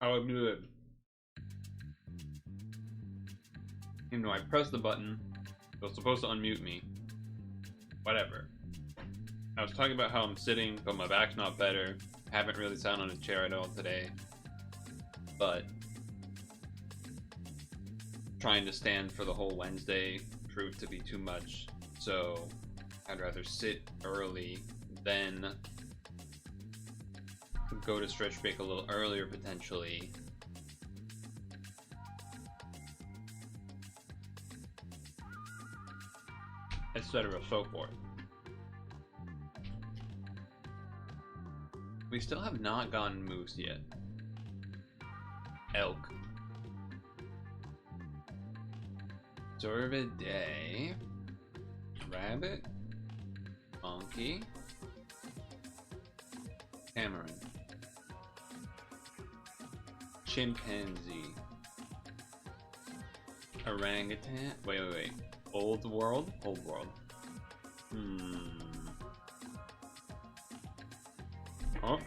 how I'm doing. You know, I pressed the button. It was supposed to unmute me. Whatever. I was talking about how I'm sitting, but my back's not better. I haven't really sat on a chair at all today. But trying to stand for the whole Wednesday proved to be too much. So I'd rather sit early than go to stretch break a little earlier potentially. Etc. so forth. We still have not gotten moose yet. Elk. Cervidae. Rabbit. Monkey. Tamarin. Chimpanzee. Orangutan. Wait. Old world? Old world. Oh.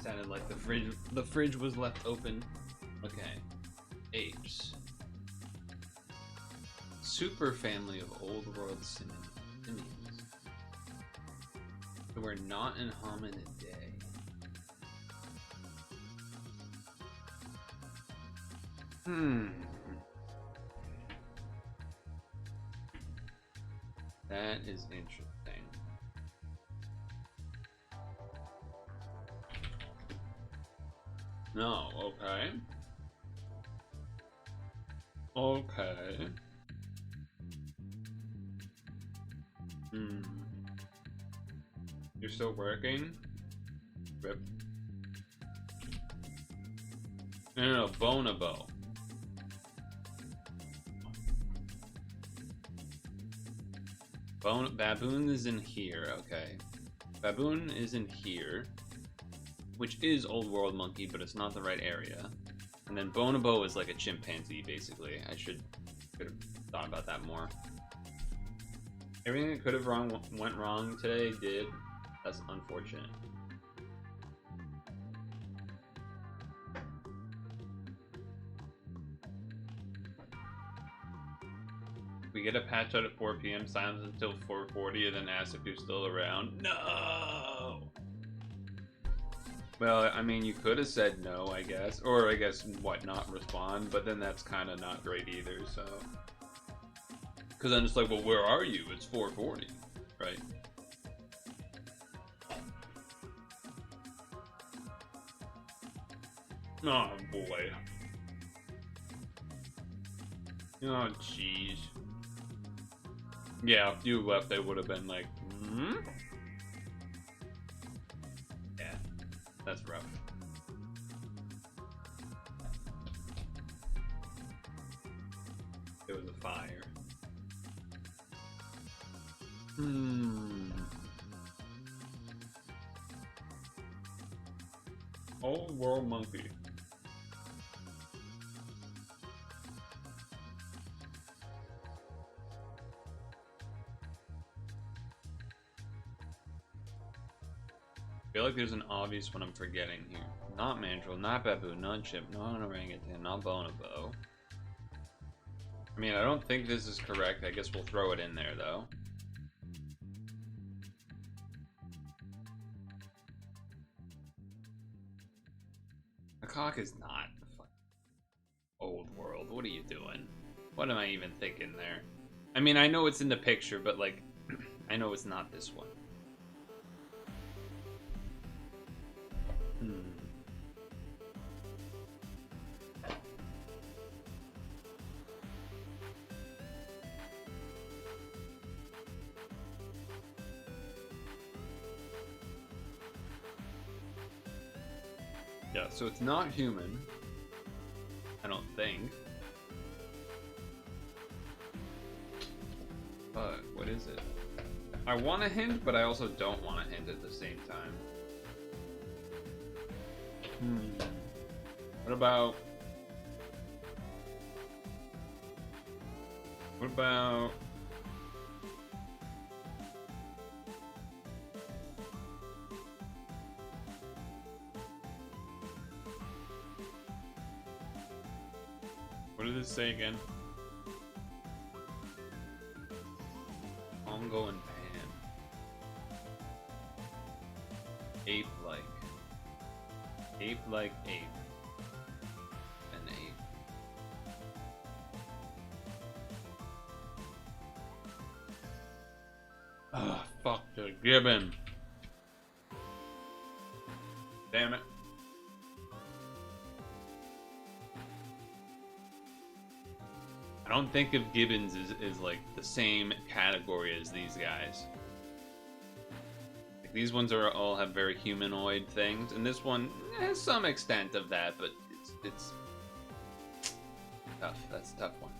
Sounded like the fridge was left open. Okay. Apes. Super family of old world simians. So we're not in hominidae. That is interesting. No, okay. Okay. You're still working? Rip. No, bonobo. Baboon is in here, okay. Baboon is in here, which is old world monkey, but it's not the right area. And then bonobo is like a chimpanzee, basically. I could have thought about that more. Everything that could have went wrong today did. That's unfortunate. We get a patch out at 4 p.m. silence until 4:40, and then ask if you're still around. No! Well, I mean, you could have said no, I guess. Or I guess, what, not respond? But then that's kind of not great either, so... Because I'm just like, well, where are you? It's 4:40, right? Oh, boy. Oh, jeez. Yeah, if you left, they would have been like, Yeah, that's rough. It was a fire. Old world monkey. I feel like there's an obvious one I'm forgetting here. Not mandrill, not baboon, not chimp, not orangutan, not bonobo. I mean, I don't think this is correct. I guess we'll throw it in there, though. A cock is not old world. What are you doing? What am I even thinking there? I mean, I know it's in the picture, but, like, I know it's not this one. Yeah, so it's not human. I don't think. But what is it? I want a hint, but I also don't want a hint at the same time. What about What about... What did this say again? Congo and Pan. Ape-like. Ape-like ape. An ape. Ah, fuck the gibbon. Damn it. I don't think of gibbons is like the same category as these guys. Like, these ones are all have very humanoid things, and this one has some extent of that, but it's tough. That's a tough one.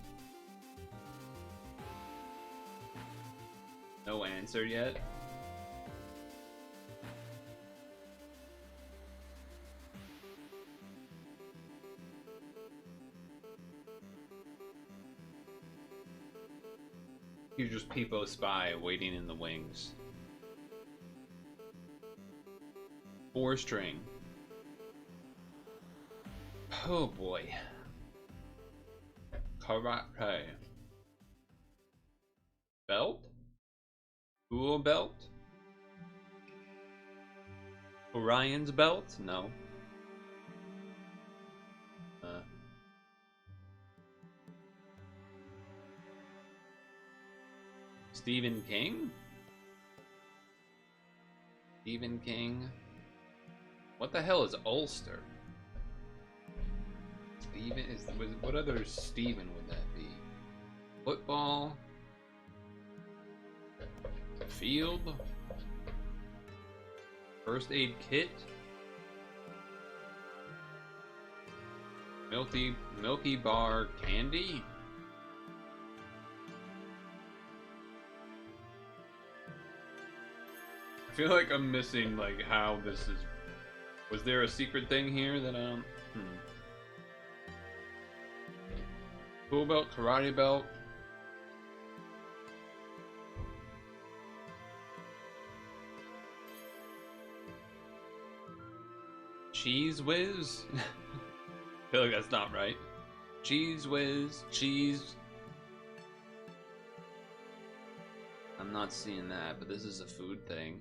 No answer yet. You just peepo spy waiting in the wings. 4-string. Oh boy. Karate. Belt? Cool belt? Orion's belt? No. Stephen King? Stephen King? What the hell is Ulster? Stephen is what other Stephen would that be? Football? Field? First aid kit? Milky bar candy? I feel like I'm missing like how this is. Was there a secret thing here that Cool belt, karate belt. Cheese whiz? I feel like that's not right. Cheese whiz, cheese. I'm not seeing that, but this is a food thing.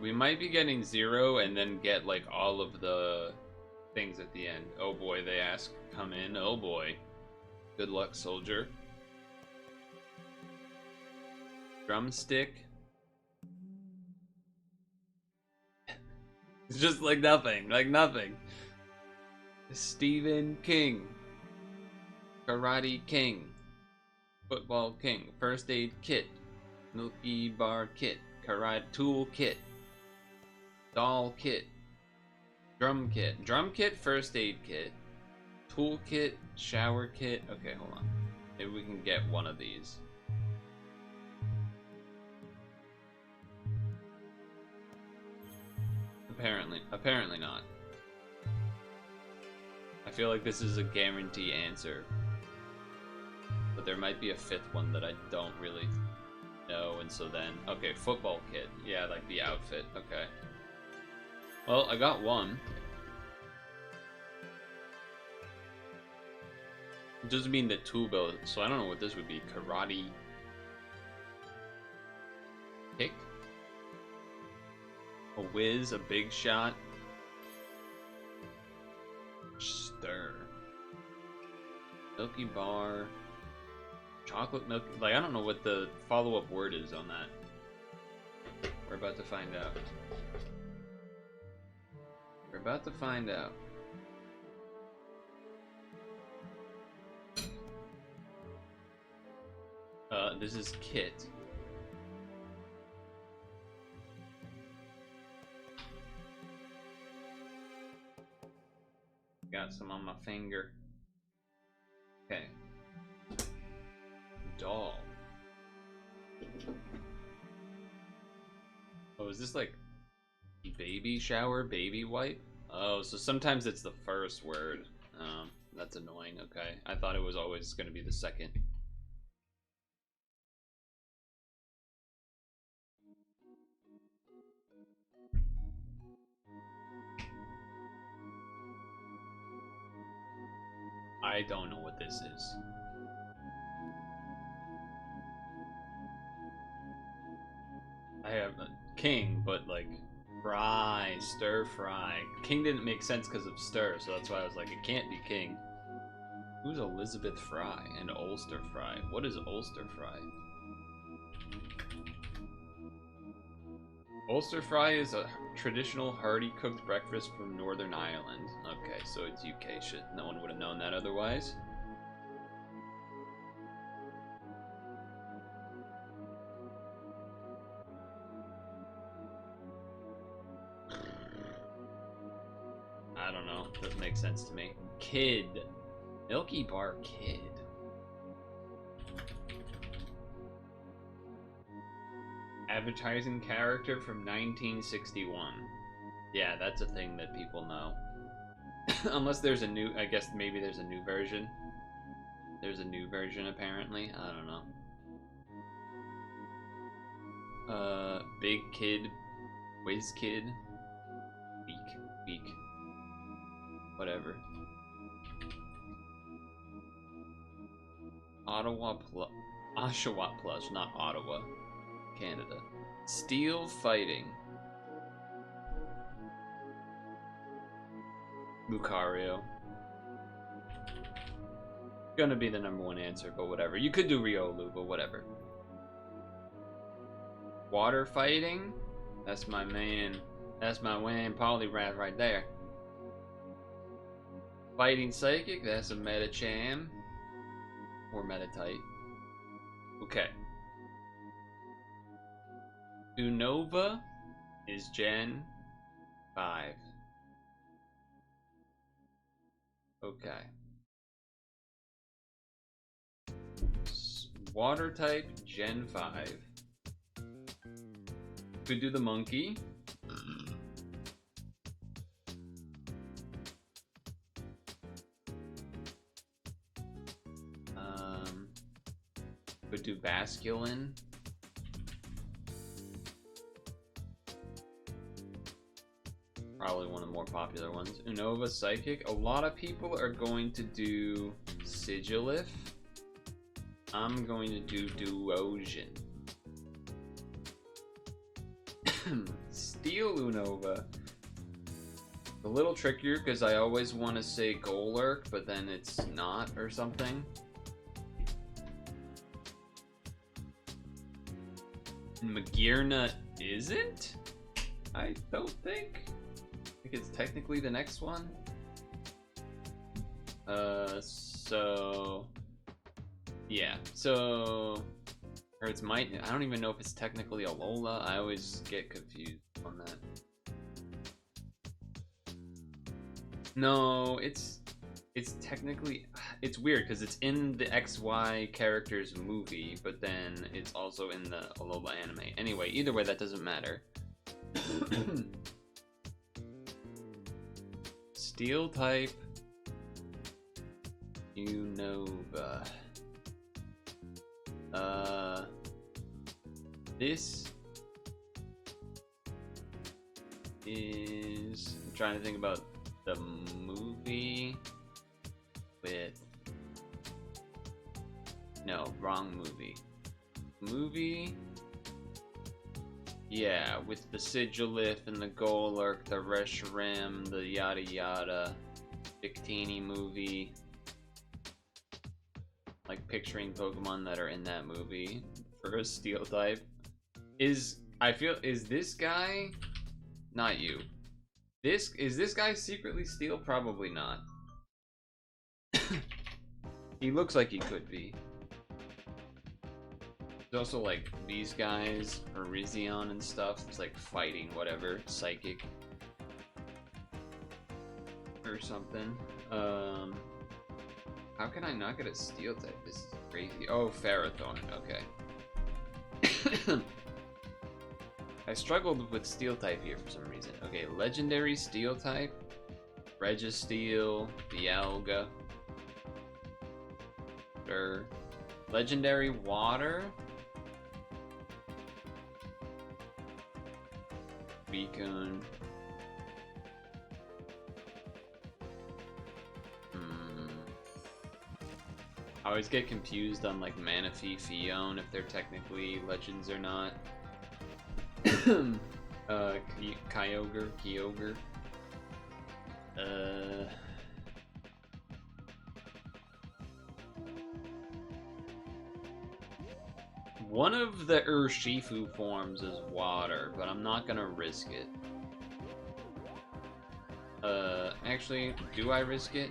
We might be getting 0 and then get like all of the things at the end. Oh boy, they ask, come in. Oh boy. Good luck, soldier. Drumstick. It's just like nothing, like nothing. Stephen King. Karate King. Football King. First aid kit. Milky bar kit. Karate tool kit. Doll kit. Drum kit. Drum kit, first aid kit. Tool kit, shower kit. Okay, hold on. Maybe we can get one of these. Apparently not. I feel like this is a guarantee answer. But there might be a 5th one that I don't really know, and so then... Okay, football kit. Yeah, like the outfit. Okay. Well, I got one. It doesn't mean that tool belt, so I don't know what this would be. Karate... kick? A whiz, a big shot. Stir. Milky bar. Chocolate milk. Like, I don't know what the follow-up word is on that. We're about to find out. We're about to find out. This is kit. Got some on my finger. Okay. Doll. Oh, is this like baby shower, baby wipe? Oh, so sometimes it's the first word. That's annoying. Okay, I thought it was always going to be the second. I don't know what this is. I have a king, but like fry, stir fry. King didn't make sense because of stir, so that's why I was like, it can't be king. Who's Elizabeth Fry and Ulster Fry? What is Ulster Fry? Ulster Fry is a traditional hearty cooked breakfast from Northern Ireland. Okay, so it's UK shit. No one would have known that otherwise. I don't know. Doesn't make sense to me. Kid. Milky Bar Kid. Advertising character from 1961. Yeah, that's a thing that people know. Unless there's a new, I guess maybe there's a new version. There's a new version apparently. I don't know. Big Kid. Whiz Kid. Beak. Whatever. Oshawa Plus, not Ottawa. Canada. Steel Fighting. Lucario. Gonna be the #1 answer, but whatever. You could do Riolu, but whatever. Water Fighting? That's my man. That's my Wham Poliwrath right there. Fighting Psychic? That's a Metacham. Or Metatite. Okay. Unova is Gen 5. Okay. Water type, Gen 5. Could do the monkey. Could do Basculin. Probably one of the more popular ones. Unova Psychic. A lot of people are going to do Sigilif. I'm going to do Duosion. Steel Unova. A little trickier because I always want to say Golurk, but then it's not or something. Magearna isn't? I don't think. I think it's technically the next one. So yeah, so or it's might. I don't even know if it's technically a Lola. I always get confused on that. No, it's technically, it's weird because it's in the XY characters movie, but then it's also in the Alola anime. Anyway, either way, that doesn't matter. Steel type Unova. This is, I'm trying to think about the movie with, no, wrong movie. Yeah, with the Sigilif and the Golurk, the Reshiram, the yada yada, Victini movie. Like picturing Pokemon that are in that movie for a Steel type. Is this guy, not you. Is this guy secretly Steel? Probably not. He looks like he could be. There's also like these guys, Arizion and stuff. It's like fighting whatever, psychic or something. How can I not get a Steel type? This is crazy. Oh, Ferrothorn. Okay. I struggled with Steel type here for some reason. Okay, legendary Steel type, Registeel, Dialga. water. Legendary water? Beacon. I always get confused on like Manaphy, Fion, if they're technically legends or not. Kyogre. One of the Urshifu forms is water, but I'm not gonna risk it. Actually, do I risk it?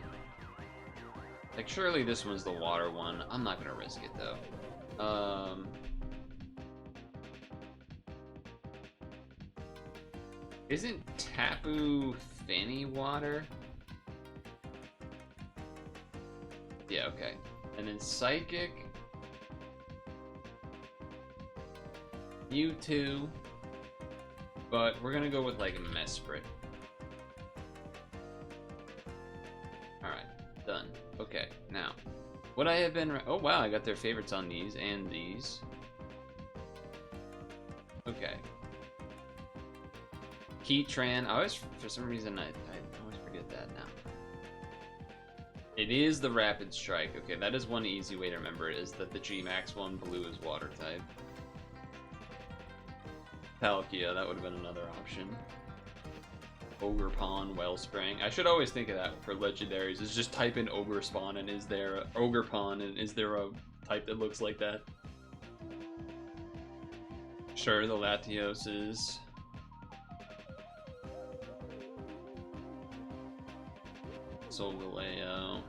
Like, surely this one's the water one. I'm not gonna risk it, though. Isn't Tapu Fini water? Yeah, okay. And then Psychic... Mewtwo... But we're gonna go with, like, Mesprit. Alright, done. Okay, now, what I have been... Oh, wow, I got their favorites on these and these. Okay. Heatran. I always, for some reason, I always forget that now. It is the Rapid Strike. Okay, that is one easy way to remember it, is that the G-Max one, blue, is water type. Palkia, that would have been another option. Ogerpon, Wellspring. I should always think of that for legendaries, is just type in Ogerspawn and is there a Ogerpon and is there a type that looks like that? Sure, the Latioses. Solgaleo.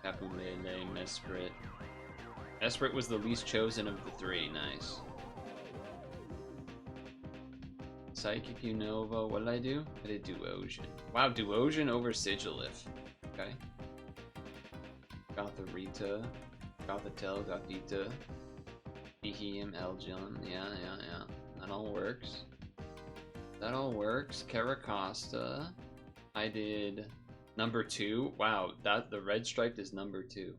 Capulele, Mesprit. Mesprit was the least chosen of the three, nice. Psychic Unova, what did I do? I did Duosion. Wow, Duosion over Sigilif. Okay. Got the Rita. Got the Tel, got Vita. Behem, Eljon. Yeah. That all works. That all works. Caracosta. I did number 2. Wow, the red striped is number 2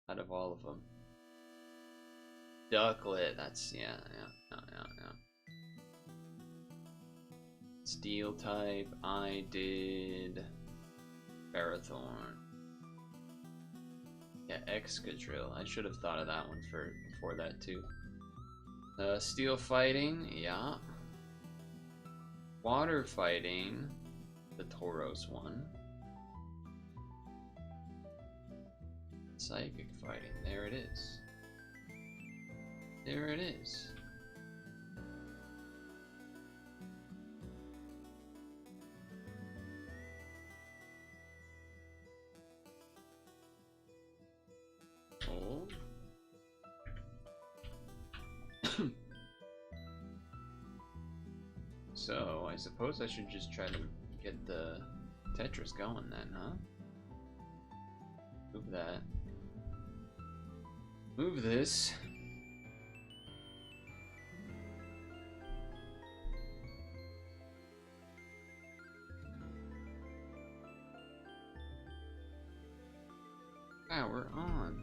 out of all of them. Ducklet, that's, yeah. Steel type, I did Ferrothorn. Yeah, Excadrill. I should have thought of that one before that too. Steel fighting, yeah. Water fighting, the Tauros one. Psychic fighting, there it is. There it is. Oh. So, I suppose I should just try to get the Tetris going then, huh? Move that. Move this. Wow, we're on.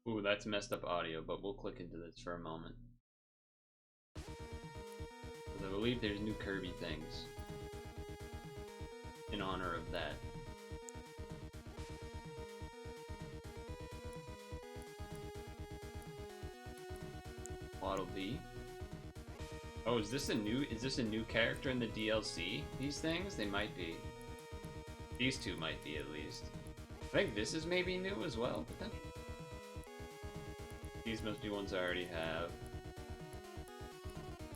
Ooh, that's messed up audio, but we'll click into this for a moment. Because I believe there's new Kirby things in honor of that. Waddle Dee. Oh, is this a new character in the DLC? These things? They might be. These two might be, at least. I think this is maybe new as well, potentially. These must be ones I already have.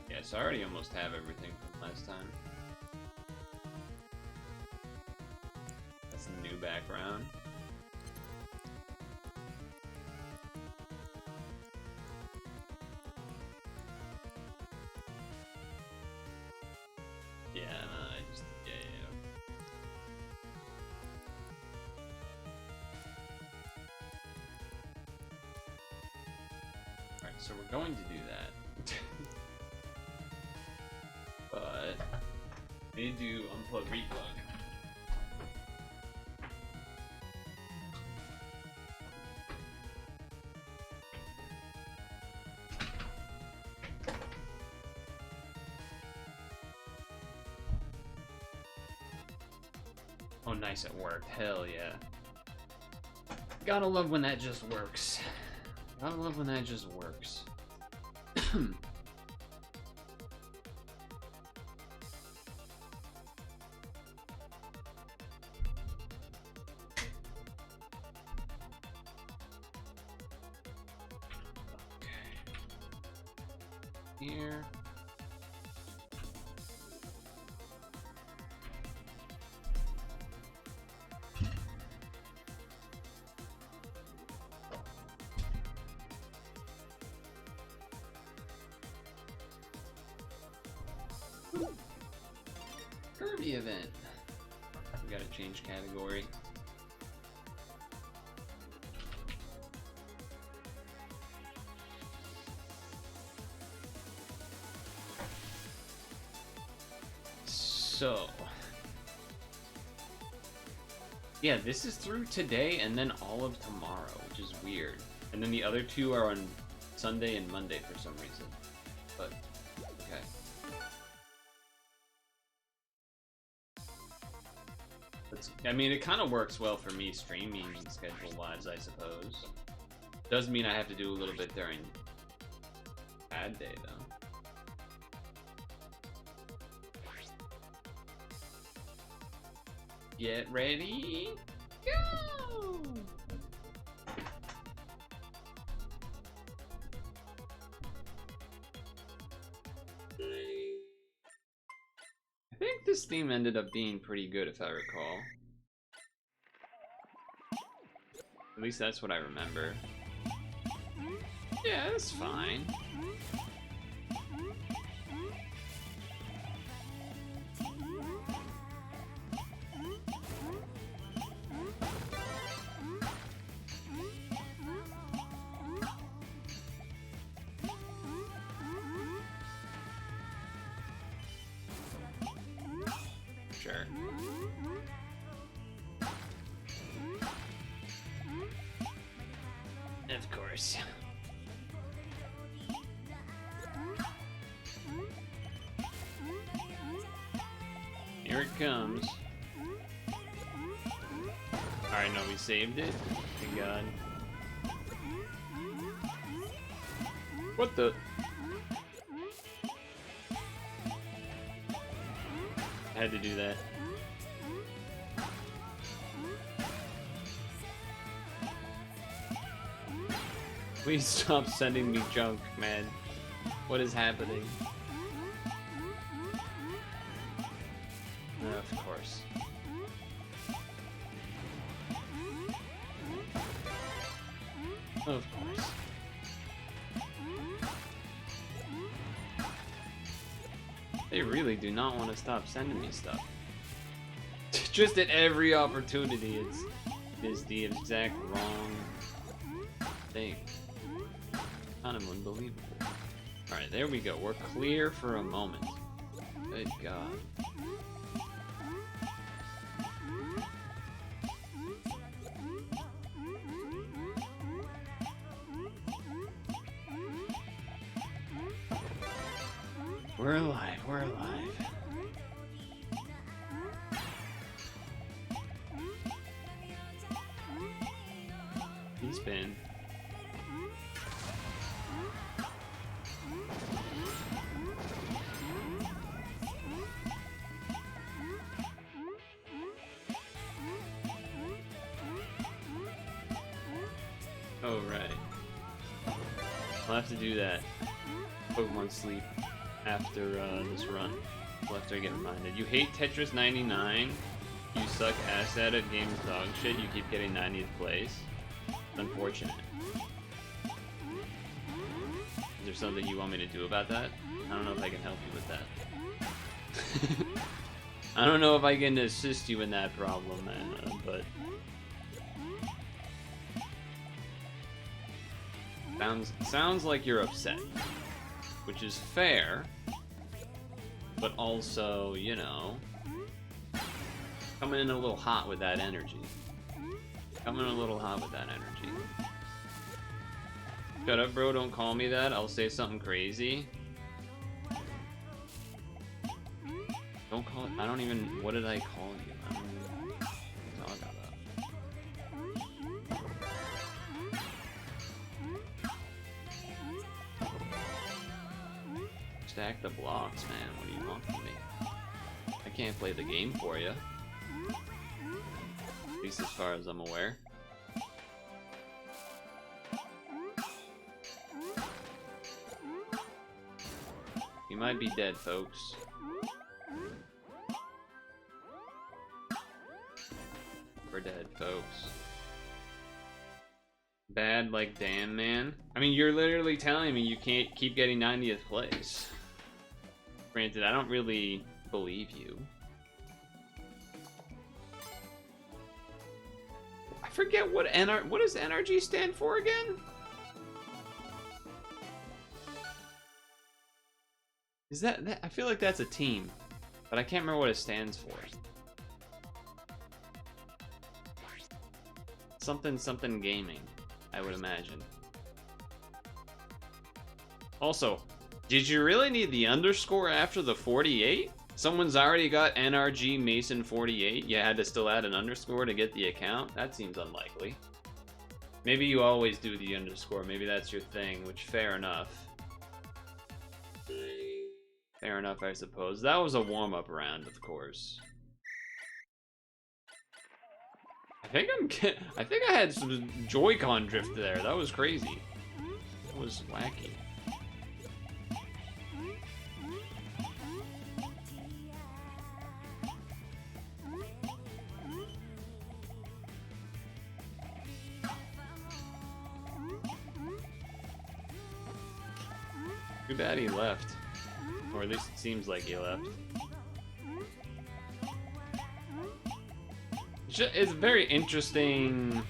Yes, I already almost have everything from last time. That's the new background. Yeah, no, I just, yeah. so we're going to do that. But we need to unplug, replug. Oh, nice, it worked. Hell yeah. Gotta love when that just works. Gotta love when that just works. Here. Kirby Event. We gotta change category. So, yeah, this is through today and then all of tomorrow, which is weird. And then the other two are on Sunday and Monday for some reason. But, okay. I mean, it kind of works well for me streaming schedule-wise, I suppose. Does mean I have to do a little bit during ad day, though. Get ready, go! I think this theme ended up being pretty good, if I recall. At least that's what I remember. Yeah, it's fine. Sure. Of course. Here it comes. Alright, no, we saved it. Thank God. What the? I had to do that. Please stop sending me junk, man. What is happening? Of course. Of course. They really do not want to stop sending me stuff. Just at every opportunity, it's the exact wrong thing. Kind of unbelievable. Alright, there we go. We're clear for a moment. Good God. We're alive, we're alive. He's been. Oh, right. I'll have to do that. Pokemon Sleep after this run. Well, after I get reminded. You hate Tetris 99? You suck ass at it, game's dog shit, you keep getting 90th place? Unfortunate. Is there something you want me to do about that? I don't know if I can help you with that. I don't know if I can assist you in that problem, man, but... Sounds like you're upset, which is fair, but also, you know, coming in a little hot with that energy. Coming in a little hot with that energy. Shut up, bro, don't call me that. I'll say something crazy. Don't call it. I don't even. What did I call you? I don't even talk about. Stack the blocks, man. What do you want from me? I can't play the game for you. At least as far as I'm aware. You might be dead, folks. We're dead, folks. Bad like damn, man. I mean, you're literally telling me you can't keep getting 90th place. Granted, I don't really believe you. I forget what does NRG stand for again? Is that I feel like that's a team, but I can't remember what it stands for. Something gaming, I would imagine. Also, did you really need the underscore after the 48? Someone's already got NRG Mason 48. You had to still add an underscore to get the account? That seems unlikely. Maybe you always do the underscore. Maybe that's your thing, which fair enough. Fair enough, I suppose. That was a warm-up round, of course. I think I had some Joy-Con drift there. That was crazy. That was wacky. Too bad he left. Or at least it seems like he left. It's a very interesting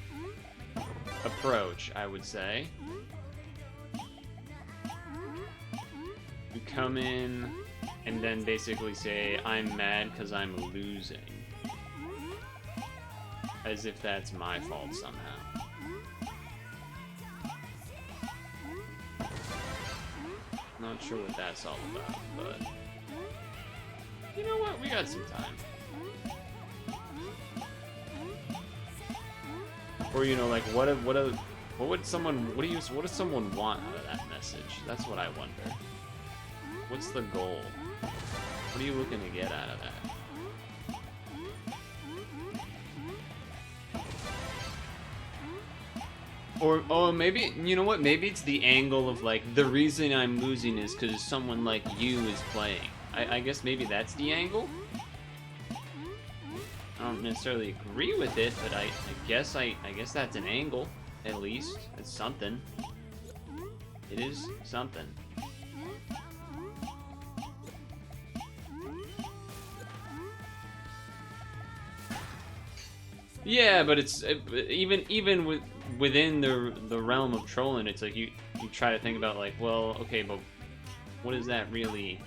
approach, I would say. You come in and then basically say, I'm mad because I'm losing. As if that's my fault somehow. Not sure what that's all about, but you know what? We got some time. Or you know, like what does someone want out of that message? That's what I wonder. What's the goal? What are you looking to get out of that? Or, oh, maybe, you know what, maybe it's the angle of, like, the reason I'm losing is because someone like you is playing. I guess maybe that's the angle? I don't necessarily agree with it, but I guess that's an angle, at least. It's something. It is something. Yeah, but it's even within the realm of trolling, it's like you try to think about like, well, okay, but what is that really?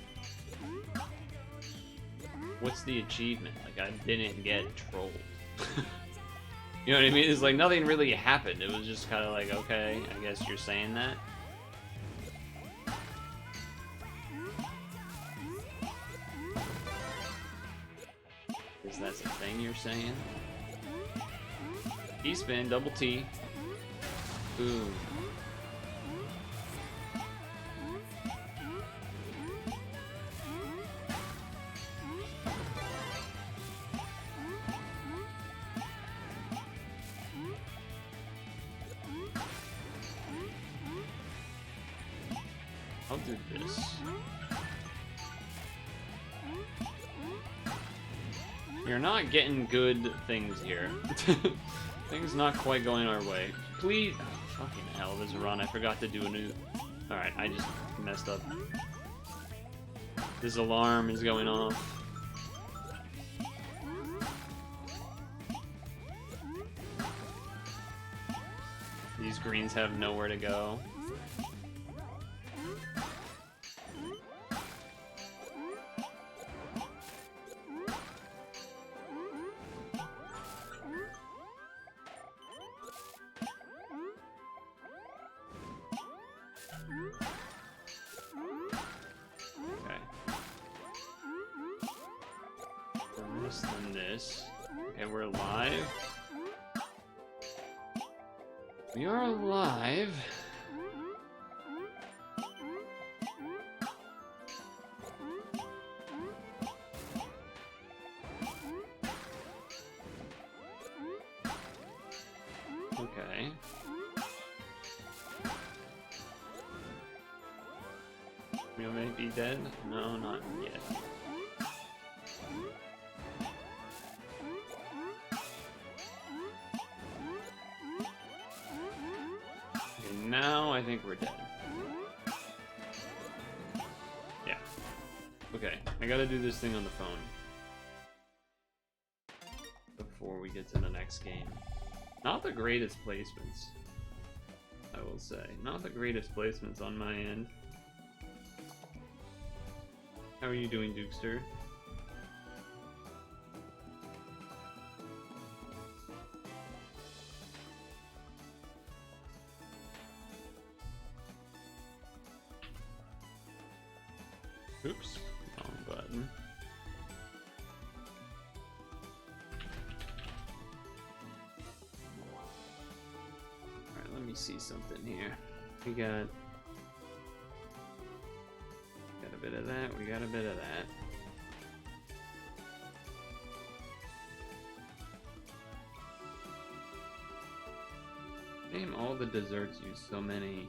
What's the achievement? Like, I didn't get trolled. You know what I mean? It's like nothing really happened. It was just kind of like, okay, I guess you're saying that. Is that the thing you're saying? T-spin, double T. Boom. I'll do this. You're not getting good things here. Things not quite going our way. Please. Oh, fucking hell, there's a run. I forgot to do a new. Alright, I just messed up. This alarm is going off. These greens have nowhere to go. this, then this. Okay, we're live. We are live. Okay. We may be dead? No, not yet. Okay, now I think we're dead. Yeah. Okay, I gotta do this thing on the phone before we get to the next game. Not the greatest placements, I will say. Not the greatest placements on my end. How are you doing, Dukester? Oops, wrong button. Alright, let me see something here. We got a bit of that, we got a bit of that. Name all the desserts use so many.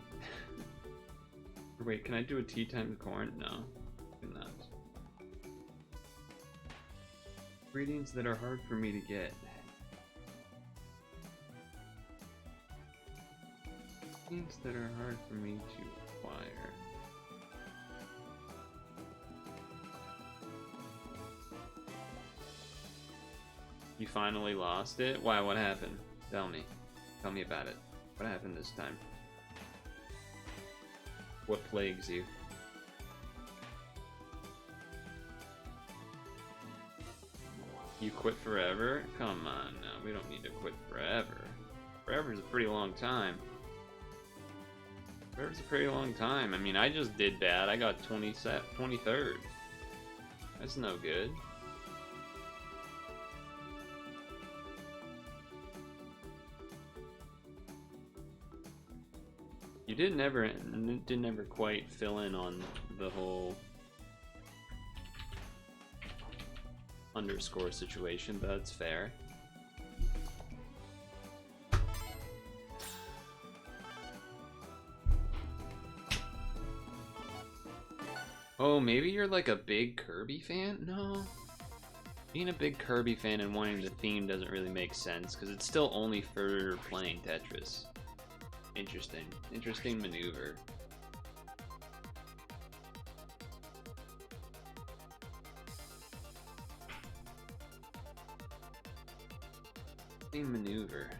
Wait, can I do a tea time corn? No, I cannot. Ingredients that are hard for me to get. Ingredients that are hard for me to acquire. You finally lost it? Why, what happened? Tell me. Tell me about it. What happened this time? What plagues you? You quit forever? Come on now, we don't need to quit forever. Forever's a pretty long time. Forever's a pretty long time. I mean, I just did bad. I got 23rd. That's no good. You did never quite fill in on the whole underscore situation, but that's fair. Oh, maybe you're like a big Kirby fan? No. Being a big Kirby fan and wanting the theme doesn't really make sense, because it's still only for playing Tetris. Interesting. Interesting maneuver. Interesting maneuver.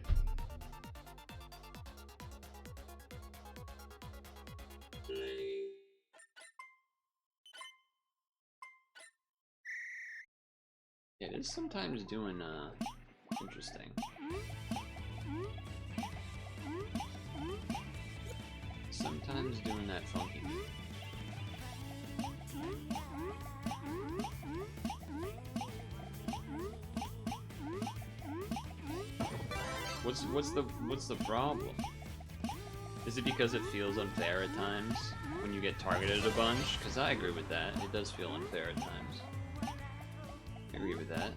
Yeah, it is sometimes doing interesting. Sometimes doing that funky. What's the problem? Is it because it feels unfair at times when you get targeted a bunch? Because I agree with that. It does feel unfair at times. I agree with that.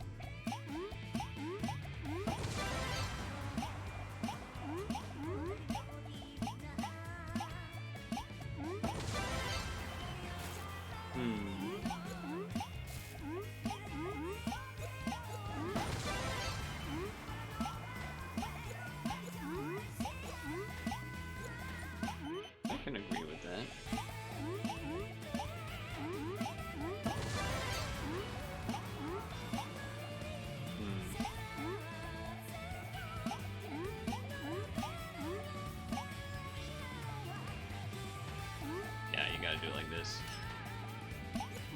Do it like this.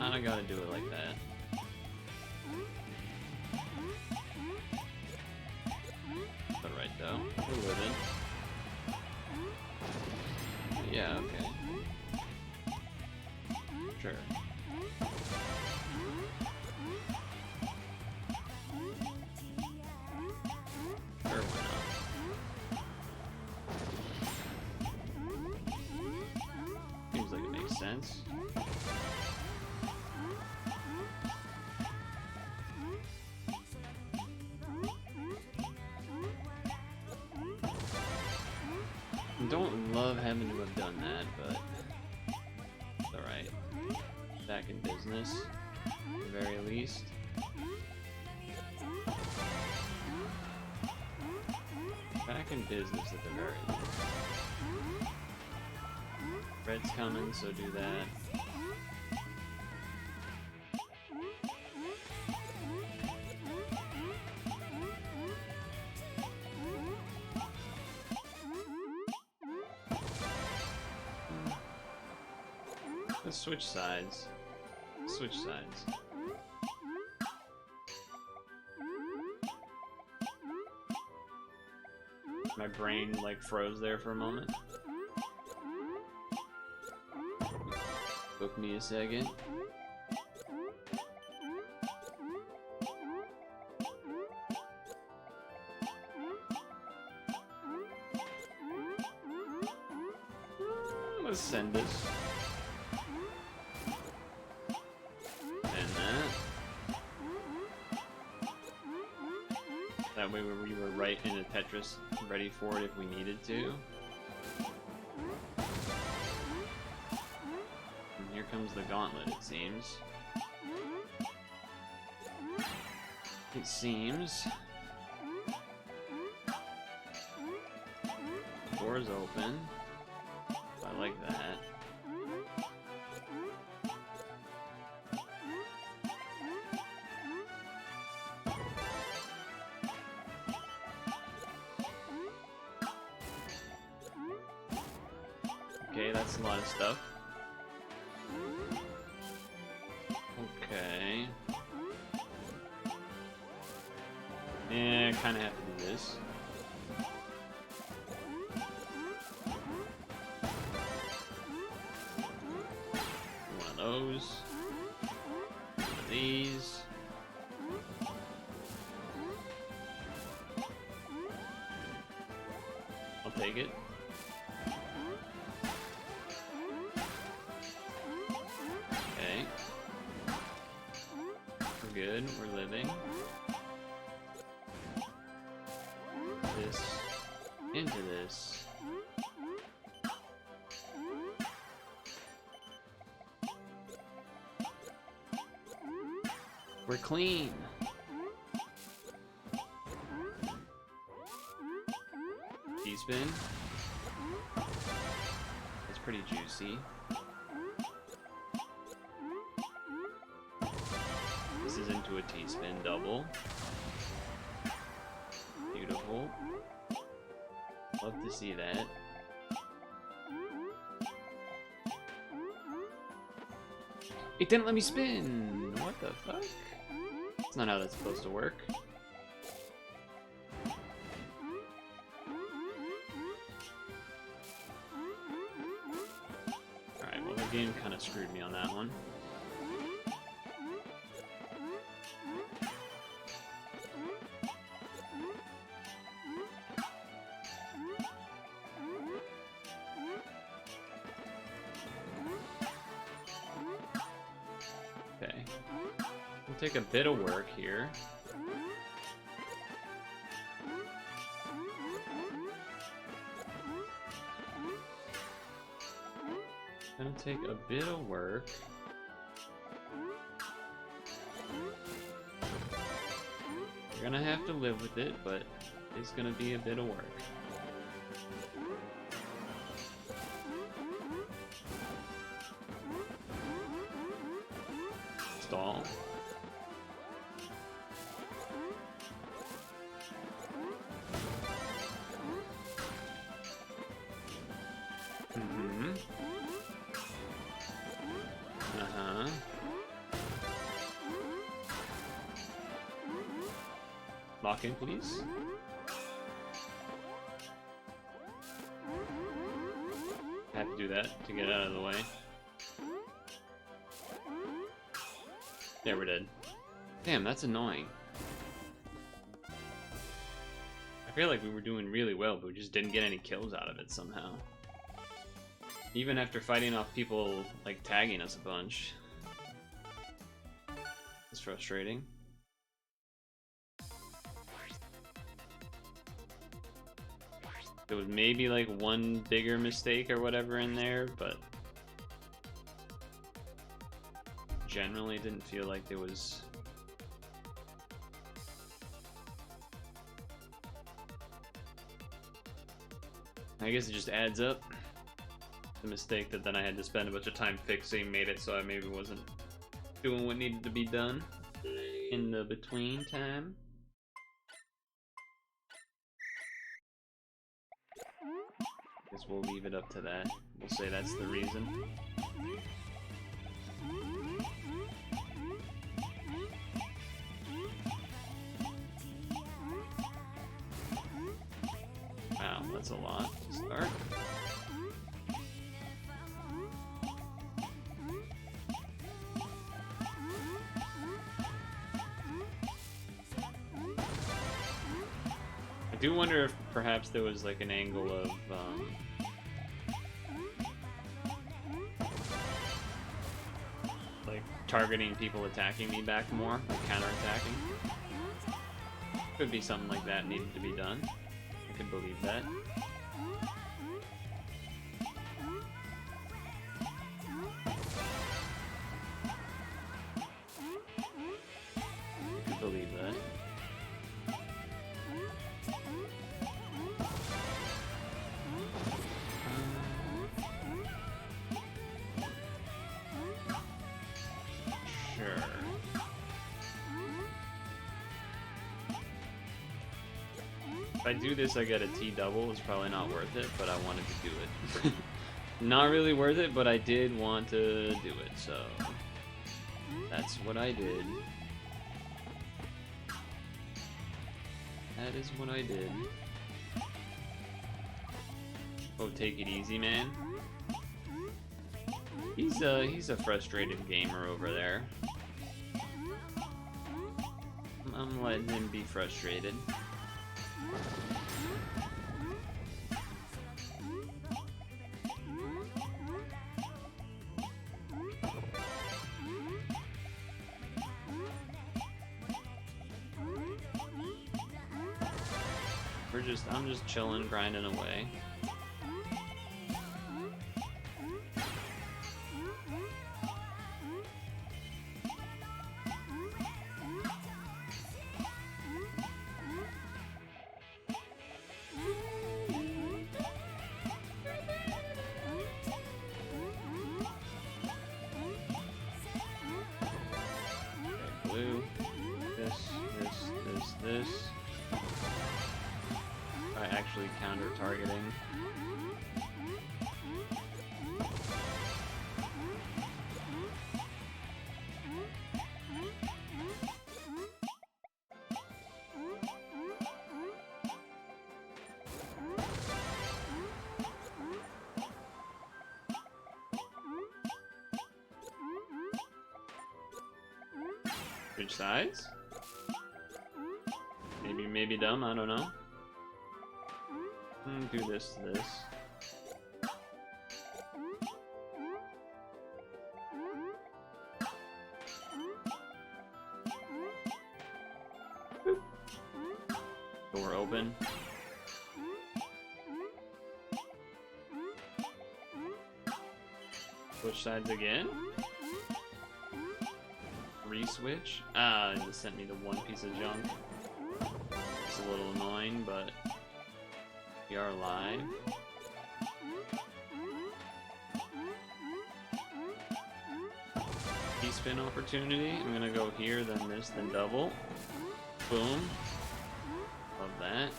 I gotta do it like that. But right though, we're living. Yeah, okay. Sure. sense. Don't love having to have done that, but it's alright. Back in business, at the very least. Back in business at the very least. Red's coming, so do that. Let's switch sides. Switch sides. My brain like froze there for a moment. Took me a second. Let's send this. That way we were right in a Tetris, ready for it if we needed to. And here comes the gauntlet, it seems. It seems. Door's open. I like that. Okay, that's a lot of stuff. Okay. Yeah, I kind of have to do this. One of those. One of these. I'll take it. Good, we're living. This into this. We're clean. T-spin. That's pretty juicy. This is into a T-spin double. Beautiful. Love to see that. It didn't let me spin! What the fuck? That's not how that's supposed to work. Alright, well the game kind of screwed me on that one. Okay. We'll take a bit of work here. Gonna take a bit of work. You're gonna have to live with it, but it's gonna be a bit of work. Stall. Lock in, please. I have to do that to get out of the way. There, we're dead. Damn, that's annoying. I feel like we were doing really well, but we just didn't get any kills out of it somehow. Even after fighting off people, like, tagging us a bunch. It's frustrating. There was maybe, like, one bigger mistake or whatever in there, but... generally didn't feel like there was... I guess it just adds up. The mistake that then I had to spend a bunch of time fixing made it so I maybe wasn't doing what needed to be done in the between time. Guess we'll leave it up to that. We'll say that's the reason. Wow, that's a lot to start. I do wonder if perhaps there was like an angle of like targeting people attacking me back more, like counterattacking. Could be something like that needed to be done. I could believe that. I could believe that. Sure. If I do this, I get a T double. It's probably not worth it, but I wanted to do it. Not really worth it, but I did want to do it, so that's what I did. That is what I did. Oh, take it easy, man. He's a frustrated gamer over there. I'm letting him be frustrated. I'm just chilling, grinding away. Blue. This. Actually counter-targeting. Which sides? Maybe dumb, I don't know. Do this to this. Boop. Door open. Switch sides again. Re-switch. Ah, it just sent me to one piece of junk. It's a little annoying, but we are live. T-spin opportunity. I'm gonna go here, then this, then double. Boom. Love that.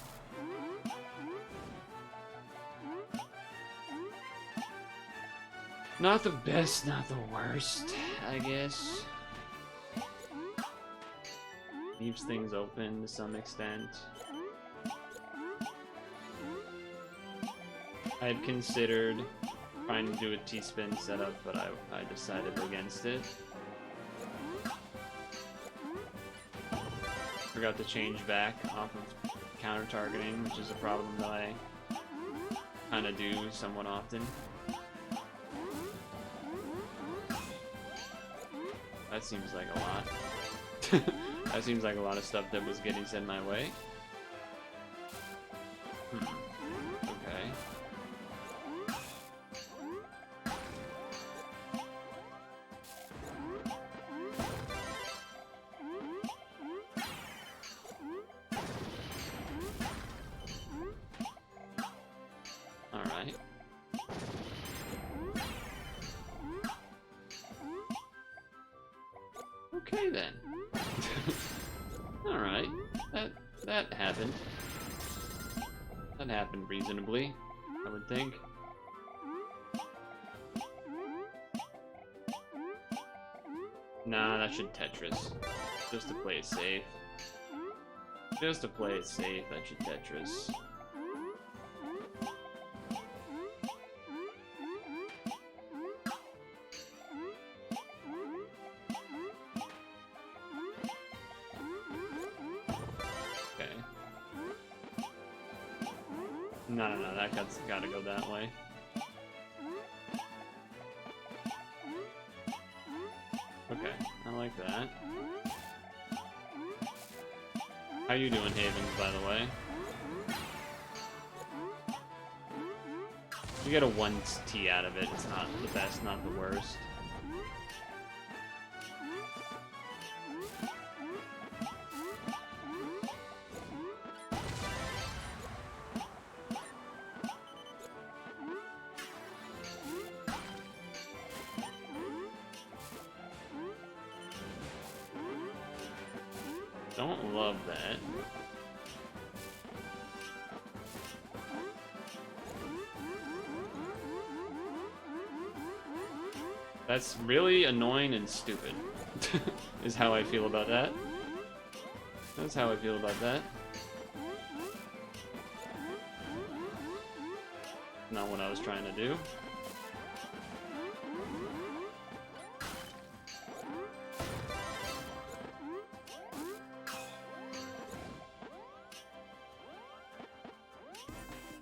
Not the best, not the worst, I guess. Leaves things open to some extent. I had considered trying to do a T-spin setup, but I decided against it. Forgot to change back off of counter-targeting, which is a problem that I kind of do somewhat often. That seems like a lot. That seems like a lot of stuff that was getting sent my way. Okay. Alright. Okay then. Alright. That happened. That happened reasonably, I would think. Nah, that should Tetris. Just to play it safe. Just to play it safe, that should Tetris. No, that gotta go that way. Okay, I like that. How you doing, Havens, by the way? You get a 1T out of it. It's not the best, not the worst. Don't love that. That's really annoying and stupid, is how I feel about that. That's how I feel about that. Not what I was trying to do.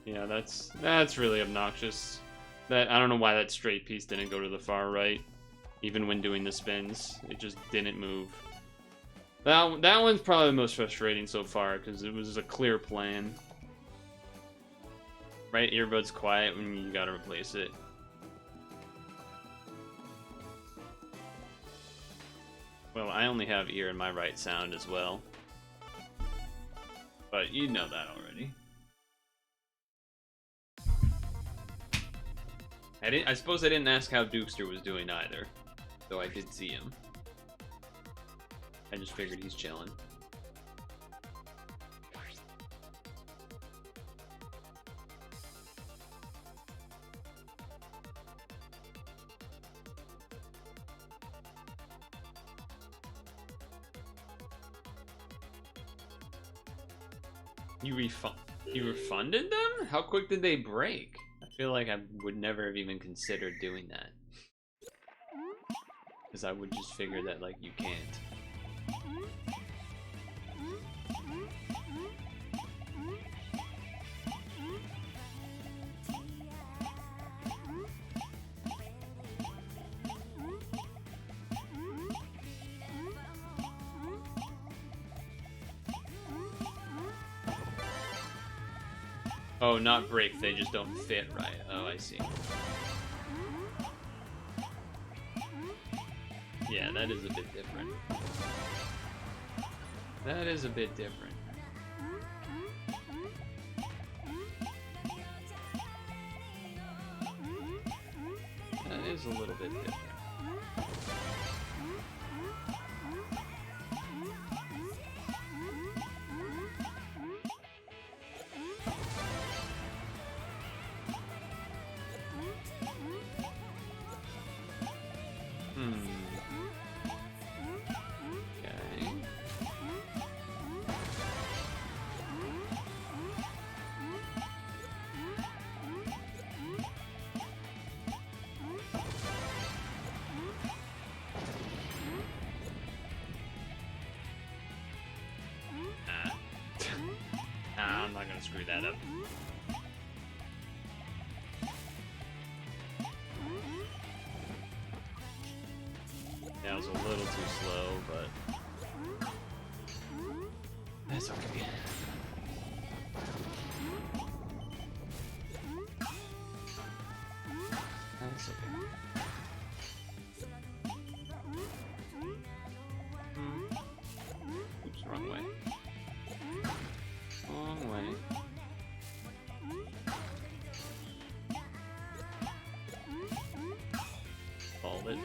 Yeah, that's really obnoxious. That I don't know why that straight piece didn't go to the far right, even when doing the spins. It just didn't move. That one's probably the most frustrating so far because it was a clear plan. Right earbud's quiet when you gotta replace it. Well, I only have ear in my right sound as well, but you know that already. I suppose I didn't ask how Dukester was doing either, though I did see him. I just figured he's chilling. You refunded them? How quick did they break? I feel like I would never have even considered doing that. Because I would just figure that, like, you can't. Oh, not break, they just don't fit right. Oh, I see. Yeah, that is a bit different. That is a bit different. That is a little bit different. I'm not gonna screw that up. Yeah, was a little too slow, but that's okay. That's okay. Oops, wrong way. Wrong way. Fold it.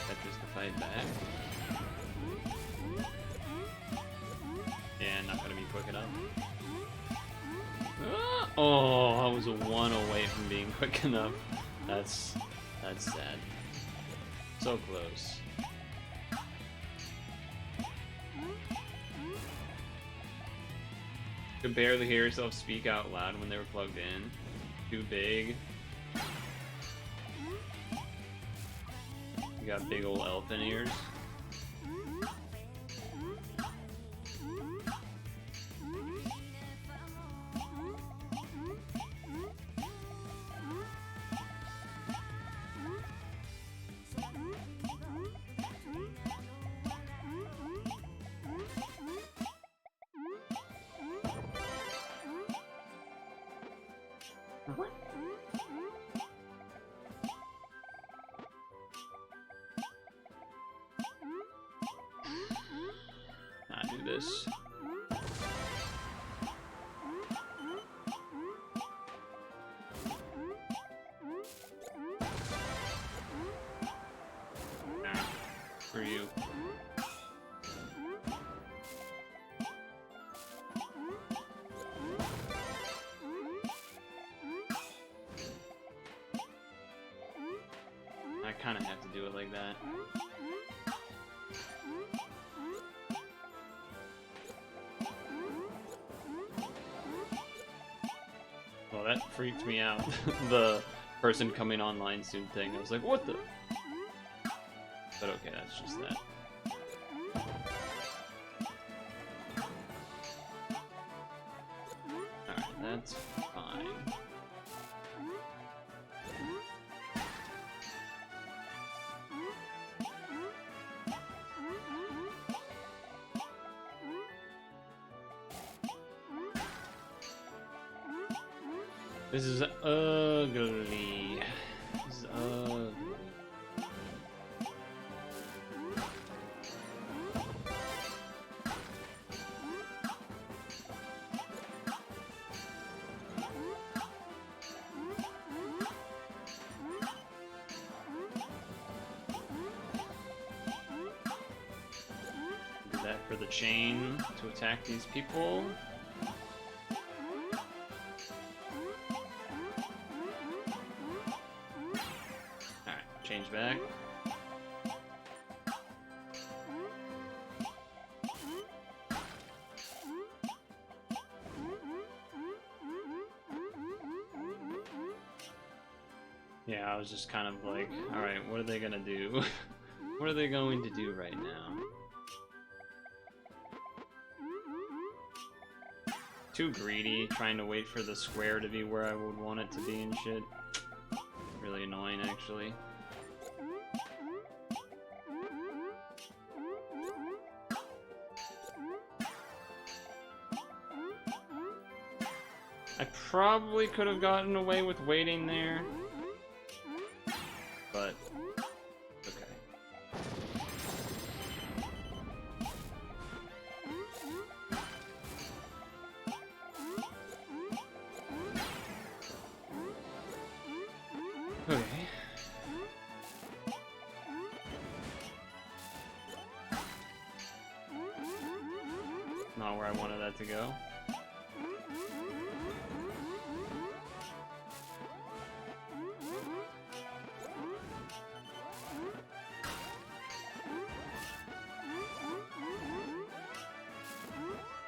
Tetris to fight back. Yeah, not gonna be quick enough. Oh, I was a 1 away from being quick enough. That's sad. So close. Could barely hear yourself speak out loud when they were plugged in. Too big. You got big old elephant ears. I do this. For you. I kind of have to do it like that. Well, that freaked me out. The person coming online soon thing. I was like, what the? But okay, that's just that. Alright, that's fine. This is ugly. This is ugly. Do that for the chain to attack these people. Change back. Yeah, I was just kind of like, alright, what are they gonna do? What are they going to do right now? Too greedy, trying to wait for the square to be where I would want it to be and shit. Really annoying, actually. I probably could have gotten away with waiting there, but okay. Okay. Not where I wanted that to go.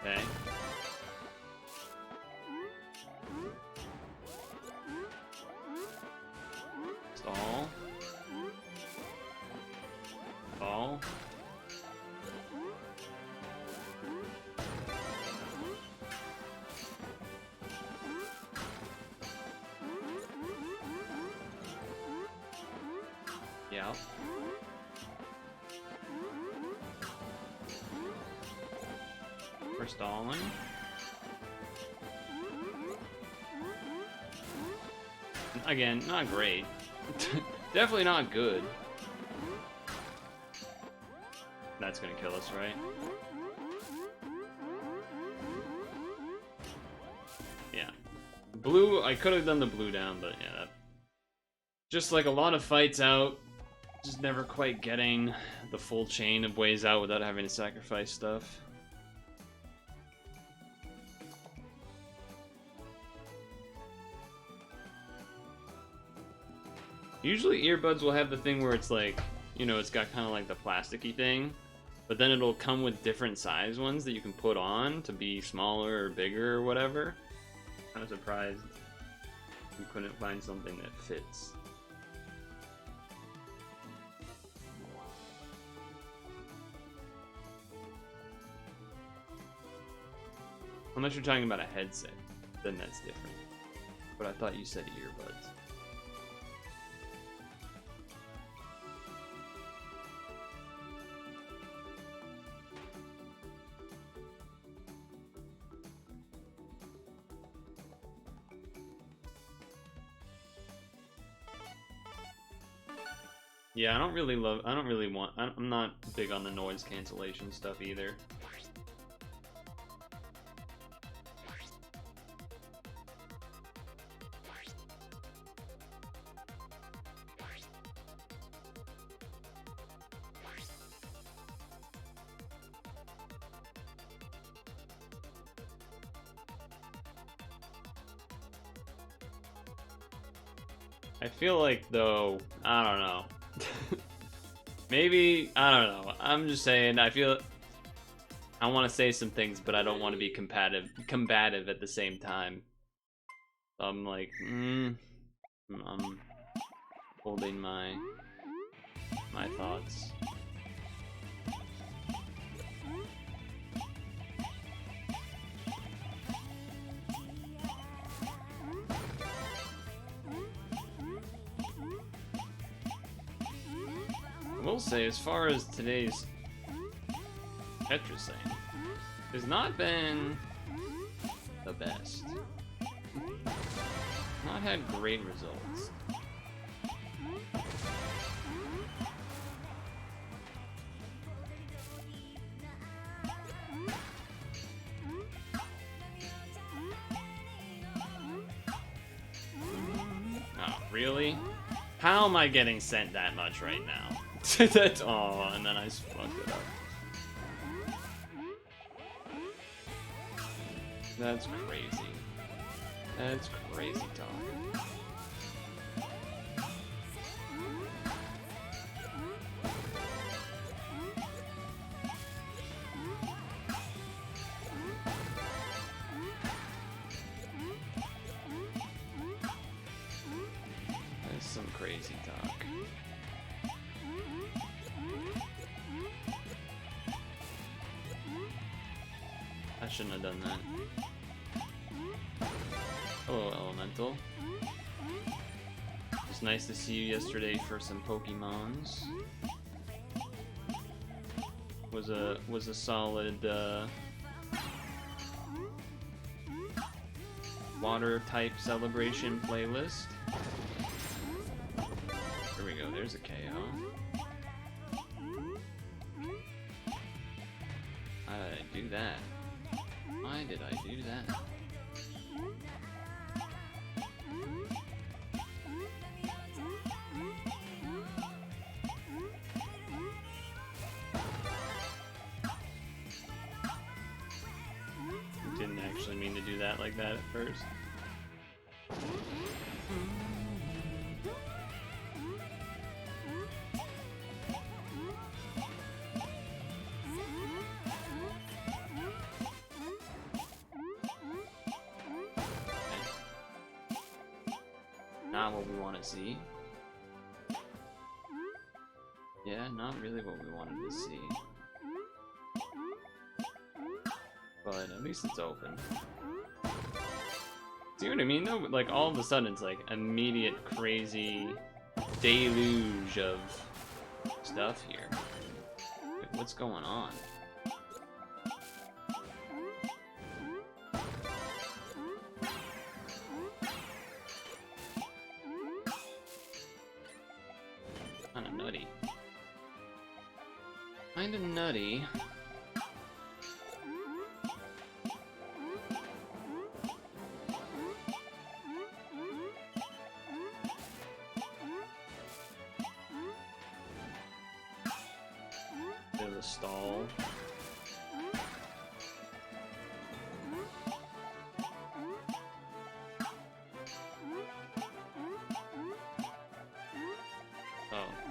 Okay. Ball. Yeah. We're stalling. Again, not great. Definitely not good. That's gonna kill us, right? Yeah. Blue, I could have done the blue down, but yeah. That... Just like a lot of fights out, just never quite getting the full chain of ways out without having to sacrifice stuff. Usually earbuds will have the thing where it's like, you know, it's got kind of like the plasticky thing, but then it'll come with different size ones that you can put on to be smaller or bigger or whatever. I'm surprised you couldn't find something that fits. Unless you're talking about a headset, then that's different. But I thought you said earbuds. Yeah, I'm not big on the noise cancellation stuff either. I feel like, though, I don't know. Maybe, I don't know. I'm just saying, I feel I want to say some things, but I don't want to be combative at the same time. I'm like, I'm holding my thoughts. I will say, as far as today's Tetris thing, has not been the best. Not had great results. Oh, really? How am I getting sent that much right now? That's oh, and then I fucked it up. That's crazy. That's crazy talk. That's some crazy talk. I shouldn't have done that. Hello, Elemental. It was nice to see you yesterday for some Pokemons. Was a solid water type celebration playlist. Here we go. There's a KO. How did I do that? Why did I do that? Didn't actually mean to do that like that at first. Not what we want to see. Yeah, Yeah, not really what we wanted to see. But at least it's open. See what I mean though? Like all of a sudden it's like immediate crazy deluge of stuff here. Like, what's going on? Kinda nutty. Kinda nutty. Bit of a stall.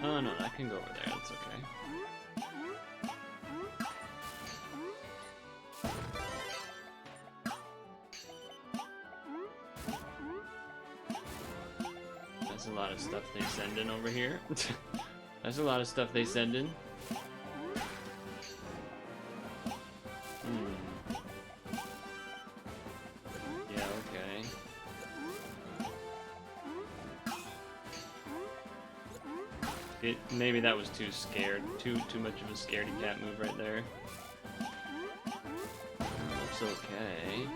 Oh no, that can go over there, that's okay. That's a lot of stuff they send in over here. That's a lot of stuff they send in. Yeah, okay. Maybe that was too scared. Too much of a scaredy cat move right there. Looks okay.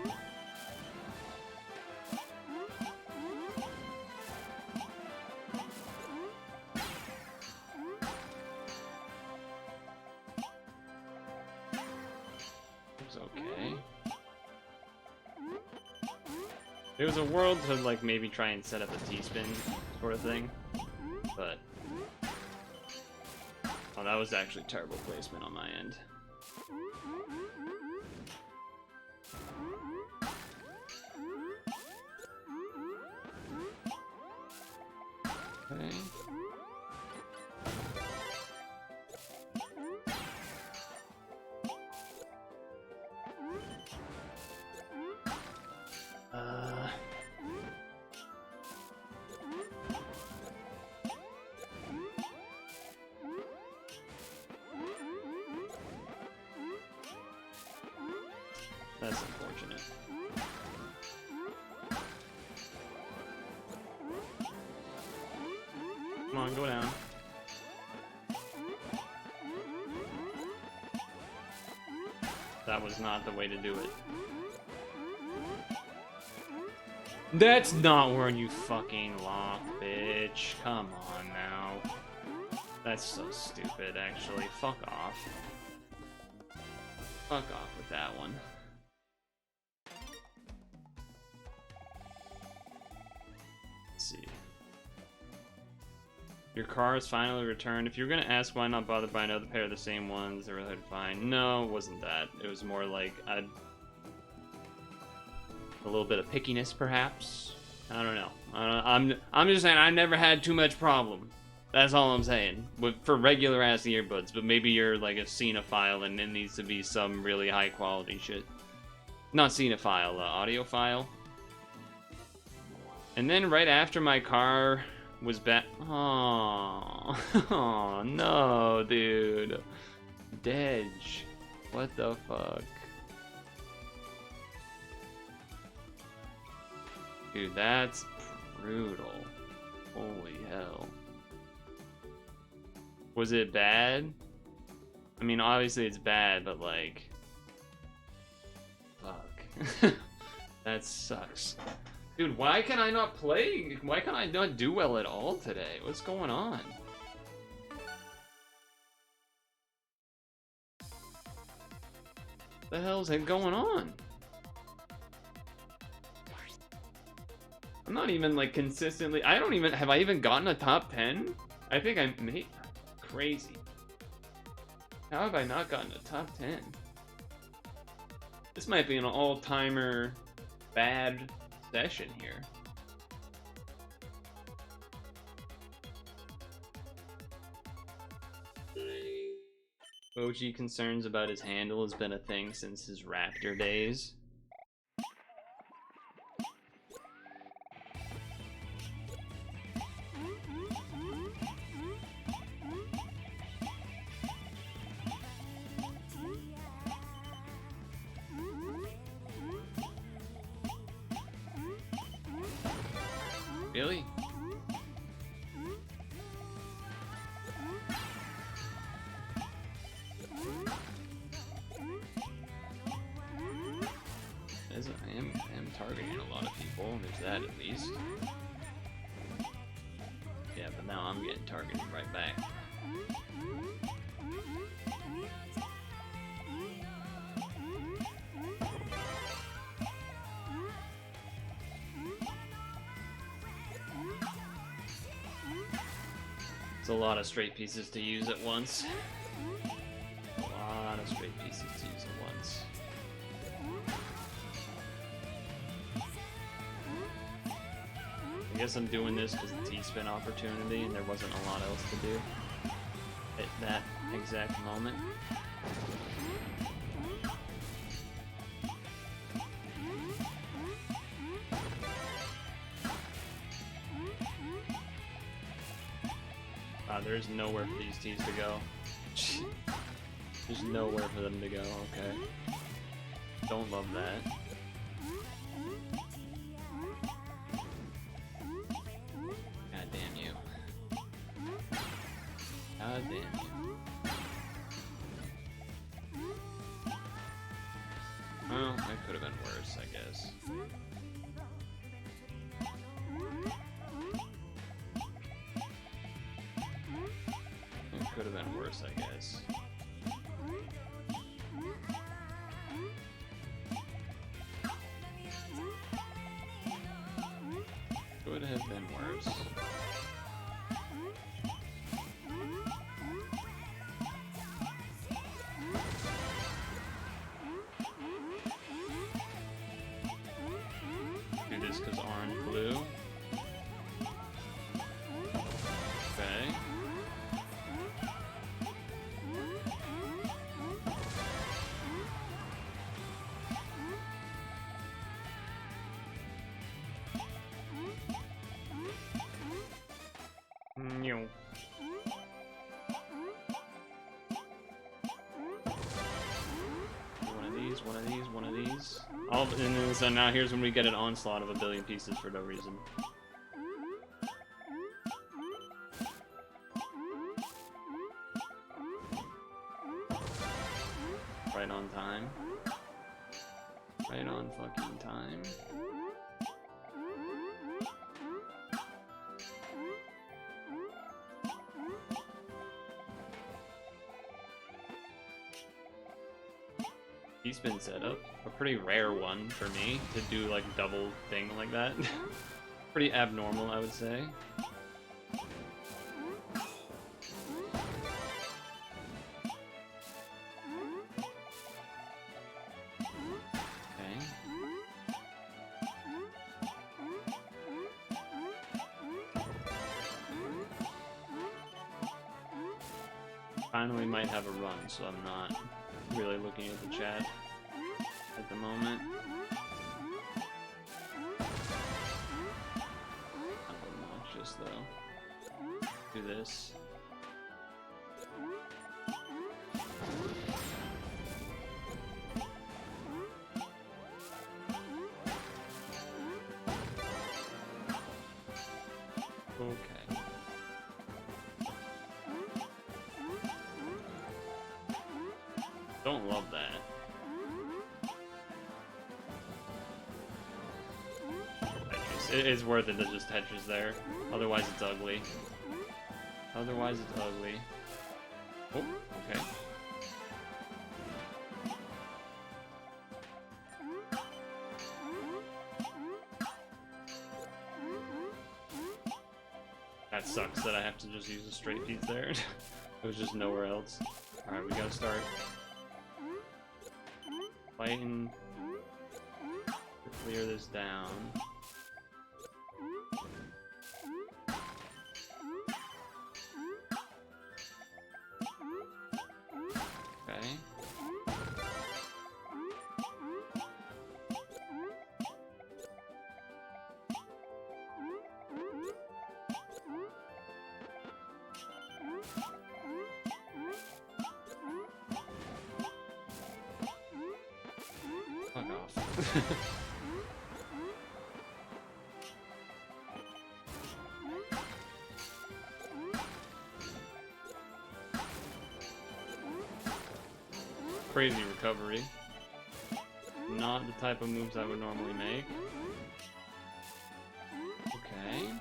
Looks okay. There was a world to like maybe try and set up a T-spin sort of thing, but oh, that was actually terrible placement on my end. Okay. That's unfortunate. Come on, go down. That was not the way to do it. That's not where you fucking lock, bitch. Come on now. That's so stupid, actually. Fuck off. Fuck off with that one. Let's see. Your car is finally returned. If you're gonna ask why not bother buying another pair of the same ones, they're really fine. No, it wasn't that. It was more like a little bit of pickiness, perhaps. I don't know. I'm just saying I never had too much problem. That's all I'm saying. For regular ass earbuds, but maybe you're like a cinephile and it needs to be some really high quality shit. Not cinephile, audiophile. And then right after my car was back. Oh, oh no, dude. Dedge. What the fuck? Dude, that's brutal. Holy hell. Was it bad? I mean, obviously it's bad, but like... Fuck. That sucks. Dude, why can I not play? Why can I not do well at all today? What's going on? What the hell's going on? I'm not even like consistently. I don't even. Have I even gotten a top 10? I think I made. Crazy. How have I not gotten a top 10? This might be an all-timer bad session here. OG concerns about his handle has been a thing since his Raptor days. Really? I am targeting a lot of people. There's that at least. Yeah, but now I'm getting targeted right back. It's a lot of straight pieces to use at once. A lot of straight pieces to use at once. I guess I'm doing this because the T-spin opportunity and there wasn't a lot else to do at that exact moment. There's nowhere for these T's to go. There's nowhere for them to go, okay. Don't love that. God damn you. God damn you. Well, that could have been worse, I guess. Could have been worse, I guess. Could have been worse. Do this because orange, blue. Okay. One of these. And then, so now here's when we get an onslaught of a billion pieces for no reason. Right on time. Right on fucking time. T-spin setup, a pretty rare one for me to do like double thing like that. Pretty abnormal, I would say. Okay. Finally might have a run, so I'm not really looking at the chat at the moment. Obnoxious though. Do this. Okay. Don't love that. Tetris. It is worth it to just Tetris there. Otherwise it's ugly. Otherwise it's ugly. Oh, okay. That sucks that I have to just use a straight piece there. There's just nowhere else. Alright, we gotta start fighting to clear this down. Okay. Fuck off. crazy recovery. Not the type of moves I would normally make. Okay.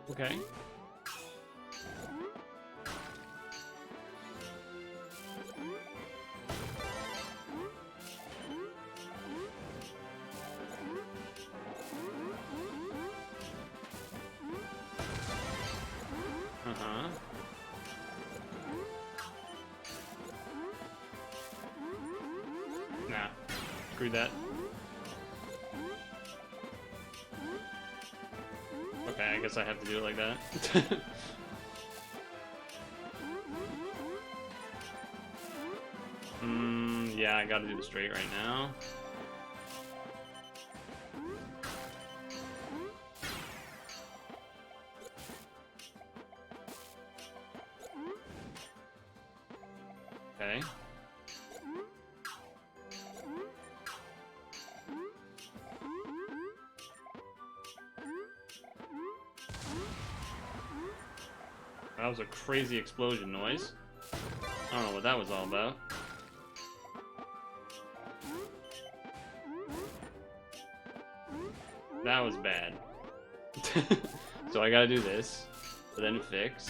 Okay. Uh-huh. Nah. Screw that. Okay, I guess I have to do it like that. Yeah, I gotta do the straight right now. Okay. That was a crazy explosion noise. I don't know what that was all about. That was bad. So I gotta do this, but then fix.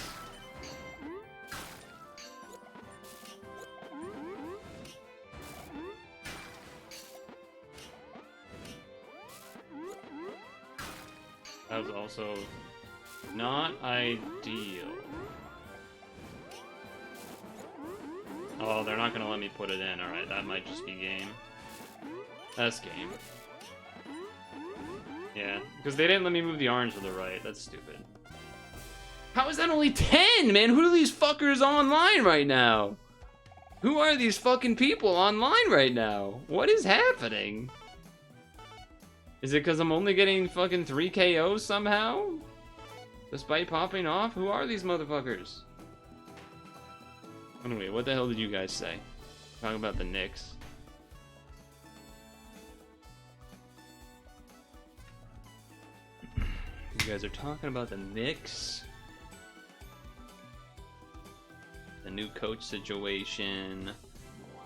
That was also not ideal. Oh, they're not gonna let me put it in. Alright, that might just be game. That's game. Yeah, because they didn't let me move the orange to the right. That's stupid. How is that only 10, man? Who are these fuckers online right now? Who are these fucking people online right now? What is happening? Is it because I'm only getting fucking 3 KOs somehow? Despite popping off? Who are these motherfuckers? Anyway, what the hell did you guys say? Talking about the Knicks. You guys are talking about the Knicks. The new coach situation.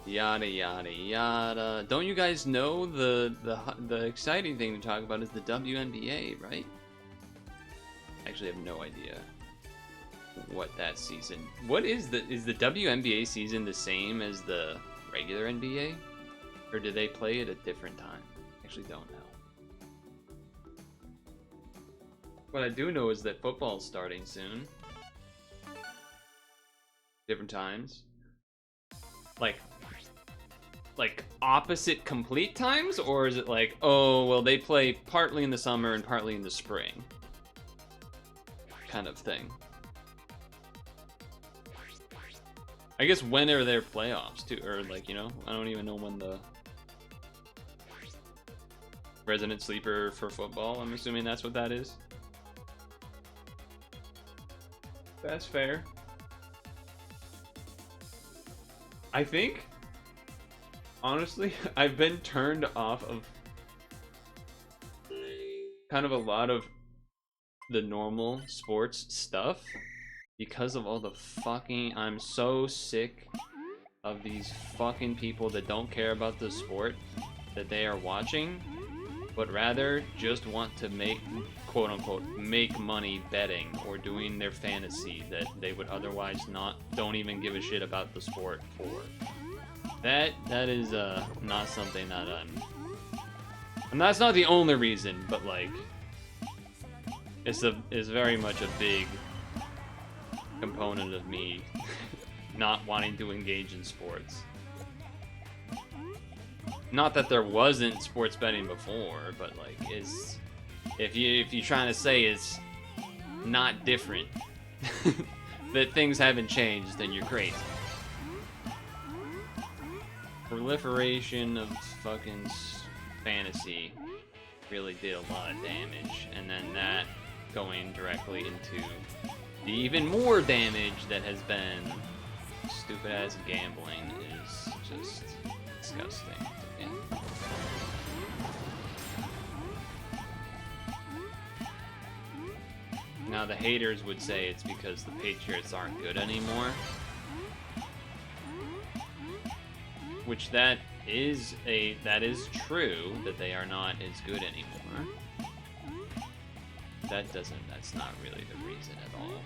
Yada yada yada. Don't you guys know the exciting thing to talk about is the WNBA, right? I actually have no idea what that season. What is the WNBA season the same as the regular NBA? Or do they play at a different time? I actually don't know. What I do know is that football's starting soon. Different times. Like opposite complete times? Or is it like, oh, well, they play partly in the summer and partly in the spring? Kind of thing. I guess when are their playoffs too? Or like, you know, I don't even know when the resident sleeper for football, I'm assuming that's what that is. That's fair. I think, honestly, I've been turned off of kind of a lot of the normal sports stuff because of all the fucking... I'm so sick of these fucking people that don't care about the sport that they are watching, but rather just want to make, quote unquote, make money betting or doing their fantasy that they would otherwise don't even give a shit about the sport for. That is not something that and that's not the only reason, but like it's very much a big component of me not wanting to engage in sports. Not that there wasn't sports betting before, but like if you're trying to say it's not different, that things haven't changed, then you're crazy. Proliferation of fucking fantasy really did a lot of damage, and then that going directly into the even more damage that has been stupid ass gambling is just disgusting to me. Now the haters would say it's because the Patriots aren't good anymore. Which that is true, that they are not as good anymore. That's not really the reason at all.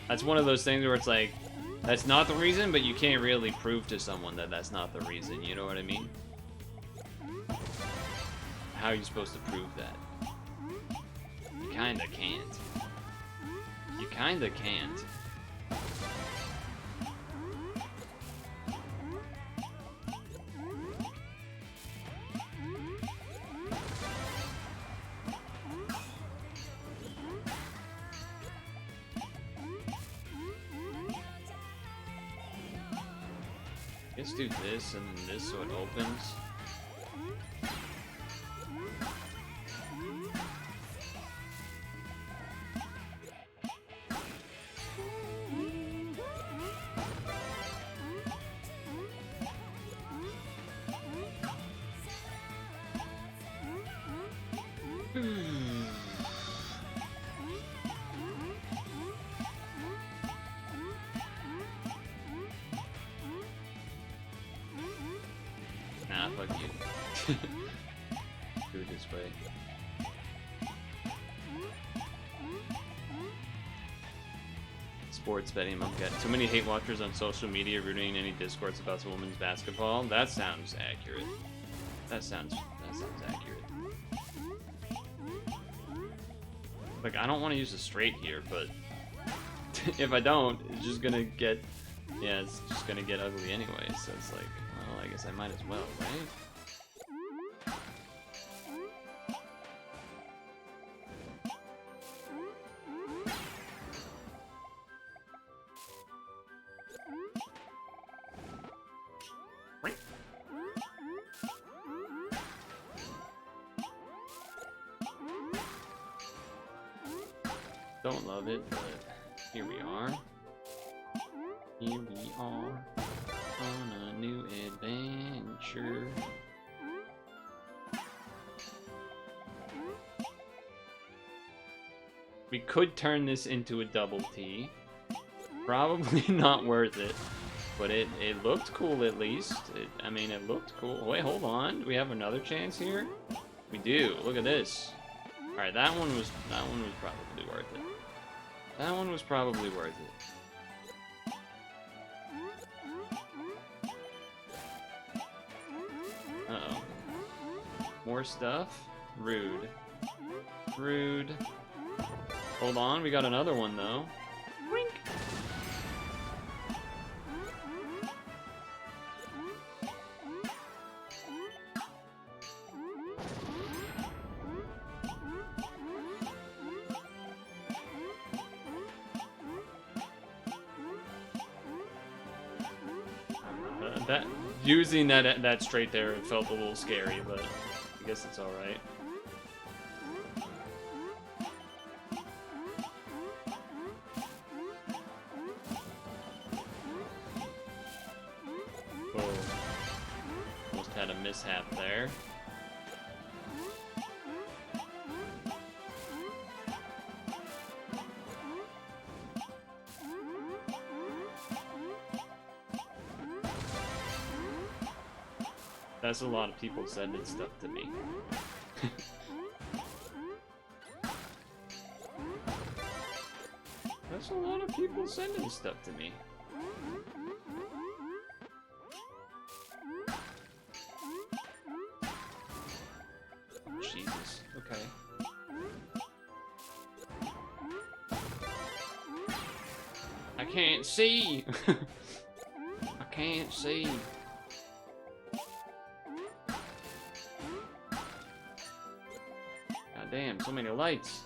That's one of those things where it's like, that's not the reason, but you can't really prove to someone that that's not the reason, you know what I mean? How are you supposed to prove that? You kinda can't. You kinda can't. Let's do this and then this so it opens. Nah, fuck you. Do it this way. Sports betting monkey. Too many hate watchers on social media rooting any discourse about women's basketball. That sounds accurate. That sounds accurate. Like, I don't want to use a straight here, but if I don't, it's just gonna get, yeah, it's just gonna get ugly anyway. So it's like, well, I guess I might as well, right? Don't love it, but here we are. Here we are on a new adventure. We could turn this into a double T. Probably not worth it, but it looked cool at least. I mean, it looked cool. Wait, hold on. Do we have another chance here? We do. Look at this. All right, that one was probably worth it. That one was probably worth it. Uh-oh. More stuff? Rude. Rude. Hold on, we got another one though. Wink. Using that straight there, it felt a little scary, but I guess it's all right. Oh, almost had a mishap there. That's a lot of people sending stuff to me. That's a lot of people sending stuff to me. Jesus, okay. I can't see! I can't see. Damn, so many lights.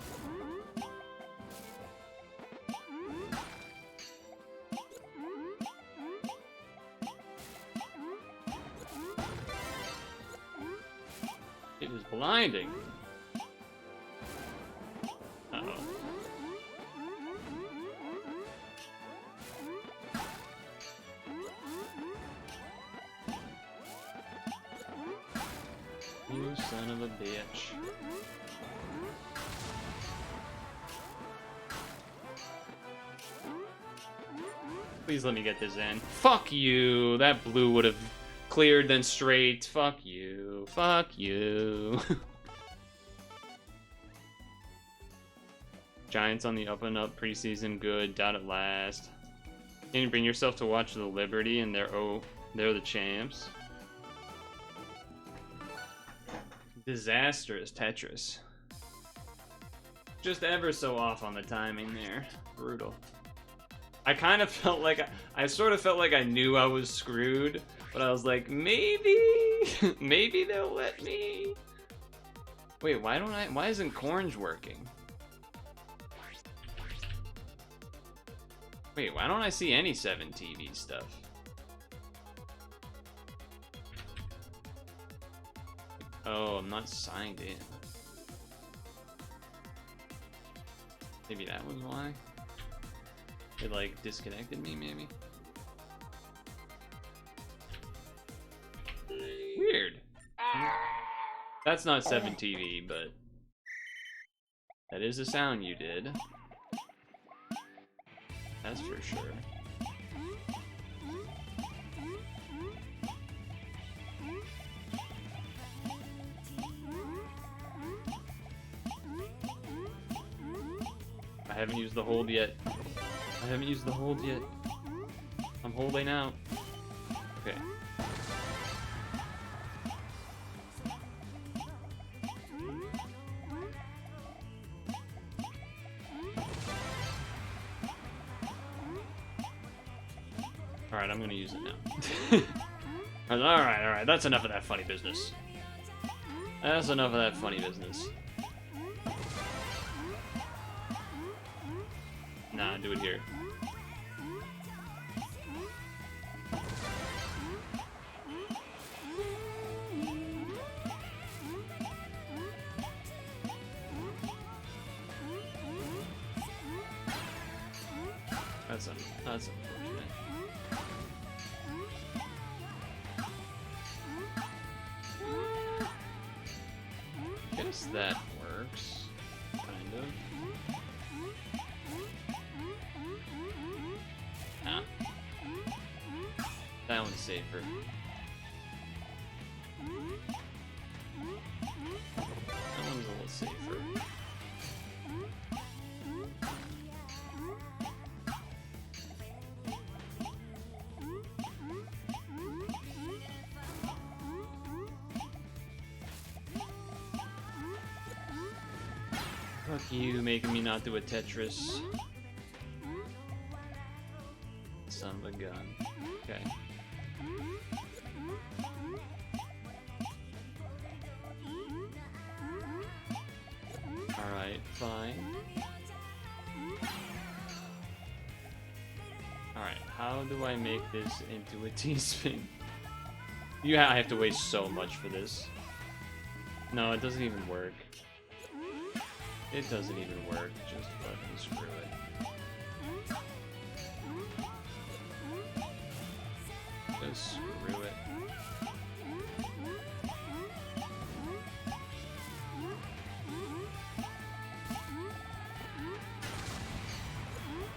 It is blinding. Uh-oh. You son of a bitch. Please let me get this in. Fuck you! That blue would have cleared then straight. Fuck you. Fuck you. Giants on the up and up preseason, good. Doubt it last. Can you bring yourself to watch the Liberty and they're the champs? Disastrous Tetris. Just ever so off on the timing there. Brutal. I kind of felt like I sort of felt like I knew I was screwed, but I was like, maybe maybe they'll let me. Wait, why isn't Cornge working? Wait, why don't I see any 7TV stuff? Oh, I'm not signed in. Maybe that was why? It like disconnected me, maybe? Weird. That's not 7TV, but that is a sound you did. That's for sure. I haven't used the hold yet. I haven't used the hold yet. I'm holding out. Okay. Alright, I'm gonna use it now. Alright, that's enough of that funny business. That's enough of that funny business. Nah, do it here. That's unfortunate. Guess that works, kind of. Ah. That one's safer. That one's a little safer. Fuck you, making me not do a Tetris. Son of a gun. Okay. Alright, fine. Alright, how do I make this into a T-spin? I have to waste so much for this. No, it doesn't even work. It doesn't even work. Just fucking screw it. Just screw it.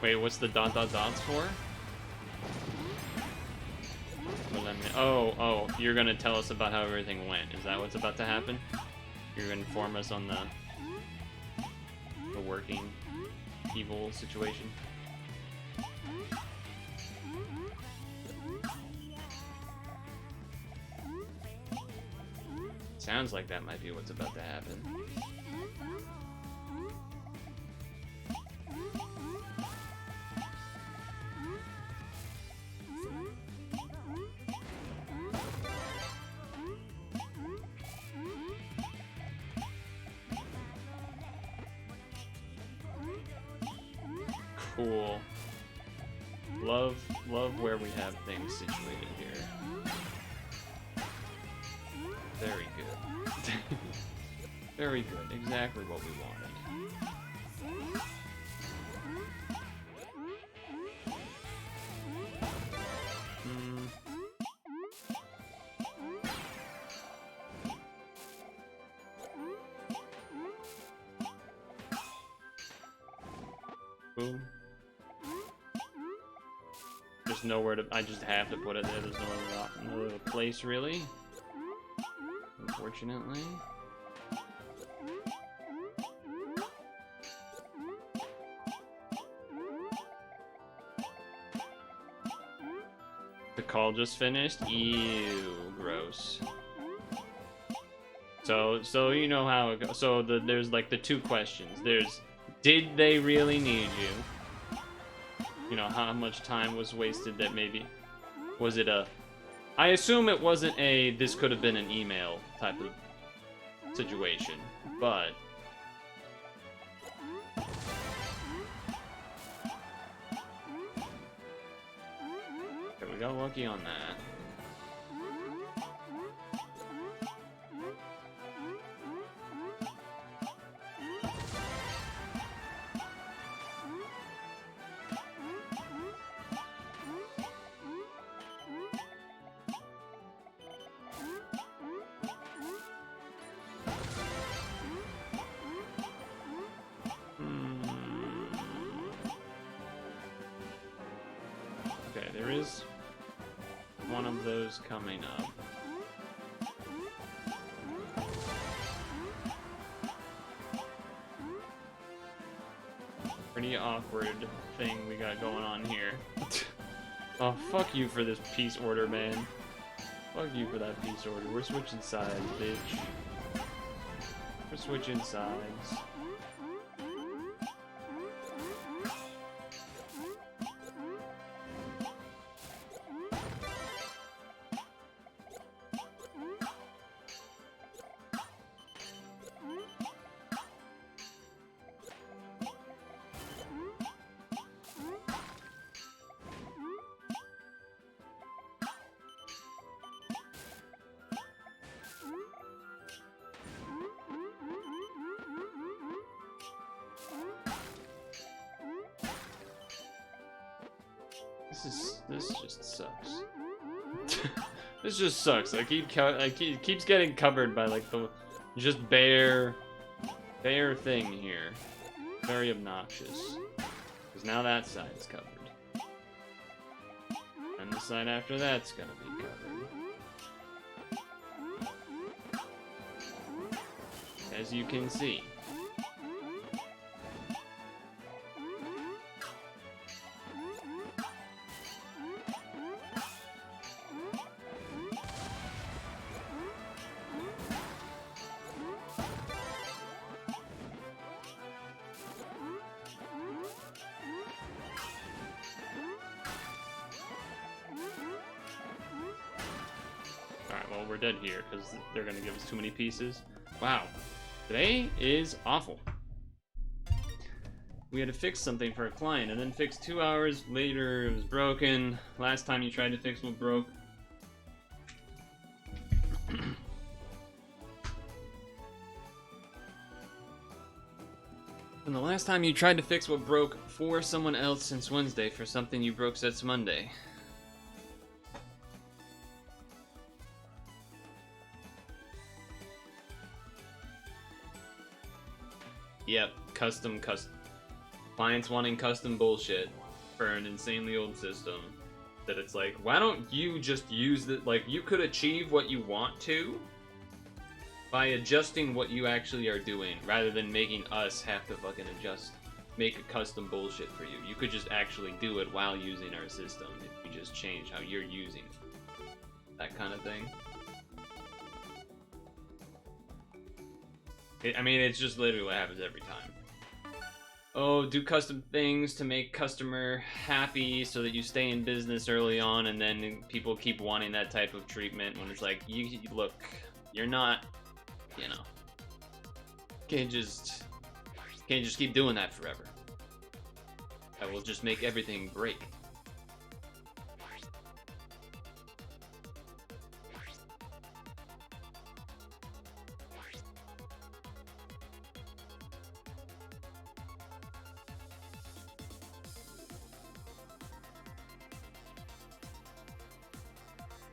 Wait, what's the dot dot dots for? Oh, you're gonna tell us about how everything went. Is that what's about to happen? You're gonna inform us on the working evil situation. Sounds like that might be what's about to happen. Cool. Love where we have things situated here. Very good. Very good. Exactly what we wanted. Boom. There's nowhere to. I just have to put it there. There's no other place really. Unfortunately. The call just finished. Ew, gross. So you know how it goes. So there's like the two questions. There's, did they really need you? You know, how much time was wasted that maybe, was it a, I assume it wasn't a, this could have been an email type of situation, but. Okay, we got lucky on that. Okay, there is one of those coming up. Pretty awkward thing we got going on here. Oh, fuck you for this peace order, man. Fuck you for that peace order. We're switching sides, bitch. We're switching sides. This just sucks. This just sucks. It keeps getting covered by like the just bare thing here. Very obnoxious. Because now that side is covered. And the side after that's gonna be covered. As you can see. Well, we're dead here because they're gonna give us too many pieces. Wow, today is awful. We had to fix something for a client and then fix 2 hours later it was broken. Last time you tried to fix what broke. And the last time you tried to fix what broke for someone else since Wednesday for something you broke since Monday. Yep, custom. Clients wanting custom bullshit for an insanely old system. That it's like, why don't you just use the, like, you could achieve what you want to by adjusting what you actually are doing, rather than making us have to fucking make a custom bullshit for you. You could just actually do it while using our system if you just change how you're using it. That kind of thing. I mean, it's just literally what happens every time. Oh, do custom things to make customer happy so that you stay in business early on, and then people keep wanting that type of treatment when it's like, you look, you're not, you know, can't just keep doing that forever. That will just make everything break.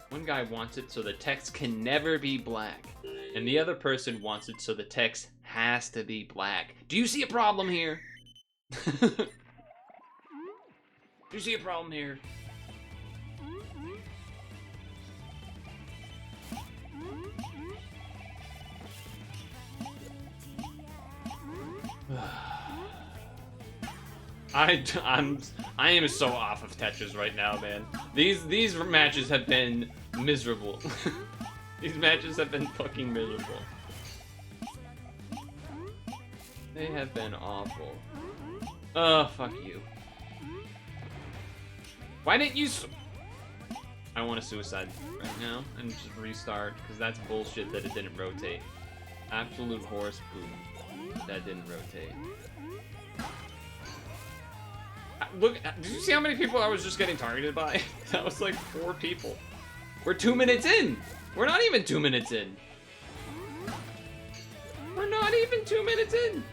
One guy wants it so the text can never be black, and the other person wants it so the text has to be black. Do you see a problem here? Do you see a problem here? I am so off of Tetris right now, man. These matches have been miserable. These matches have been fucking miserable. They have been awful. Fuck you. Why didn't you I want to suicide right now and just restart, because that's bullshit that it didn't rotate. Absolute horse poop. That didn't rotate. Look, did you see how many people I was just getting targeted by? That was like 4 people. We're 2 minutes in! We're not even 2 minutes in! We're not even 2 minutes in!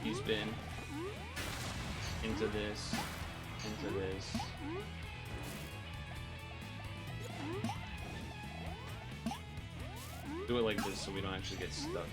He's been into this, into this. Do it like this so we don't actually get stuck.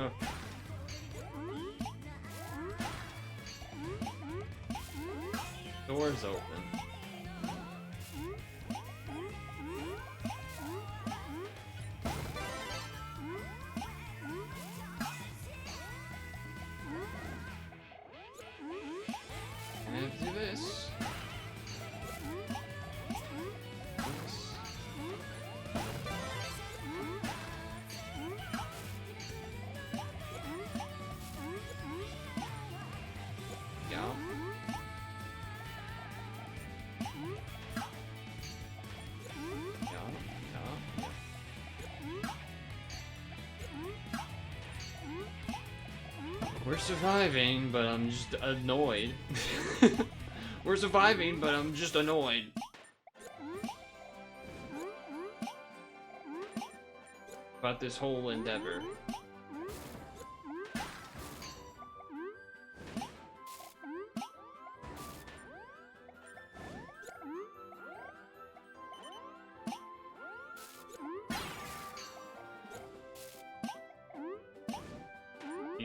Oh. Doors open. I have to do this. We're surviving, but I'm just annoyed. We're surviving, but I'm just annoyed. About this whole endeavor.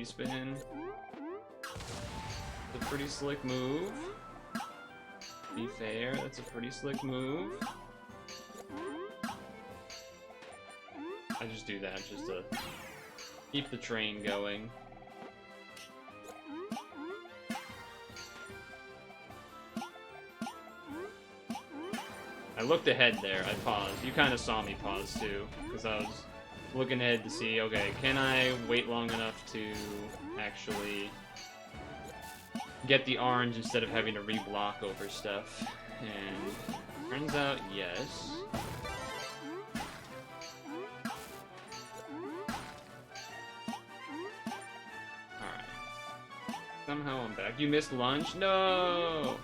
Spin. It's a pretty slick move. Be fair, that's a pretty slick move. I just do that just to keep the train going. I looked ahead there, I paused. You kind of saw me pause too, because I was looking ahead to see, okay, can I wait long enough to actually get the orange instead of having to re-block over stuff? And turns out, yes. Alright. Somehow I'm back. You missed lunch? No!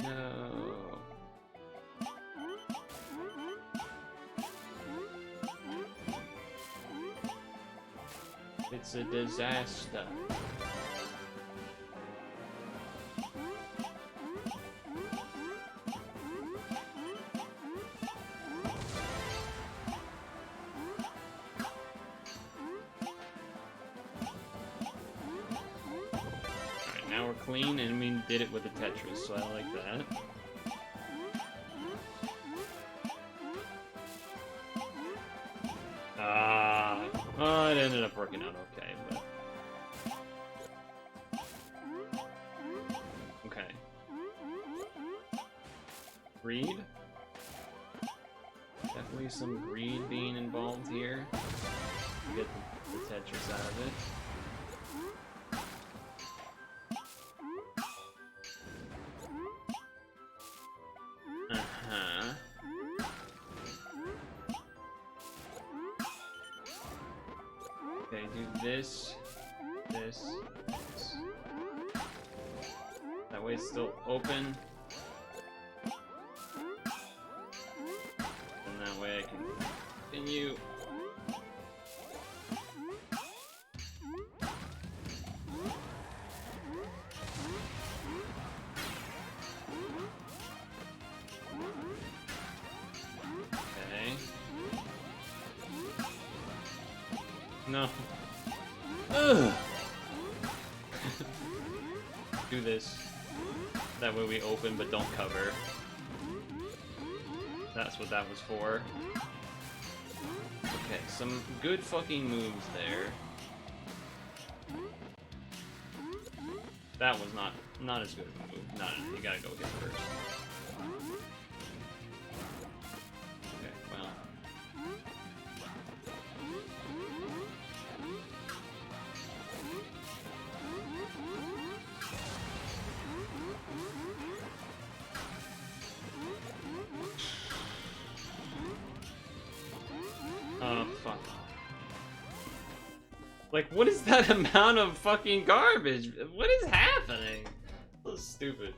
No. It's a disaster. Alright, now we're clean and we did it with the Tetris, so I like that. It ended up working out okay, but... Okay. Greed? Definitely some greed being involved here. To get the Tetris out of it. do this, this. That way it's still open. And that way I can continue. Okay. No. Ugh. Do this. That way we open but don't cover. That's what that was for. Okay, some good fucking moves there. That was not as good of a move. Not, you gotta go hit first. Okay, well. Oh, fuck. Like, what is that amount of fucking garbage? What is happening? So stupid.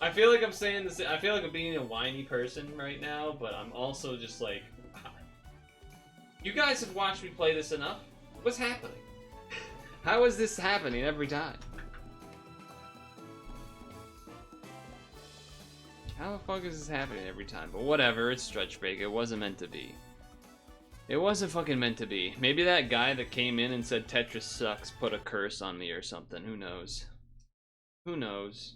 I feel like I'm saying this. I feel like I'm being a whiny person right now, but I'm also just like, you guys have watched me play this enough. What's happening? How is this happening every time? How the fuck is this happening every time? But whatever, it's stretch break. It wasn't meant to be. It wasn't fucking meant to be. Maybe that guy that came in and said Tetris sucks put a curse on me or something. Who knows? Who knows?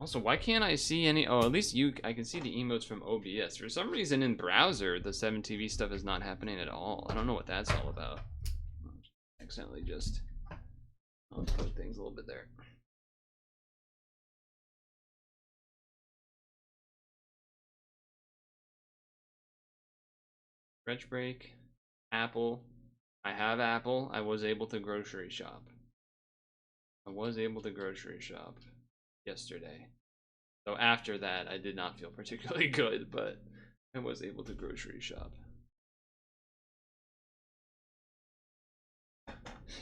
Also, why can't I see any... Oh, at least I can see the emotes from OBS. For some reason in browser, the 7TV stuff is not happening at all. I don't know what that's all about. Accidentally just... I'll put things a little bit there. Stretch break, Apple. I have Apple. I was able to grocery shop. I was able to grocery shop yesterday. So after that, I did not feel particularly good, but I was able to grocery shop.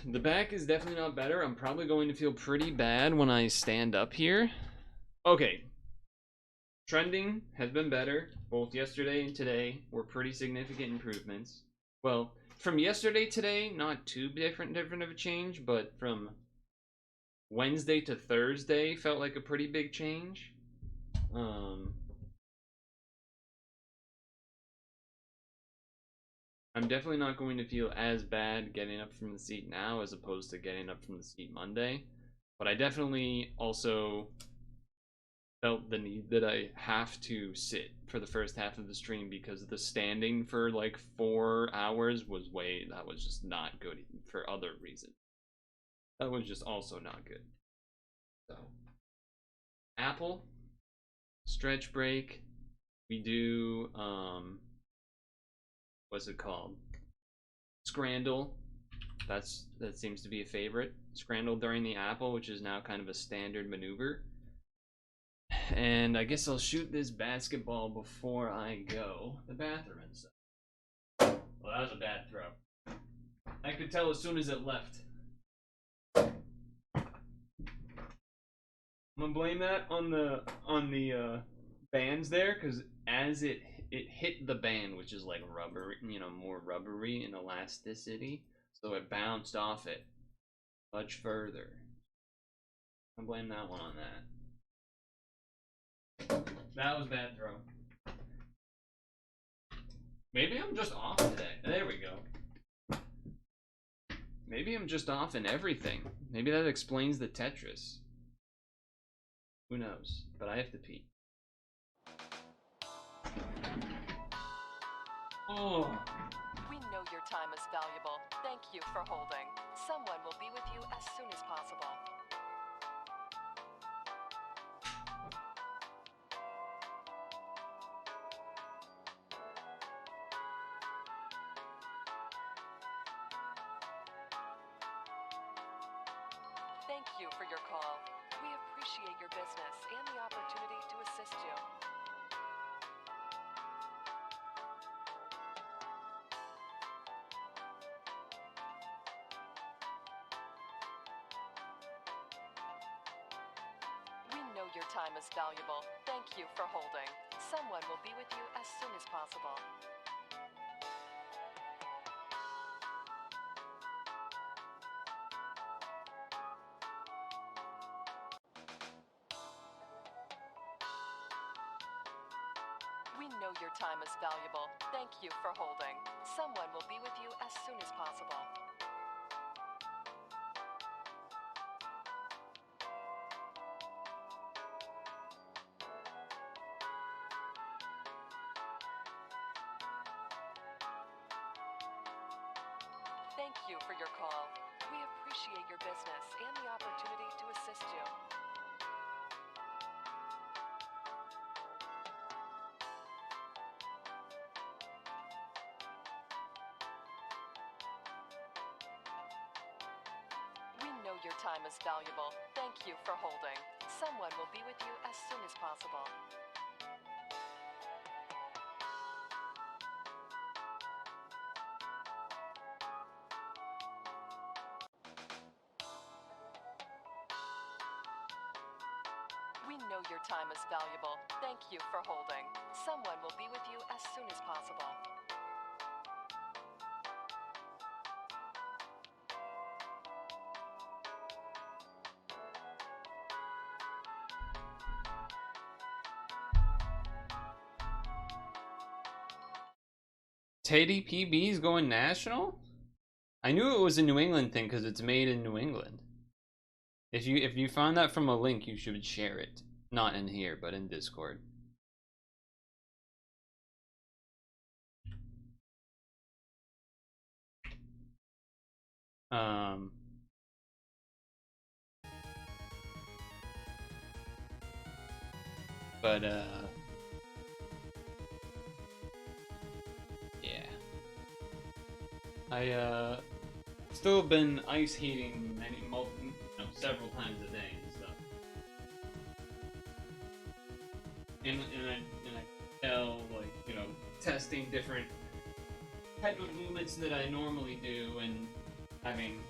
The back is definitely not better. I'm probably going to feel pretty bad when I stand up here. Okay. Trending has been better. Both yesterday and today were pretty significant improvements. Well, from yesterday to today, not too different of a change, but from Wednesday to Thursday felt like a pretty big change. I'm definitely not going to feel as bad getting up from the seat now as opposed to getting up from the seat Monday. But I definitely also felt the need that I have to sit for the first half of the stream because the standing for like 4 hours that was just not good for other reasons. That was just also not good. So, Apple, stretch break, we do, what's it called? Scrandle. That seems to be a favorite. Scrandle during the Apple, which is now kind of a standard maneuver. And I guess I'll shoot this basketball before I go to the bathroom and stuff. Well, that was a bad throw. I could tell as soon as it left. I'm gonna blame that on the bands there, because as it hit the band, which is like rubber, more rubbery in elasticity, so it bounced off it much further. I blame that one on that. That was a bad throw. Maybe I'm just off today. There we go. Maybe I'm just off in everything. Maybe that explains the Tetris. Who knows? But I have to pee. Oh. We know your time is valuable. Thank you for holding. Someone will be with you as soon as possible. Thank you for your call. We appreciate your business and the opportunity to assist you. time is valuable. Thank you for holding. Someone will be with you as soon as possible. We know your time is valuable. Thank you for holding. Someone will be with you as soon as possible. Thank you for your call. We appreciate your business and the opportunity to assist you. We know your time is valuable. Thank you for holding. Someone will be with you as soon as possible. We know your time is valuable. Thank you for holding. Someone will be with you as soon as possible. Teddy PB's going national? I knew it was a New England thing because it's made in New England. If you found that from a link, you should share it. Not in here, but in Discord. But yeah. I still been ice heating several times a day and stuff. And I tell, like, you know, testing different type of movements that I normally do and having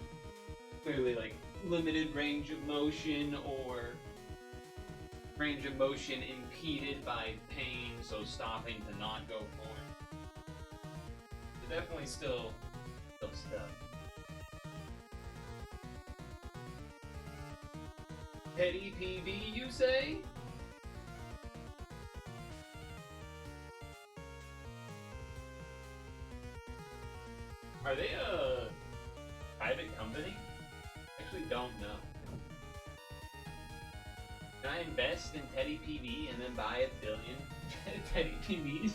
clearly like limited range of motion or range of motion impeded by pain, so stopping to not go forward. But definitely still stuff. Teddy PB, you say? Are they a private company? Actually don't know. Can I invest in Teddy PB and then buy 1 billion Teddy PBs?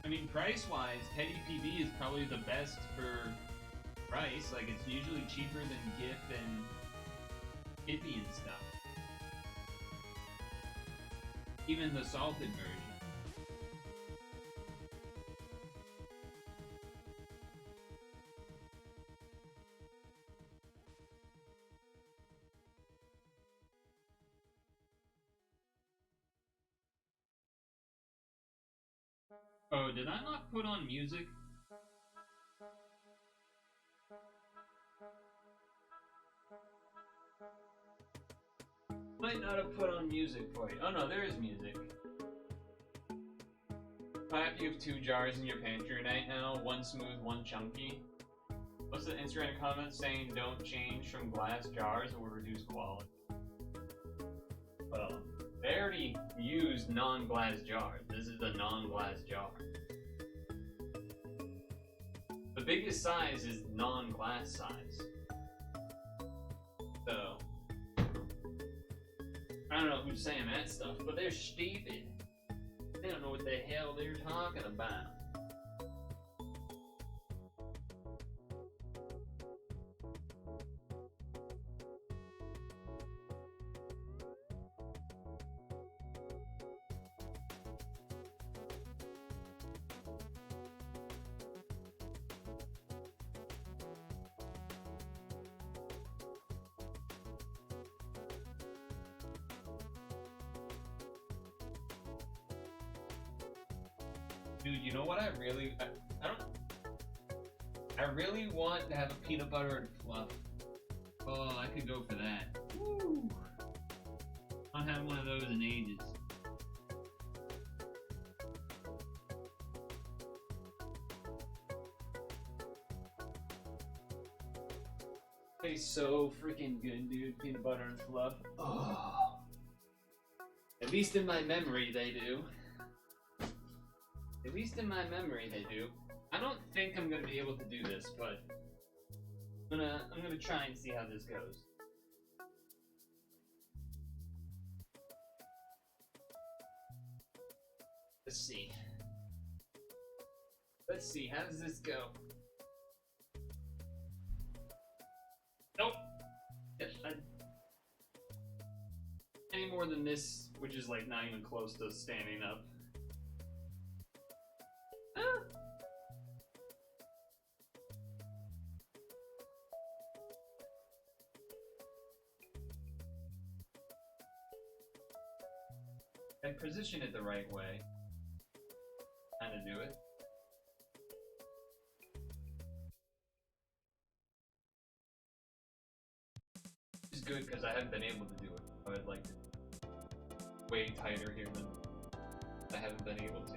I mean, price-wise, Teddy PB is probably the best for price. Like, it's usually cheaper than GIF and Hippie and stuff. Even the salted version. Oh, did I not put on music? Might not have put on music for you. Oh no, there is music. Clap, you have 2 jars in your pantry right now. 1 smooth, 1 chunky. What's the Instagram comment saying don't change from glass jars or reduce quality? Well, they already used non-glass jars. This is a non-glass jar. The biggest size is non-glass size. So, I don't know who's saying that stuff, but they're stupid. They don't know what the hell they're talking about. Dude, you know what I don't... I really want to have a peanut butter and fluff. Oh, I could go for that. Woo! I haven't had one of those in ages. Tastes so freaking good, dude. Peanut butter and fluff. Oh. At least in my memory, they do. At least in my memory, they do. I don't think I'm gonna be able to do this, but I'm gonna try and see how this goes. Let's see. Let's see. How does this go? Nope. Any more than this, which is like not even close to standing up. I position it the right way. Kind of do it. It's good because I haven't been able to do it. I would like to way tighter here than I haven't been able to.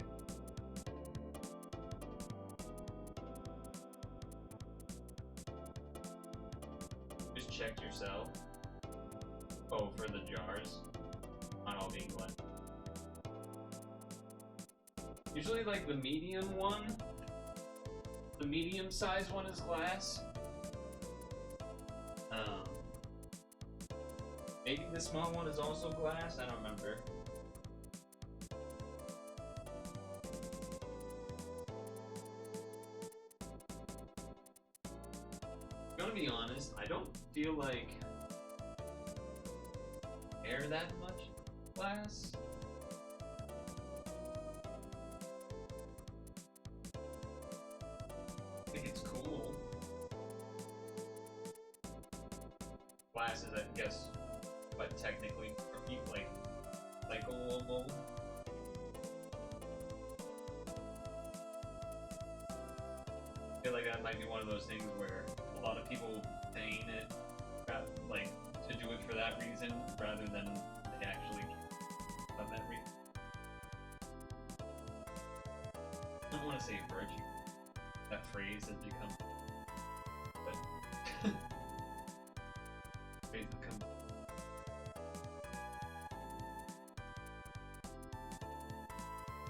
Just check yourself. Oh, for the jars. Not all being glass. Usually like the medium one, the medium size one is glass. Maybe the small one is also glass, I don't remember. I'm gonna be honest, I don't feel like air that much glass. I think it's cool. Glass is, I guess, but technically, like, cycleable. I feel like that might be one of those things where a lot of people saying it, like, to do it for that reason, rather than they actually have that reason. I don't want to say virtue. That phrase has become, but phrase becomes.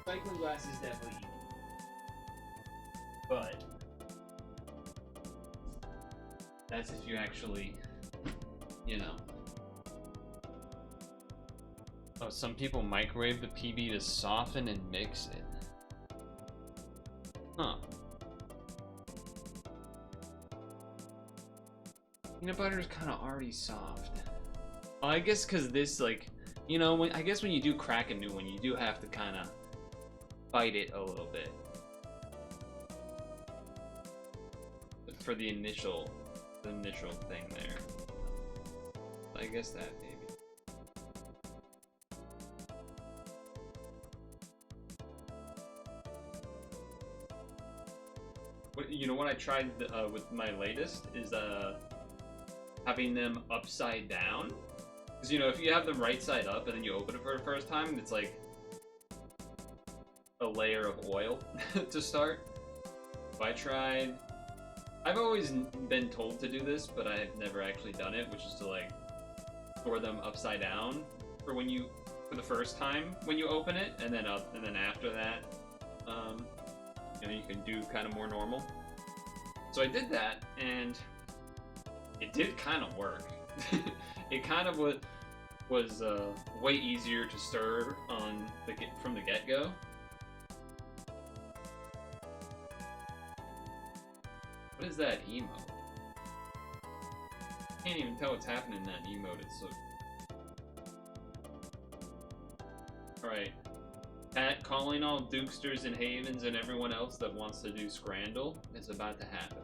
Cycling glass is definitely evil. But that's if you actually, you know. Oh, some people microwave the PB to soften and mix it. Huh. Peanut butter is kind of already soft. Well, I guess because this, like, you know, I guess when you do crack a new one, you do have to kind of fight it a little bit. But for the initial thing there. I guess that maybe. You know what I tried with my latest is having them upside down. Because, you know, if you have them right side up and then you open it for the first time, it's like a layer of oil to start. So I've always been told to do this, but I've never actually done it, which is to like store them upside down for the first time when you open it, and then up, and then after that, you know, you can do kind of more normal. So I did that, and it did kind of work. It kind of was way easier to stir from the get-go. What is that emote? Can't even tell what's happening in that emote. It's so. Alright. Pat calling all Dukesters and Havens and everyone else that wants to do Scrandle. It's about to happen.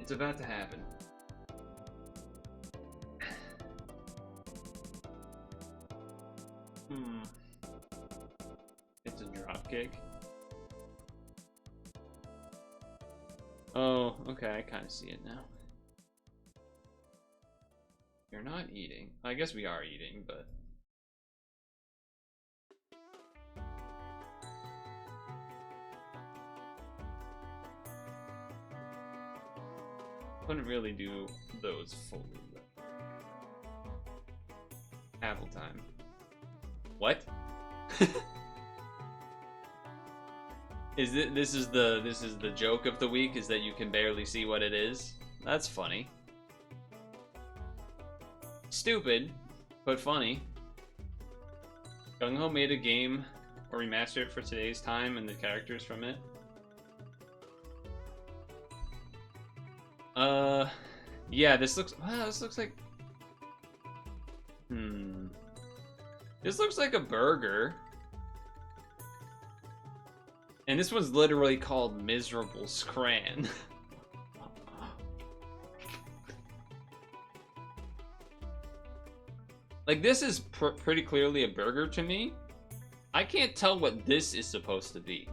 It's about to happen. It's a dropkick. Oh, okay, I kind of see it now. You're not eating. I guess we are eating, but... Couldn't really do those fully, but... Apple time. What? This is the joke of the week, is that you can barely see what it is? That's funny. Stupid, but funny. Gung-Ho made a game or remastered it for today's time and the characters from it. Yeah, this looks like... This looks like a burger. And this one's literally called Miserable Scran. Like, this is pretty clearly a burger to me. I can't tell what this is supposed to be.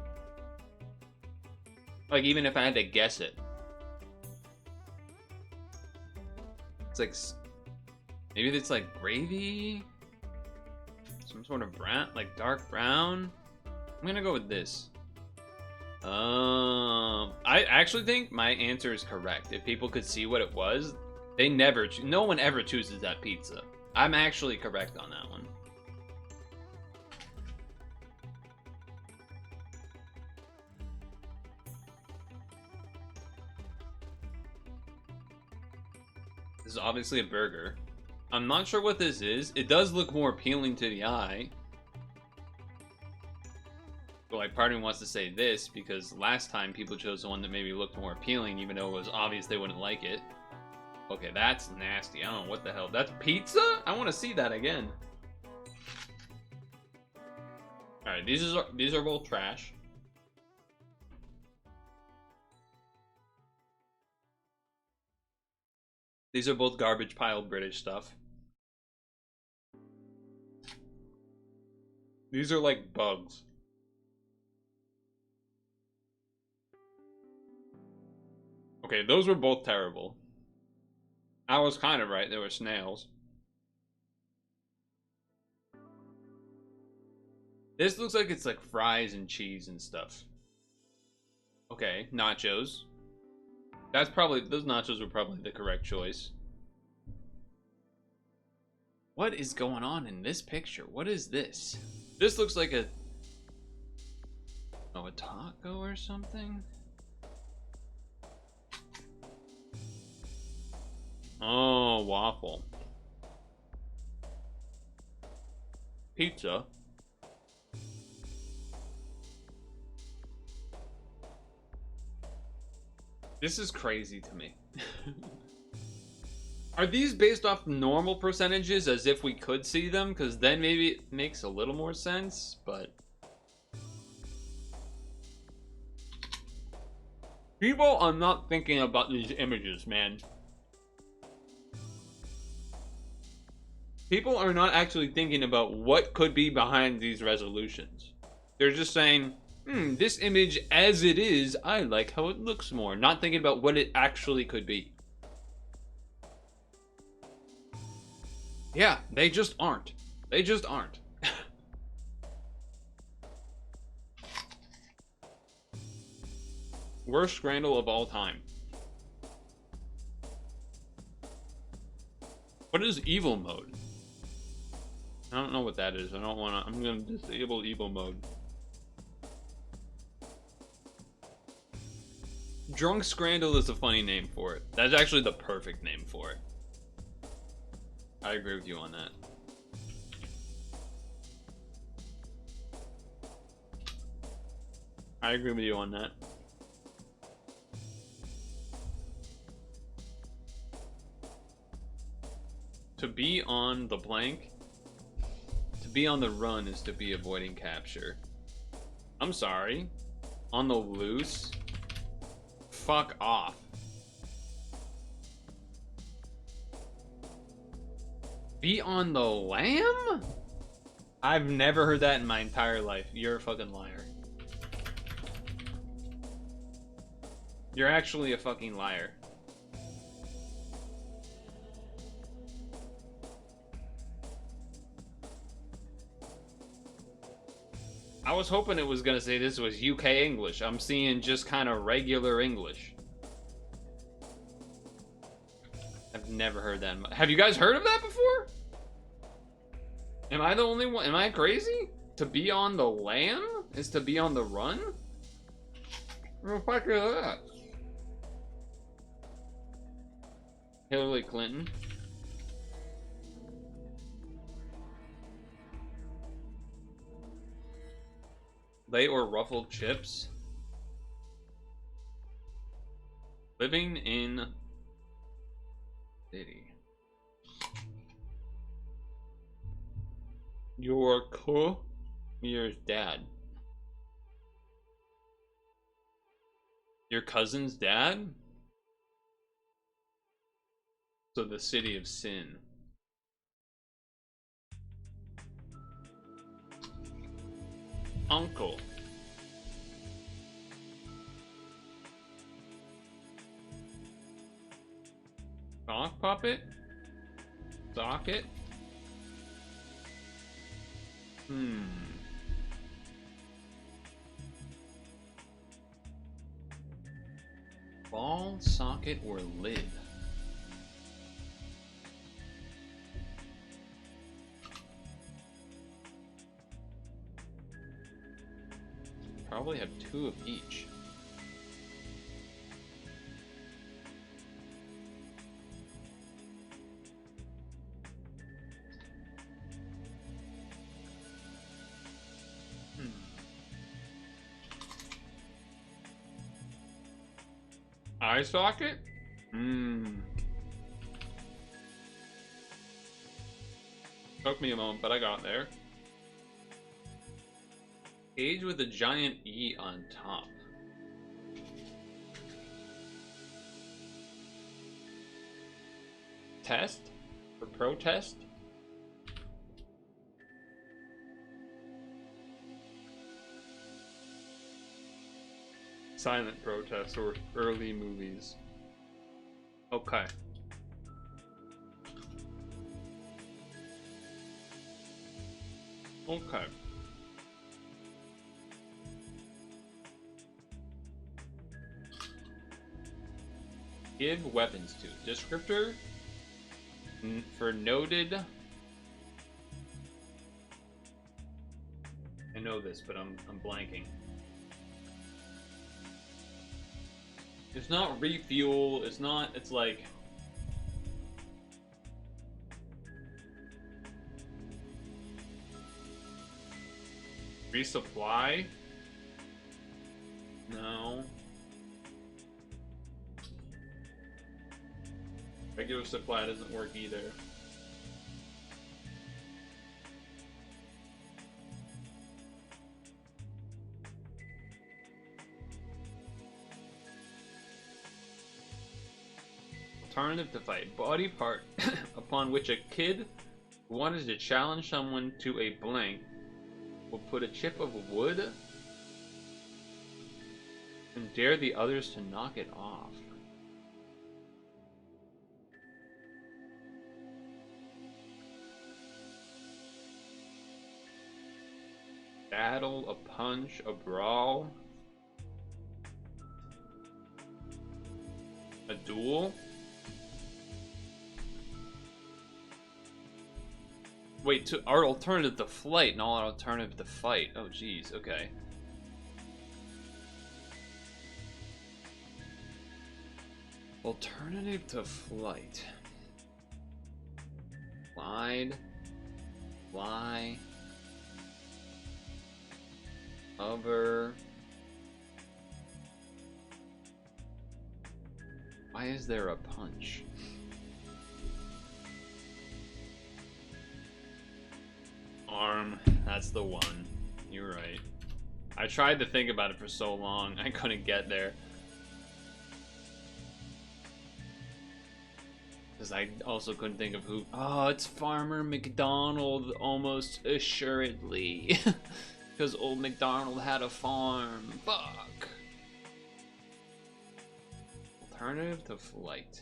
Like, even if I had to guess it. It's like... Maybe it's like gravy? Some sort of brown, like dark brown? I'm gonna go with this. I actually think my answer is correct. If people could see what it was, they never, no one ever chooses that pizza. I'm actually correct on that one. This is obviously a burger. I'm not sure what this is. It does look more appealing to the eye. But like, part of me wants to say this because last time people chose the one that maybe looked more appealing, even though it was obvious they wouldn't like it. Okay, that's nasty. I don't know what the hell. That's pizza? I want to see that again. All right, these are both trash. These are both garbage pile British stuff. These are like bugs. Okay, those were both terrible. I was kind of right, they were snails. This looks like it's like fries and cheese and stuff. Okay, nachos. That's probably, those nachos were probably the correct choice. What is going on in this picture? What is this? This looks like a... Oh, a taco or something? Oh, waffle. Pizza. This is crazy to me. Are these based off normal percentages as if we could see them? Because then maybe it makes a little more sense, but... People are not thinking about these images, man. People are not actually thinking about what could be behind these resolutions. They're just saying, this image as it is, I like how it looks more. Not thinking about what it actually could be. Yeah, they just aren't. They just aren't. Worst scandal of all time. What is evil mode? I don't know what that is. I don't want to. I'm going to disable evil mode. Drunk Scrandal is a funny name for it. That's actually the perfect name for it. I agree with you on that. I agree with you on that. To be on the blank, to be on the run is to be avoiding capture. I'm sorry. On the loose? Fuck off. Be on the lam? I've never heard that in my entire life. You're a fucking liar. You're actually a fucking liar. I was hoping it was gonna say this was UK English. I'm seeing just kind of regular English. I've never heard that. Have you guys heard of that before? Am I the only one? Am I crazy? To be on the lam is to be on the run? What the fuck is that? Hillary Clinton. Lay or ruffled chips. Living in city. Your dad. Your cousin's dad? So the city of sin. Uncle. Sock puppet? Socket? Ball, socket, or lid? Probably have 2 of each. Eye socket? Took me a moment, but I got there. Cage with a giant E on top. Test? For protest? Silent protest or early movies. Okay. Okay. Give weapons to. Descriptor for noted. I know this, but I'm blanking. It's not refuel, it's not, it's like... Resupply? No. Regular supply doesn't work either. Alternative to fight. Body part upon which a kid who wanted to challenge someone to a blank will put a chip of wood and dare the others to knock it off. Battle, a punch, a brawl, a duel. Wait, to our alternative to flight, not our alternative to fight. Oh, geez. Okay. Alternative to flight. Glide. Fly. Hover. Why is there a punch? Arm, that's the one. You're right. I tried to think about it for so long, I couldn't get there. Because I also couldn't think of who. Oh, it's Farmer McDonald, almost assuredly. Because old McDonald had a farm. Fuck. alternative to flight.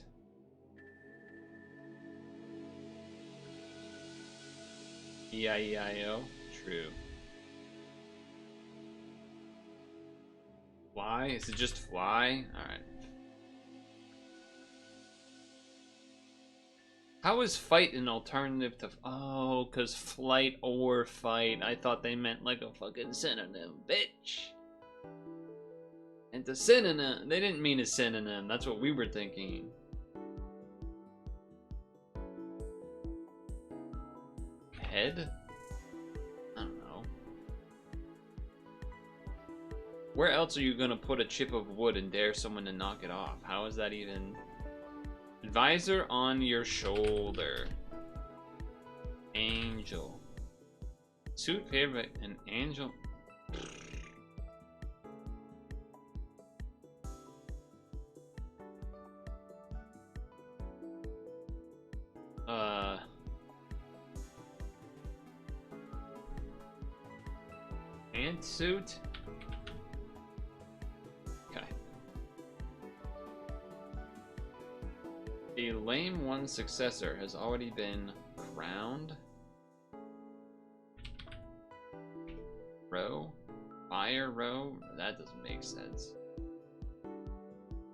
E-I-E-I-O? True. Fly? Is it just fly? Alright. How is fight an alternative to... Oh, because flight or fight. I thought they meant like a fucking synonym. Bitch! And a synonym. They didn't mean a synonym. That's what we were thinking. Head? I don't know. Where else are you gonna put a chip of wood and dare someone to knock it off? How is that even... Advisor on your shoulder. Angel. Suit favorite an angel. Pantsuit. Okay. The lame one successor has already been crowned. Row? Fire row? That doesn't make sense.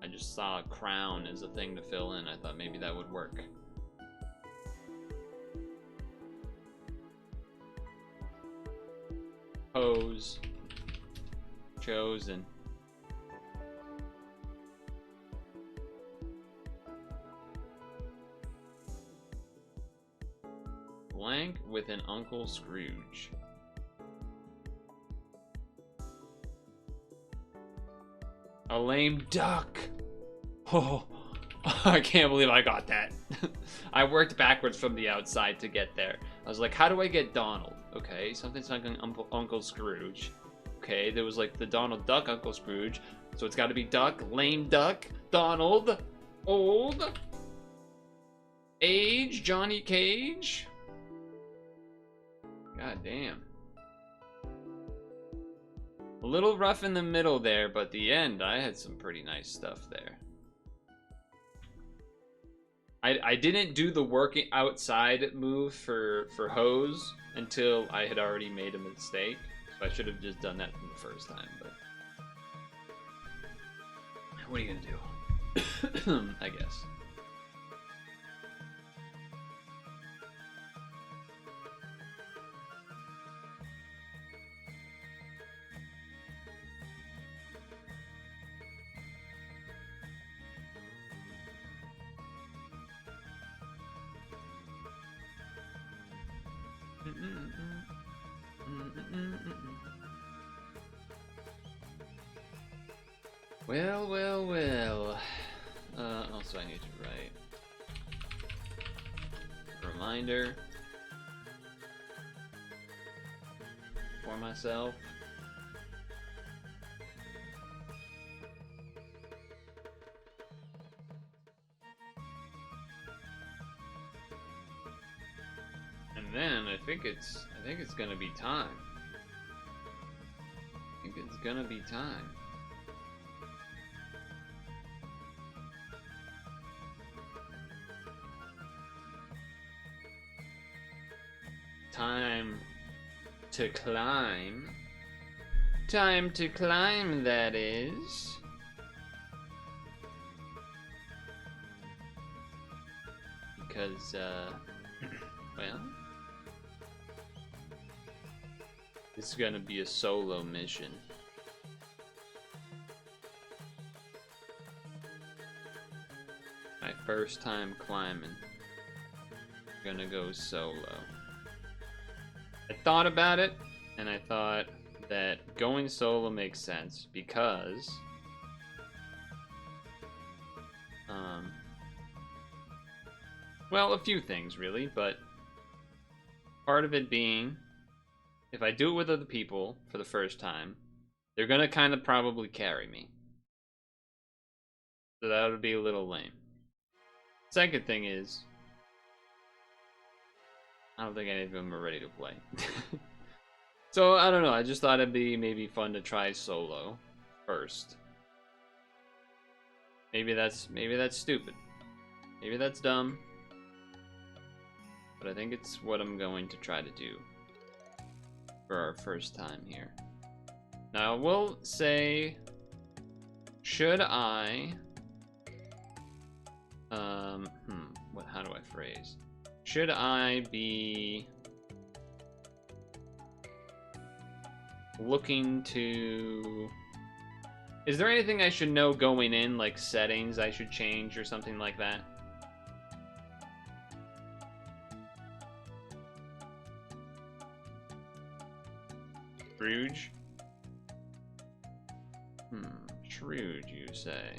I just saw a crown as a thing to fill in. I thought maybe that would work. Pose. Chosen. Blank with an Uncle Scrooge. A lame duck. Oh, I can't believe I got that. I worked backwards from the outside to get there. I was like, how do I get Donald? Okay, something's like Uncle Scrooge. Okay, there was like the Donald Duck, Uncle Scrooge. So it's got to be Duck, lame duck, Donald, old, age, Johnny Cage. God damn. A little rough in the middle there, but the end, I had some pretty nice stuff there. I didn't do the working outside move for hose until I had already made a mistake. So I should have just done that from the first time, but what are you gonna do? I guess. Well. Also I need to write reminder for myself. And then I think it's gonna be time. I think it's gonna be time. Time to climb. Time to climb, that is. Because, well, this is gonna be a solo mission. My first time climbing. Gonna go solo. I thought about it, and I thought that going solo makes sense because well, a few things really, but part of it being if I do it with other people for the first time, they're gonna kind of probably carry me. So that would be a little lame. Second thing is, I don't think any of them are ready to play. So, I don't know. I just thought it'd be maybe fun to try solo first. Maybe that's stupid. Maybe that's dumb. But I think it's what I'm going to try to do for our first time here. Now, we'll say, should I, how do I phrase? Should I be looking to, is there anything I should know going in, like settings I should change or something like that? Scrooge? Shrewd, you say?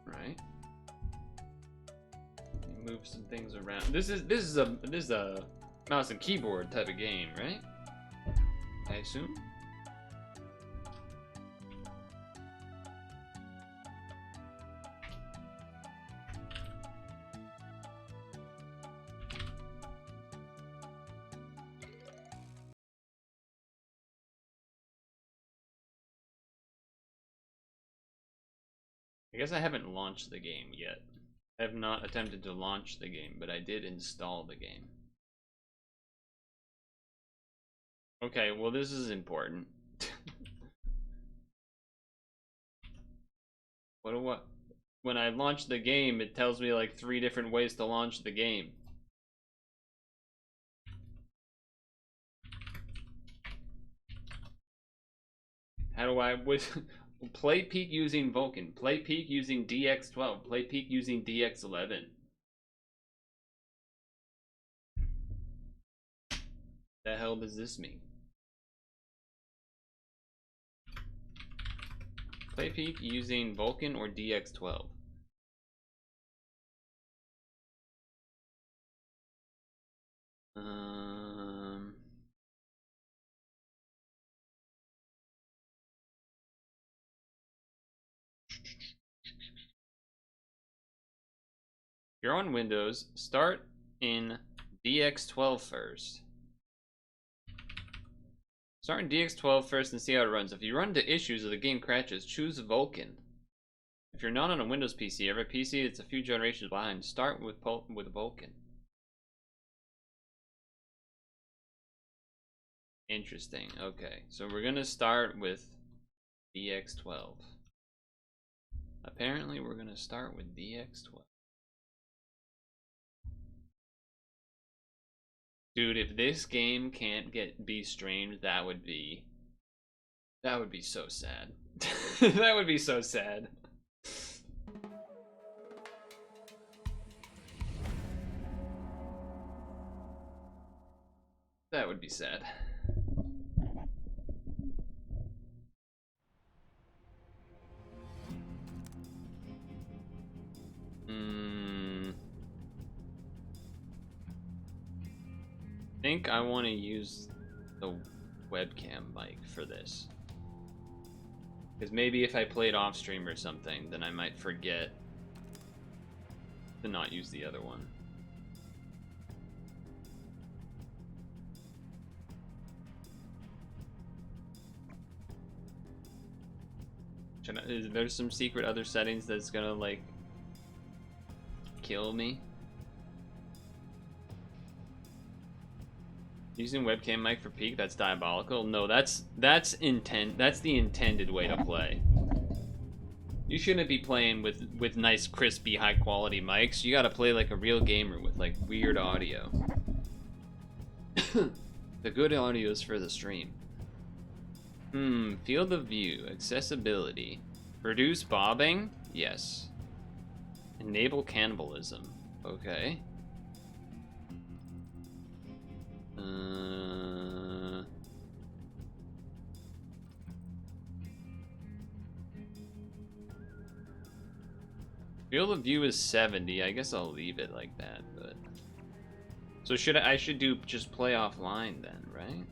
Right. Move some things around. This is a mouse and keyboard type of game, right? I assume. I guess I haven't launched the game yet. I have not attempted to launch the game, but I did install the game. Okay, well this is important. When I launch the game, it tells me like 3 different ways to launch the game. How do I play peak using Vulkan, play peak using DX12, play peak using DX11. The hell does this mean? Play peak using Vulkan or DX12. If you're on Windows, start in DX12 first. Start in DX12 first and see how it runs. If you run into issues or the game crashes, choose Vulkan. If you're not on a Windows PC, every PC that's a few generations behind, start with Vulkan. Interesting. Okay, so we're gonna start with DX12. Apparently, we're gonna start with DX12. Dude, if this game can't be streamed, that would be so sad. That would be so sad. That would be sad. I think I want to use the webcam mic for this. Because maybe if I played off stream or something, then I might forget to not use the other one. Is there some secret other settings that's gonna like kill me? Using webcam mic for peak, that's diabolical. No, that's the intended way to play. You shouldn't be playing with nice, crispy, high quality mics. You gotta play like a real gamer with like weird audio. The good audio is for the stream. Field of view, accessibility. Reduce bobbing? Yes. Enable cannibalism. Okay. Field of view is 70. I guess I'll leave it like that, but so I should do just play offline then, right?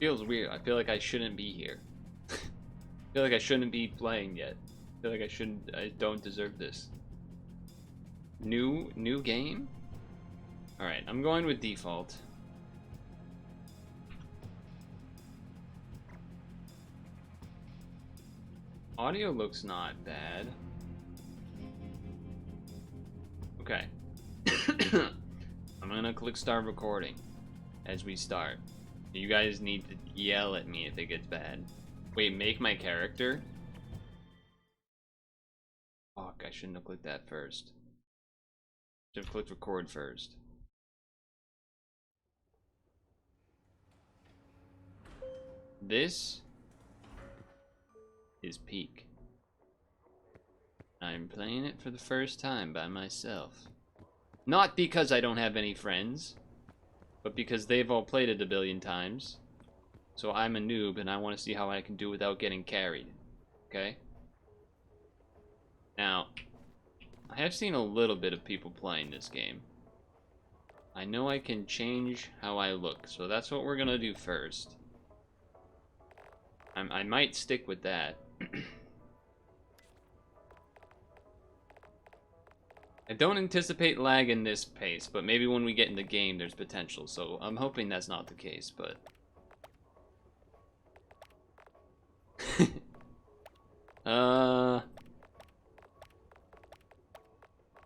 Feels weird. I feel like I shouldn't be here. I feel like I shouldn't be playing yet. I feel like I don't deserve this. New game? Alright, I'm going with default. Audio looks not bad. Okay. I'm gonna click start recording as we start. You guys need to yell at me if it gets bad. Wait, make my character? Fuck, I shouldn't have clicked that first. Should have clicked record first. This is peak. I'm playing it for the first time by myself. Not because I don't have any friends, but because they've all played it a billion times. So I'm a noob and I want to see how I can do without getting carried. Okay? Now, I have seen a little bit of people playing this game. I know I can change how I look, so that's what we're gonna do first. I might stick with that. I don't anticipate lag in this pace, but maybe when we get in the game there's potential, so I'm hoping that's not the case, but...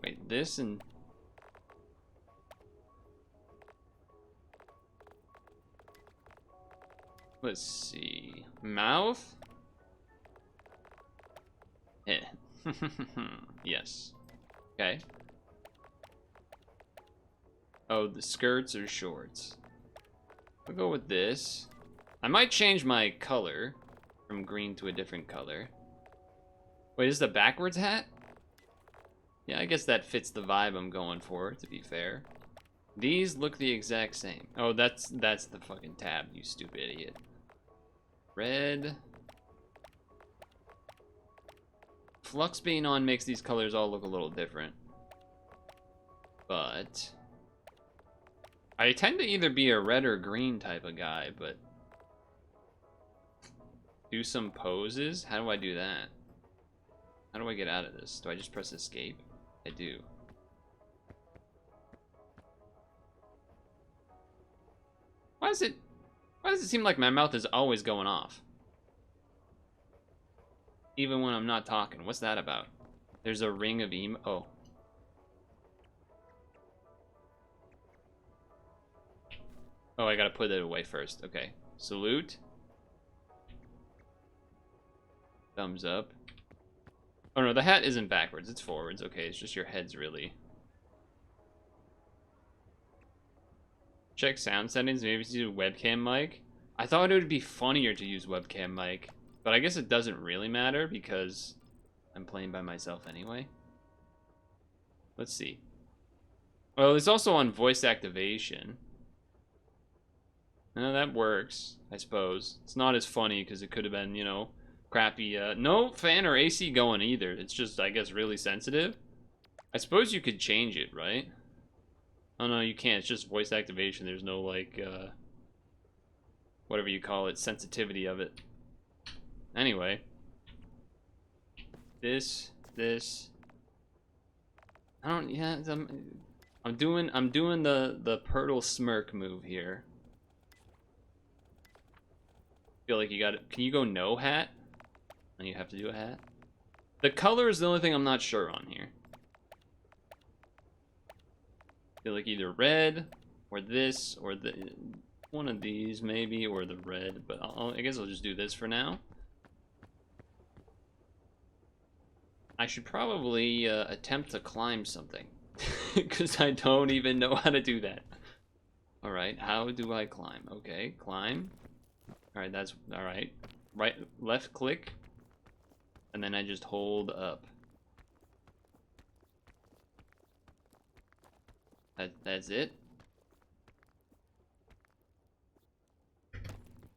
Wait, this and... Let's see... Mouth? Eh. Yes. Okay. Oh, the skirts or shorts? I'll go with this. I might change my color from green to a different color. Wait, is this the backwards hat? Yeah, I guess that fits the vibe I'm going for, to be fair. These look the exact same. Oh, that's the fucking tab, you stupid idiot. Red. Flux being on makes these colors all look a little different. But I tend to either be a red or green type of guy, but do some poses? How do I do that? How do I get out of this? Do I just press escape? I do. Why does it seem like my mouth is always going off? Even when I'm not talking. What's that about? There's a ring of emo. Oh. Oh, I gotta put it away first. Okay. Salute. Thumbs up. Oh no, the hat isn't backwards. It's forwards. Okay, it's just your head's really. Check sound settings. Maybe use webcam mic. I thought it would be funnier to use webcam mic. But I guess it doesn't really matter because I'm playing by myself anyway. Let's see. Well, it's also on voice activation. That works, I suppose. It's not as funny because it could have been, you know, crappy. No fan or AC going either. It's just, I guess, really sensitive. I suppose you could change it, right? Oh, no, you can't. It's just voice activation. There's no, like, whatever you call it, sensitivity of it. Anyway, this. I don't. Yeah, I'm doing the Purtle smirk move here. Feel like you got it. Can you go no hat? And you have to do a hat. The color is the only thing I'm not sure on here. Feel like either red or this or one of these maybe, or the red. But I guess I'll just do this for now. I should probably attempt to climb something because I don't even know how to do that. All right, how do I climb? Okay, climb. All right, that's all right. Right, left click, and then I just hold up. That's it.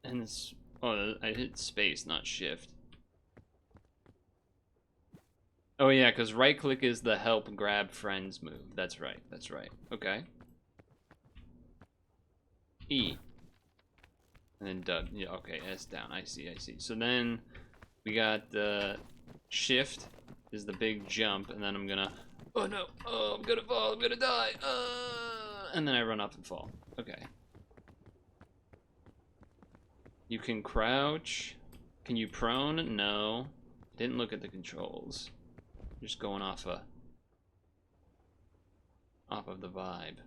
And this, oh, I hit space, not shift. Oh yeah, because right click is the help grab friends move. That's right, that's right. Okay. E. And then dub. Yeah, okay, S down. I see, I see. So then we got the shift is the big jump, and then I'm gonna. Oh no! Oh, I'm gonna fall. I'm gonna die. And then I run up and fall. Okay. You can crouch. Can you prone? No. Didn't look at the controls. Just going off of the vibe.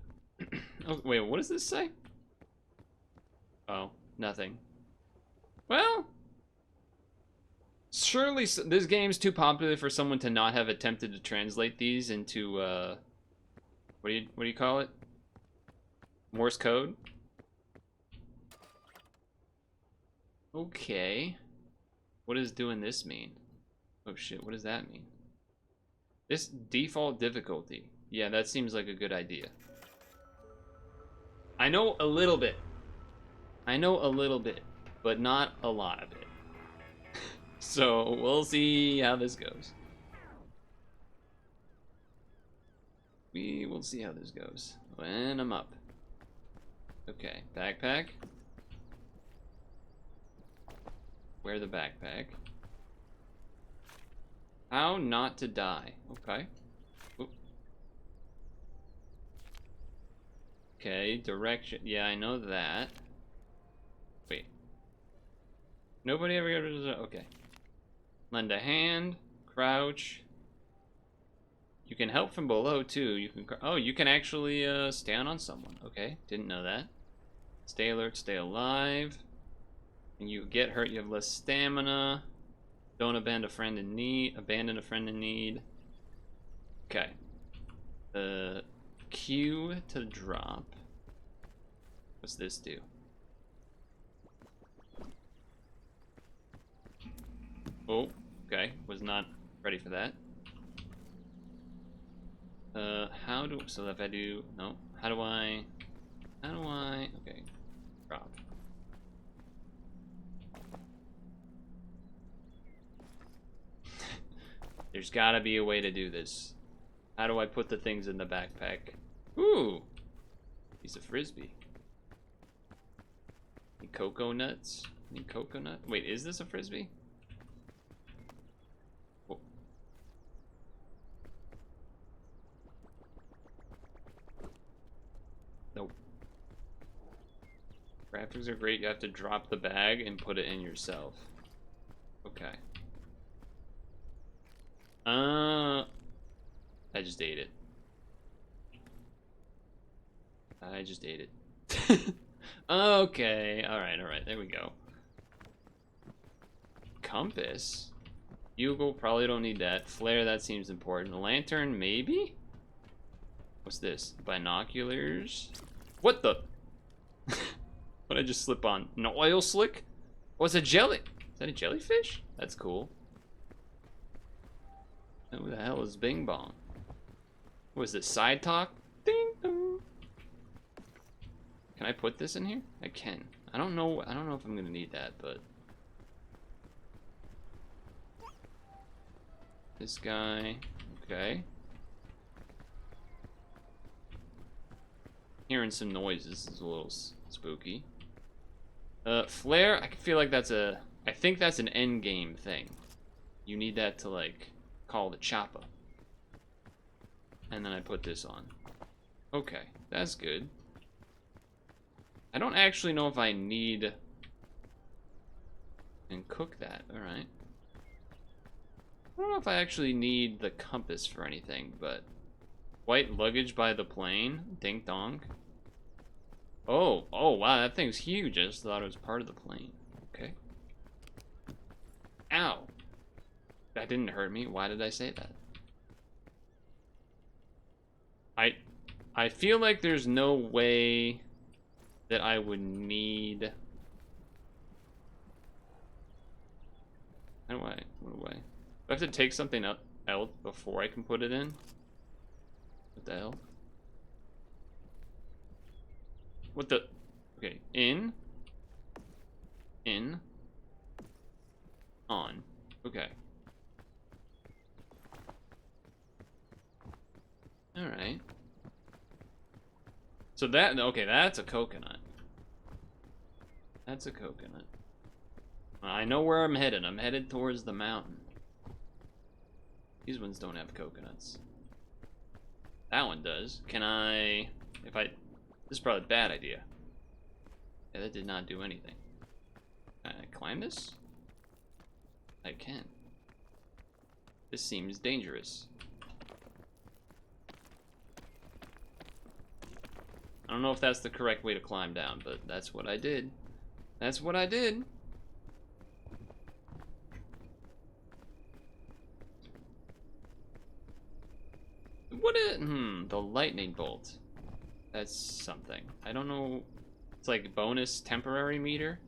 Oh wait, what does this say? Oh, nothing. Well, surely this game's too popular for someone to not have attempted to translate these into what do you call it? Morse code? Okay. What does doing this mean? Oh shit, what does that mean? This default difficulty. Yeah, that seems like a good idea. I know a little bit. I know a little bit, but not a lot of it. So, we'll see how this goes. We will see how this goes when I'm up. Okay, backpack. Wear the backpack. How not to die. Okay. Oop. Okay, direction. Yeah, I know that. Wait. Nobody ever got. Okay. Lend a hand. Crouch. You can help from below too. You can. Oh, you can actually stand on someone. Okay, didn't know that. Stay alert. Stay alive. When you get hurt, you have less stamina. Don't abandon a friend in need. Abandon a friend in need. Okay. Q to drop. What's this do? Oh, okay. Was not ready for that. How do... So if I do... No. How do I... Okay. Drop. There's gotta be a way to do this. How do I put the things in the backpack? Ooh! Piece of frisbee. Any cocoa nuts? Any coconut? Wait, is this a frisbee? Oh. Nope. Graphics are great. You have to drop the bag and put it in yourself. Okay. I just ate it. I just ate it. Okay, alright, there we go. Compass? Bugle, probably don't need that. Flare, that seems important. Lantern, maybe? What's this? Binoculars? What the? What did I just slip on? An oil slick? What's a jelly? Is that a jellyfish? That's cool. Who the hell is Bing Bong? What is this? Side talk? Ding dong. Can I put this in here? I can. I don't know if I'm gonna need that, but this guy, okay. Hearing some noises is a little spooky. Flare, I feel like I think that's an end game thing. You need that to like call the chopper. And then I put this on. Okay, that's good. I don't actually know if I need and cook that. Alright. I don't know if I actually need the compass for anything, but white luggage by the plane. Dink donk. Oh wow, that thing's huge. I just thought it was part of the plane. Okay. Ow. That didn't hurt me. Why did I say that? I feel like there's no way that I would need... How do I... What do I... Do I have to take something out before I can put it in? What the hell? What the... Okay, in. On. Okay. Alright. So that... Okay, that's a coconut. That's a coconut. I know where I'm headed. I'm headed towards the mountain. These ones don't have coconuts. That one does. Can I... If I... This is probably a bad idea. Yeah, that did not do anything. Can I climb this? I can. This seems dangerous. I don't know if that's the correct way to climb down, but that's what I did. That's what I did. What is... the lightning bolt. That's something. I don't know... It's like bonus temporary meter?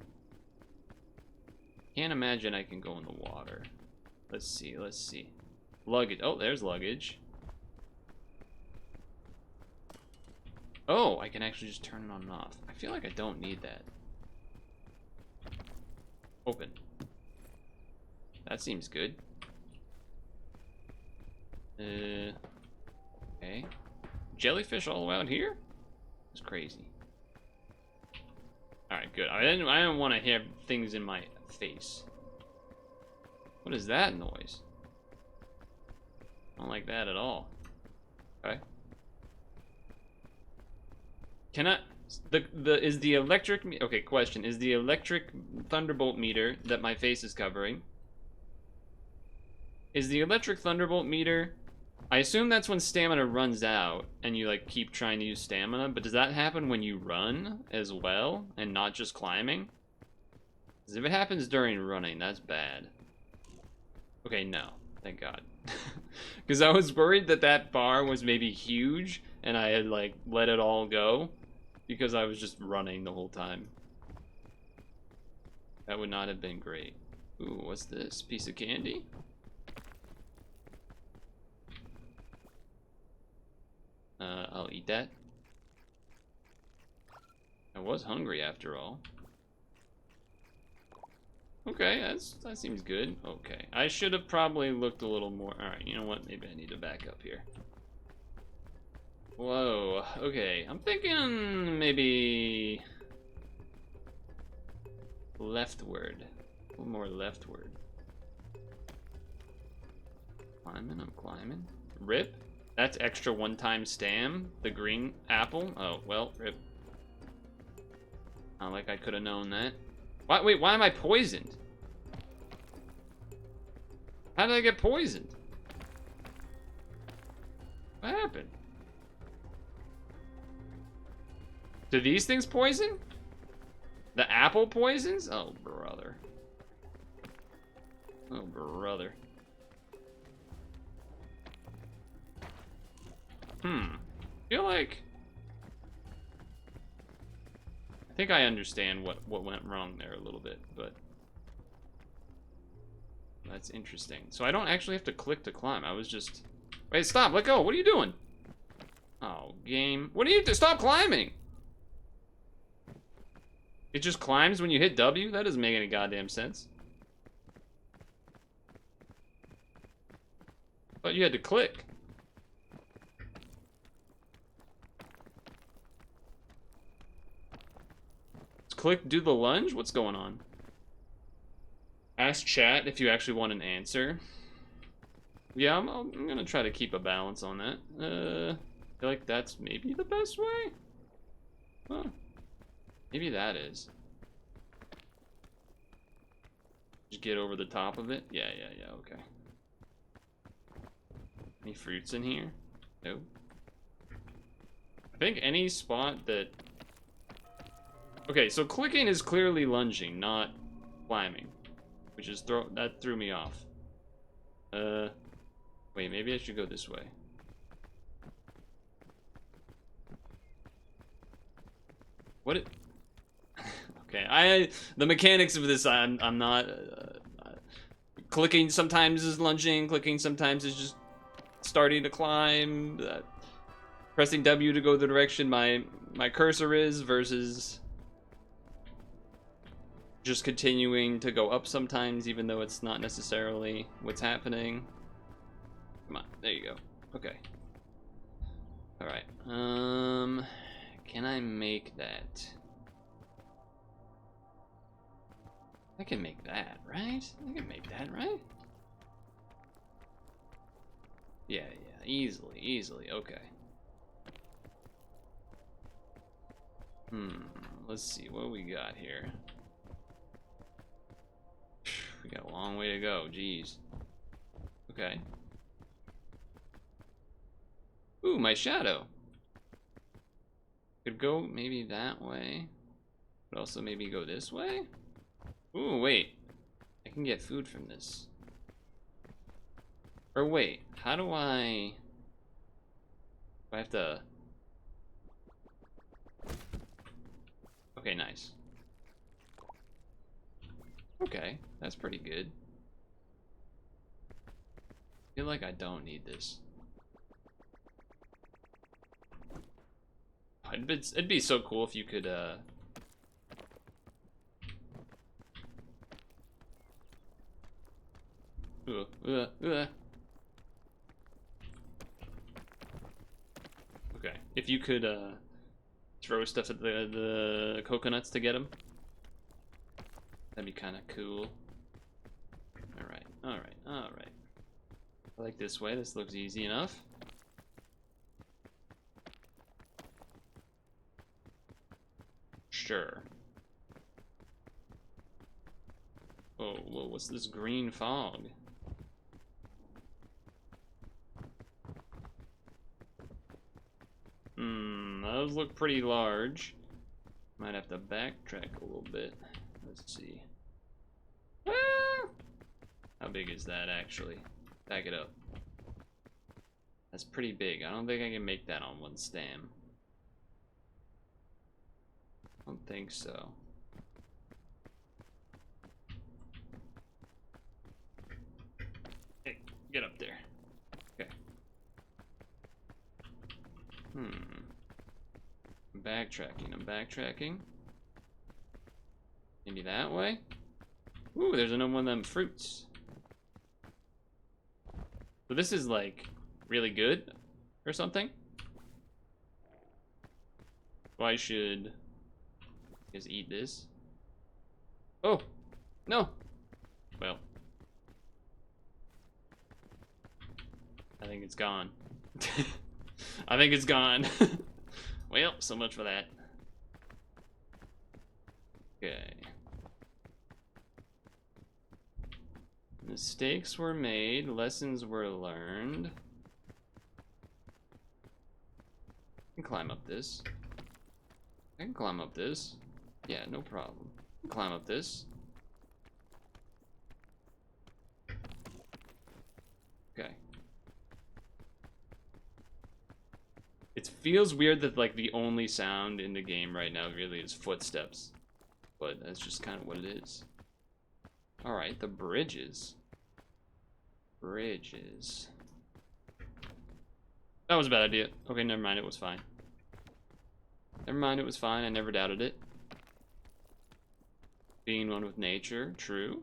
Can't imagine I can go in the water. Let's see, let's see. Luggage. Oh, there's luggage. Oh, I can actually just turn it on and off. I feel like I don't need that. Open. That seems good. Okay. Jellyfish all the way out here? It's crazy. Alright, good. I didn't want to have things in my face. What is that noise? I don't like that at all. Okay. Can I... Is the electric... Okay, question. Is the electric thunderbolt meter that my face is covering... Is the electric thunderbolt meter... I assume that's when stamina runs out and you like keep trying to use stamina, but does that happen when you run as well and not just climbing? Because if it happens during running, that's bad. Okay, no. Thank God. Because I was worried that that bar was maybe huge and I had like let it all go because I was just running the whole time. That would not have been great. Ooh, what's this? Piece of candy? I'll eat that. I was hungry after all. Okay, that seems good. Okay, I should have probably looked a little more. Alright, you know what? Maybe I need to back up here. Whoa, okay. I'm thinking maybe... leftward. A little more leftward. Climbing, I'm climbing. Rip? That's extra one-time stam. The green apple. Oh, well, rip. Not like I could have known that. Wait, why am I poisoned? How did I get poisoned? What happened? Do these things poison? The apple poisons? Oh, brother. Oh, brother. I feel like... I think I understand what went wrong there a little bit, but... That's interesting. So I don't actually have to click to climb. I was just... Wait, stop! Let go! What are you doing? Oh, game. What are you... Stop climbing! It just climbs when you hit W? That doesn't make any goddamn sense. But you had to click. Click do the lunge? What's going on? Ask chat if you actually want an answer. Yeah, I'm gonna try to keep a balance on that. I feel like that's maybe the best way? Well, maybe that is. Just get over the top of it? Yeah, okay. Any fruits in here? No. I think any spot that... Okay, so clicking is clearly lunging, not climbing. Which is that threw me off. Wait, maybe I should go this way. What it... Okay, the mechanics of this, I'm not... clicking sometimes is lunging, clicking sometimes is just starting to climb. Pressing W to go the direction my cursor is versus... just continuing to go up sometimes, even though it's not necessarily what's happening. Come on, there you go. Okay. Alright, can I make that? I can make that, right? I can make that, right? Yeah, yeah, easily, easily, okay. Let's see what we got here. We got a long way to go, jeez. Okay. Ooh, my shadow. Could go maybe that way, but also maybe go this way? Ooh, wait. I can get food from this. Or wait, how do I have to... Okay, nice. Okay, that's pretty good. I feel like I don't need this. It'd be so cool if you could, Okay, if you could, throw stuff at the coconuts to get them. That'd be kind of cool. Alright, alright, alright. I like this way, this looks easy enough. Sure. Oh, whoa, what's this green fog? Those look pretty large. Might have to backtrack a little bit. Let's see. Ah! How big is that actually? Back it up. That's pretty big. I don't think I can make that on one stem. I don't think so. Hey, get up there. Okay. I'm backtracking. Maybe that way? Ooh, there's another one of them fruits. So this is like really good or something? So I should just eat this. Oh, no. Well, I think it's gone. I think it's gone. Well, so much for that. Okay. Mistakes were made, lessons were learned. I can climb up this. I can climb up this. Yeah, no problem. I can climb up this. Okay. It feels weird that like the only sound in the game right now really is footsteps. But that's just kind of what it is. Alright, the bridges. Bridges. That was a bad idea. Okay, never mind, it was fine. Never mind, it was fine, I never doubted it. Being one with nature, true.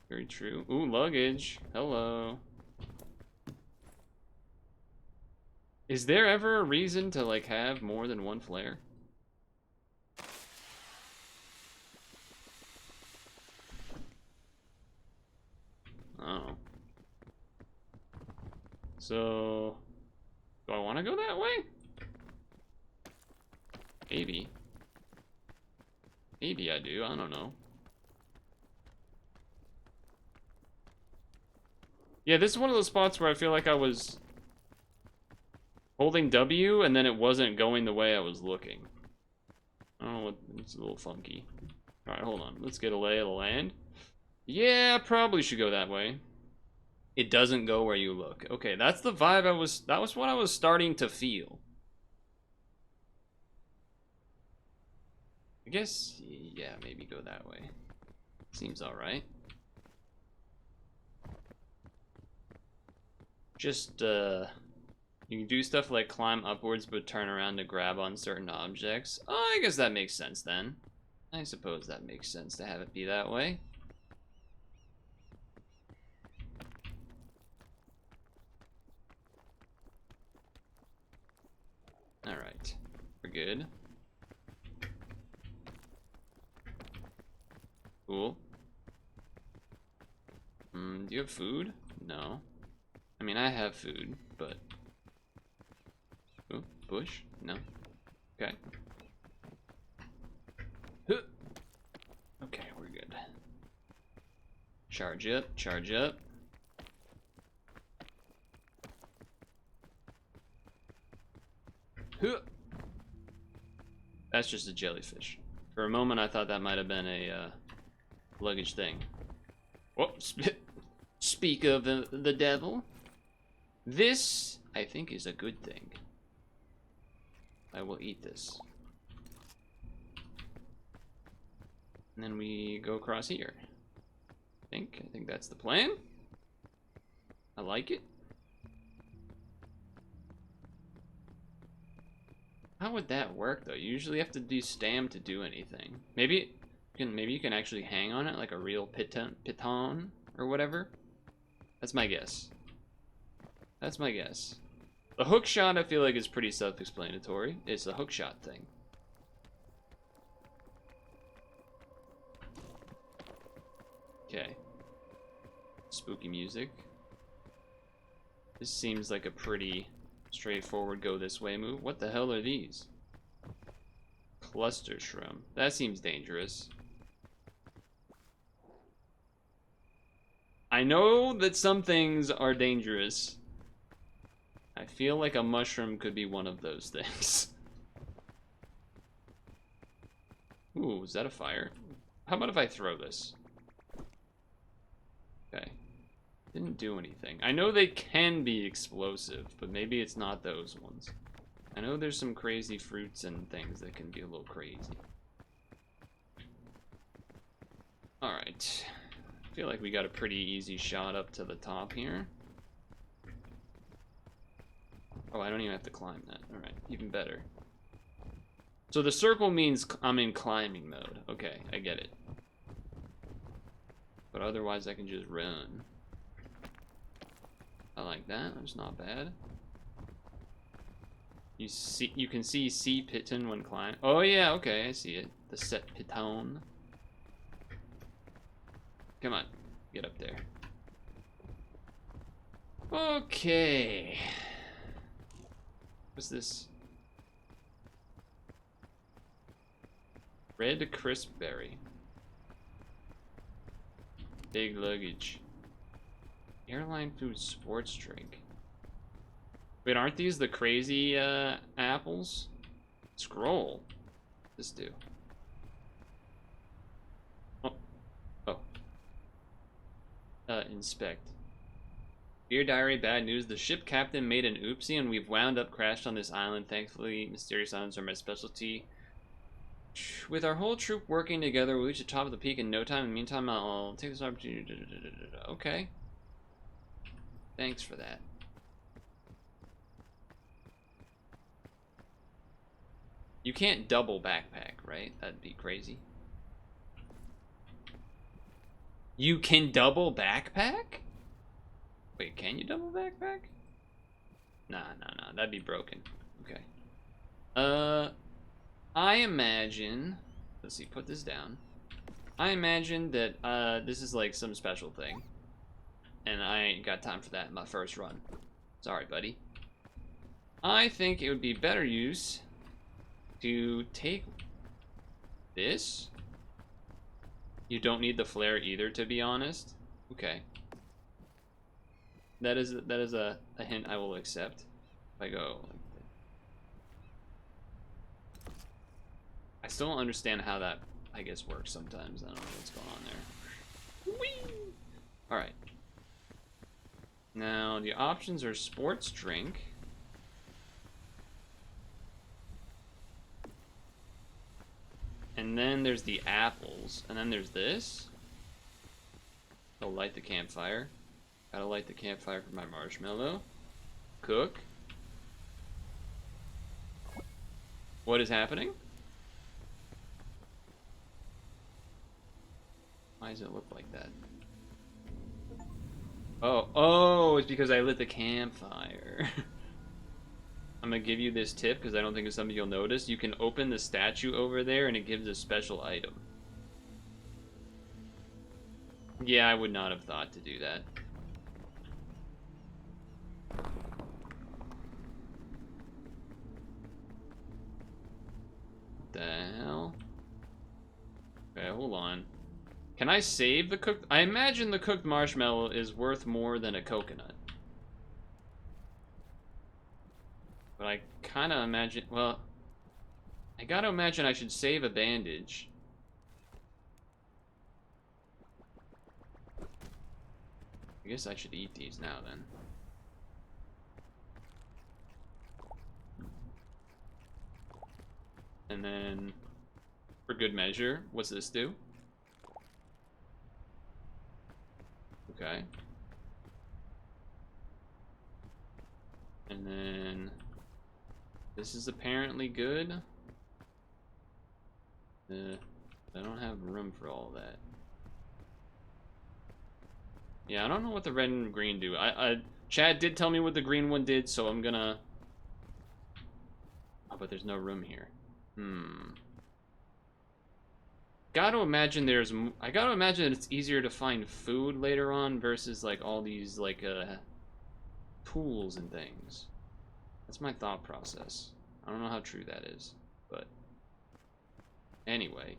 Very true. Ooh, luggage. Hello. Is there ever a reason to like have more than one flare? Oh. So, do I want to go that way? Maybe. Maybe I do, I don't know. Yeah, this is one of those spots where I feel like I was holding W and then it wasn't going the way I was looking. I don't know what, it's a little funky. Alright, hold on. Let's get a lay of the land. Yeah, probably should go that way. It doesn't go where you look. Okay, that's the vibe that was what I was starting to feel. I guess, yeah, maybe go that way. Seems alright. Just, you can do stuff like climb upwards but turn around to grab on certain objects. Oh, I guess that makes sense then. I suppose that makes sense to have it be that way. Alright, we're good. Cool. Do you have food? No. I mean, I have food, but... Oh, bush? No. Okay. Huh. Okay, we're good. Charge up, charge up. Huh. That's just a jellyfish. For a moment, I thought that might have been a luggage thing. Whoops. Speak of the devil. This, I think, is a good thing. I will eat this. And then we go across here. I think that's the plan. I like it. How would that work though? You usually have to do stam to do anything. Maybe you can actually hang on it like a real piton or whatever. That's my guess. That's my guess. The hook shot I feel like is pretty self-explanatory. It's the hook shot thing. Okay. Spooky music. This seems like a pretty straightforward go this way move. What the hell are these? Cluster shroom. That seems dangerous. I know that some things are dangerous. I feel like a mushroom could be one of those things. Ooh, is that a fire? How about if I throw this? Okay. Didn't do anything. I know they can be explosive, but maybe it's not those ones. I know there's some crazy fruits and things that can be a little crazy. Alright. I feel like we got a pretty easy shot up to the top here. Oh, I don't even have to climb that. Alright, even better. So the circle means I'm in climbing mode. Okay, I get it. But otherwise I can just run. I like that. That's not bad. You can see C piton when climbing. Oh yeah, okay, I see it. The set piton. Come on, get up there. Okay. What's this? Red crisp berry. Big luggage. Airline food sports drink. Wait, aren't these the crazy apples? Scroll. This do. Oh. Oh. Inspect. Dear diary, bad news. The ship captain made an oopsie and we've wound up crashed on this island. Thankfully, mysterious islands are my specialty. With our whole troop working together, we'll reach the top of the peak in no time. In the meantime, I'll take this opportunity. Okay. Thanks for that. You can't double backpack, right? That'd be crazy. You can double backpack? Wait, can you double backpack? Nah, that'd be broken. Okay. I imagine... Let's see, put this down. I imagine that this is like some special thing. And I ain't got time for that in my first run. Sorry, buddy. I think it would be better use to take this. You don't need the flare either, to be honest. Okay. That is a hint I will accept. If I go... I still don't understand how that, I guess, works sometimes. I don't know what's going on there. Whee! Alright. Now, the options are sports drink. And then there's the apples. And then there's this. I'll light the campfire. Gotta light the campfire for my marshmallow. Cook. What is happening? Why does it look like that? Oh, it's because I lit the campfire. I'm gonna give you this tip because I don't think it's something you'll notice. You can open the statue over there and it gives a special item. Yeah, I would not have thought to do that. The hell? Okay, hold on. Can I save the cooked? I imagine the cooked marshmallow is worth more than a coconut. But I kind of imagine, well, I gotta imagine I should save a bandage. I guess I should eat these now then. And then, for good measure, what's this do? Okay. And then, this is apparently good. I don't have room for all that. Yeah, I don't know what the red and green do. Chad did tell me what the green one did, so I'm gonna... Oh, but there's no room here. Gotta imagine there's... I gotta imagine that it's easier to find food later on versus, like, all these, like, tools and things. That's my thought process. I don't know how true that is, but... Anyway.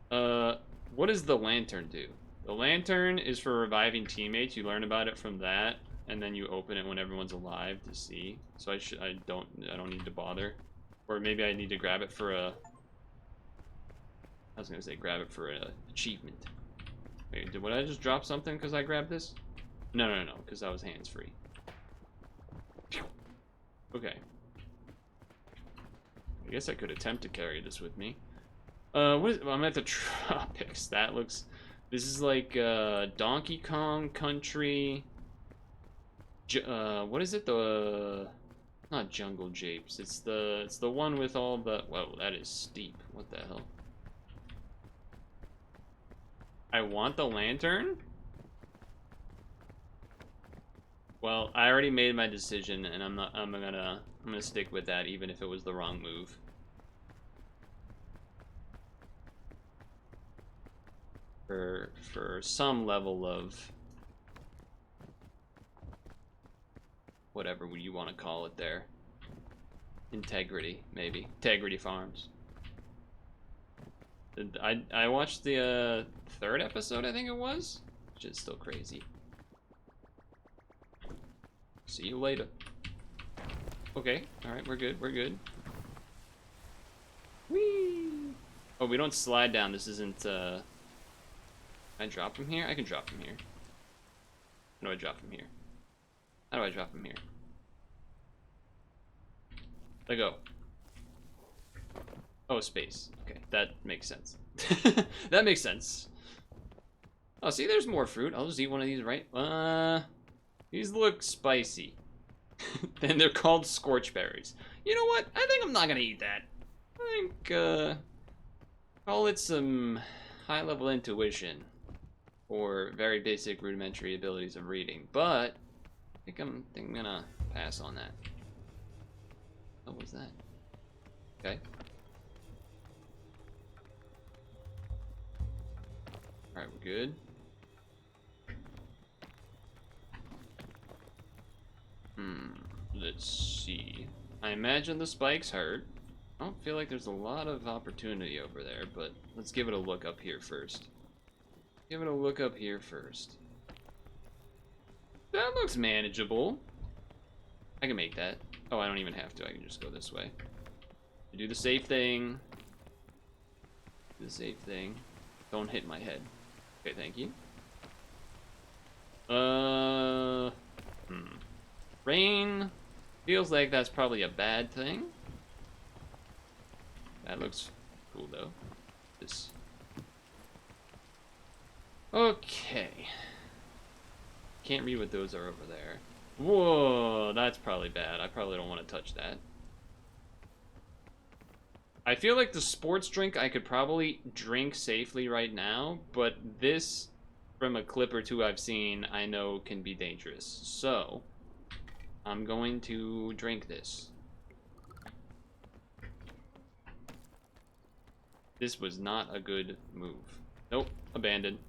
What does the lantern do? The lantern is for reviving teammates. You learn about it from that, and then you open it when everyone's alive to see. So I don't need to bother. Or maybe I need to grab it for a... I was gonna say grab it for an achievement. Wait, would I just drop something because I grabbed this? No, because I was hands-free. Okay. I guess I could attempt to carry this with me. I'm at the tropics. That looks... This is like, Donkey Kong Country... what is it? Not Jungle Japes. It's the one with all the... Whoa, that is steep. What the hell? I want the lantern? Well, I already made my decision, and I'm gonna stick with that, even if it was the wrong move. For some level of whatever you want to call it there. Integrity, maybe. Integrity Farms. I watched the third episode, I think it was, which is still crazy. See you later. Okay, alright, we're good, we're good. Whee! Oh, we don't slide down, this isn't, Can I drop from here? I can drop from here. How do I drop from here? How do I drop from here? Let go. Oh, space. Okay, that makes sense. That makes sense. Oh, see, there's more fruit. I'll just eat one of these, right? These look spicy. And they're called scorch berries. You know what? I think I'm not gonna eat that. I think, call it some high-level intuition. Or very basic rudimentary abilities of reading. But, I think I'm gonna pass on that. What was that? Okay. Alright, we're good. Let's see. I imagine the spikes hurt. I don't feel like there's a lot of opportunity over there, but let's give it a look up here first. Give it a look up here first. That looks manageable. I can make that. Oh, I don't even have to. I can just go this way. Do the safe thing. Do the safe thing. Don't hit my head. Okay, thank you. Rain. Feels like that's probably a bad thing. That looks cool, though. This. Okay. Can't read what those are over there. Whoa, that's probably bad. I probably don't want to touch that. I feel like the sports drink I could probably drink safely right now, but this, from a clip or two I've seen, I know can be dangerous. So, I'm going to drink this. This was not a good move. Nope, abandoned.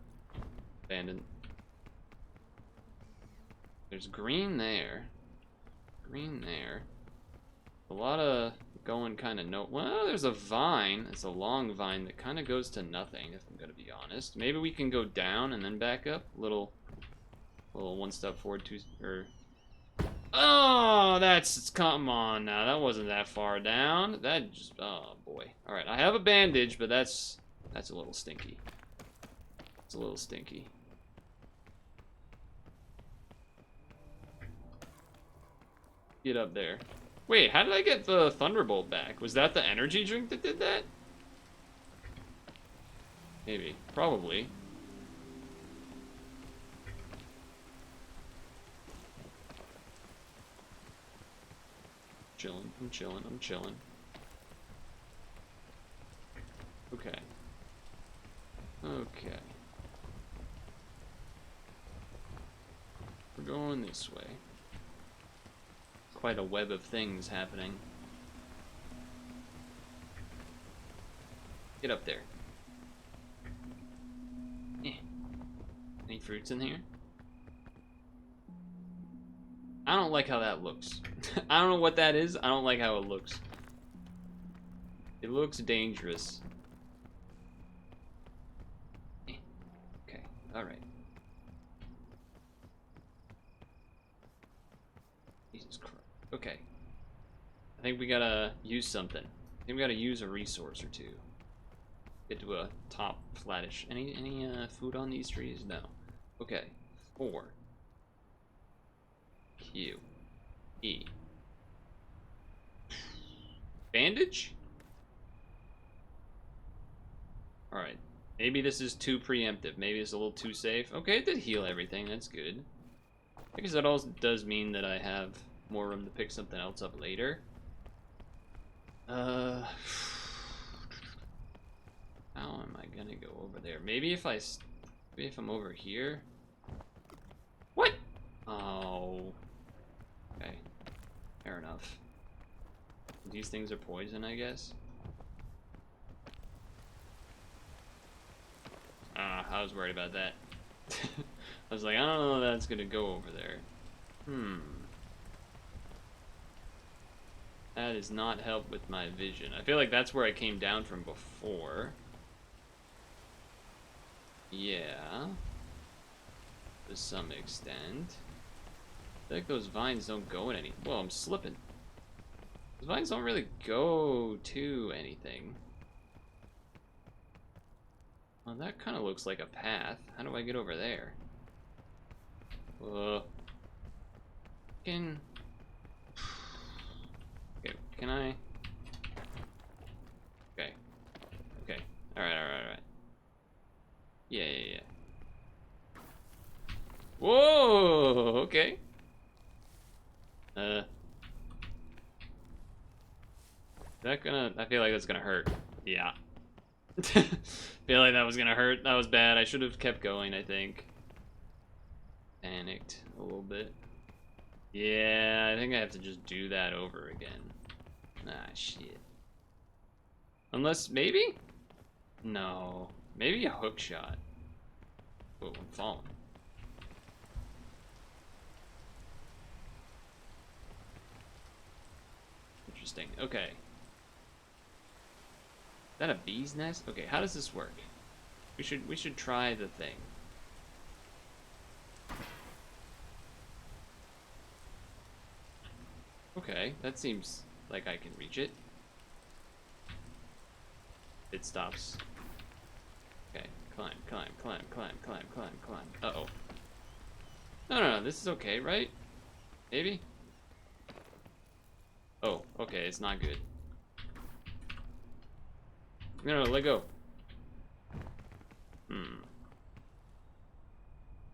Abandoned. There's green there. Green there. A lot of going kind of no. Well, there's a vine. It's a long vine that kind of goes to nothing, if I'm gonna be honest. Maybe we can go down and then back up. Little one step forward, two or. Oh, that's come on now. That wasn't that far down. That just oh boy. All right, I have a bandage, but that's a little stinky. It's a little stinky. Get up there. Wait, how did I get the Thunderbolt back? Was that the energy drink that did that? Maybe. Probably. Chilling. I'm chilling. I'm chilling. Okay. Okay. We're going this way. Quite a web of things happening. Get up there. Any fruits in here? I don't like how that looks. I don't know what that is. I don't like how it looks. It looks dangerous. Okay, alright. Jesus Christ. Okay. I think we gotta use something. I think we gotta use a resource or two. Get to a top flattish. Any food on these trees? No. Okay. 4. Q. E. Bandage? Alright. Maybe this is too preemptive. Maybe it's a little too safe. Okay, it did heal everything. That's good. I guess that also does mean that I have more room to pick something else up later. How am I gonna go over there? Maybe if I'm over here. What? Oh. Okay. Fair enough. These things are poison, I guess. I was worried about that. I was like, I don't know if that's gonna go over there. That does not help with my vision. I feel like that's where I came down from before. Yeah. To some extent. I feel like those vines don't go in any... Well, I'm slipping. Those vines don't really go to anything. Well, that kind of looks like a path. How do I get over there? Okay, can I? Okay. Okay. Alright. Yeah. Whoa! Okay. That gonna... I feel like that's gonna hurt. Yeah. Feel like that was gonna hurt. That was bad. I should have kept going, I think. Panicked a little bit. Yeah, I think I have to just do that over again. Ah, shit. Unless, maybe? No. Maybe a hook shot. Whoa, I'm falling. Interesting. Okay. Is that a bee's nest? Okay, how does this work? We should try the thing. Okay, that seems like I can reach it. It stops. Okay, climb. Uh-oh. No, this is okay, right? Maybe? Oh, okay, it's not good. No, let go.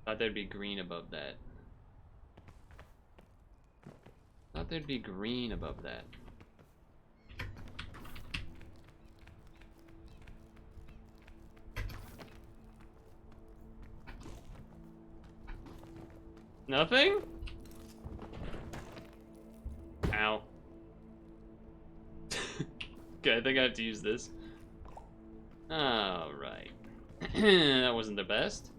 Thought there'd be green above that. Thought there'd be green above that. Nothing? Ow. Okay, I think I have to use this. Alright. That wasn't the best.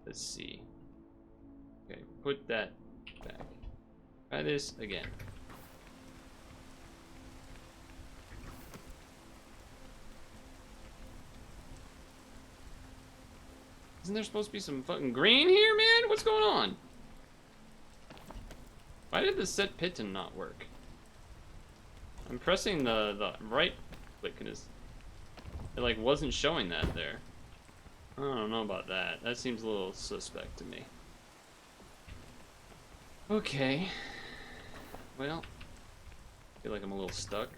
Let's see. Okay, put that back. Try this again. Isn't there supposed to be some fucking green here, man? What's going on? Why did the set piton not work? I'm pressing the right click and it like wasn't showing that there. I don't know about that. That seems a little suspect to me. Okay. Well, I feel like I'm a little stuck.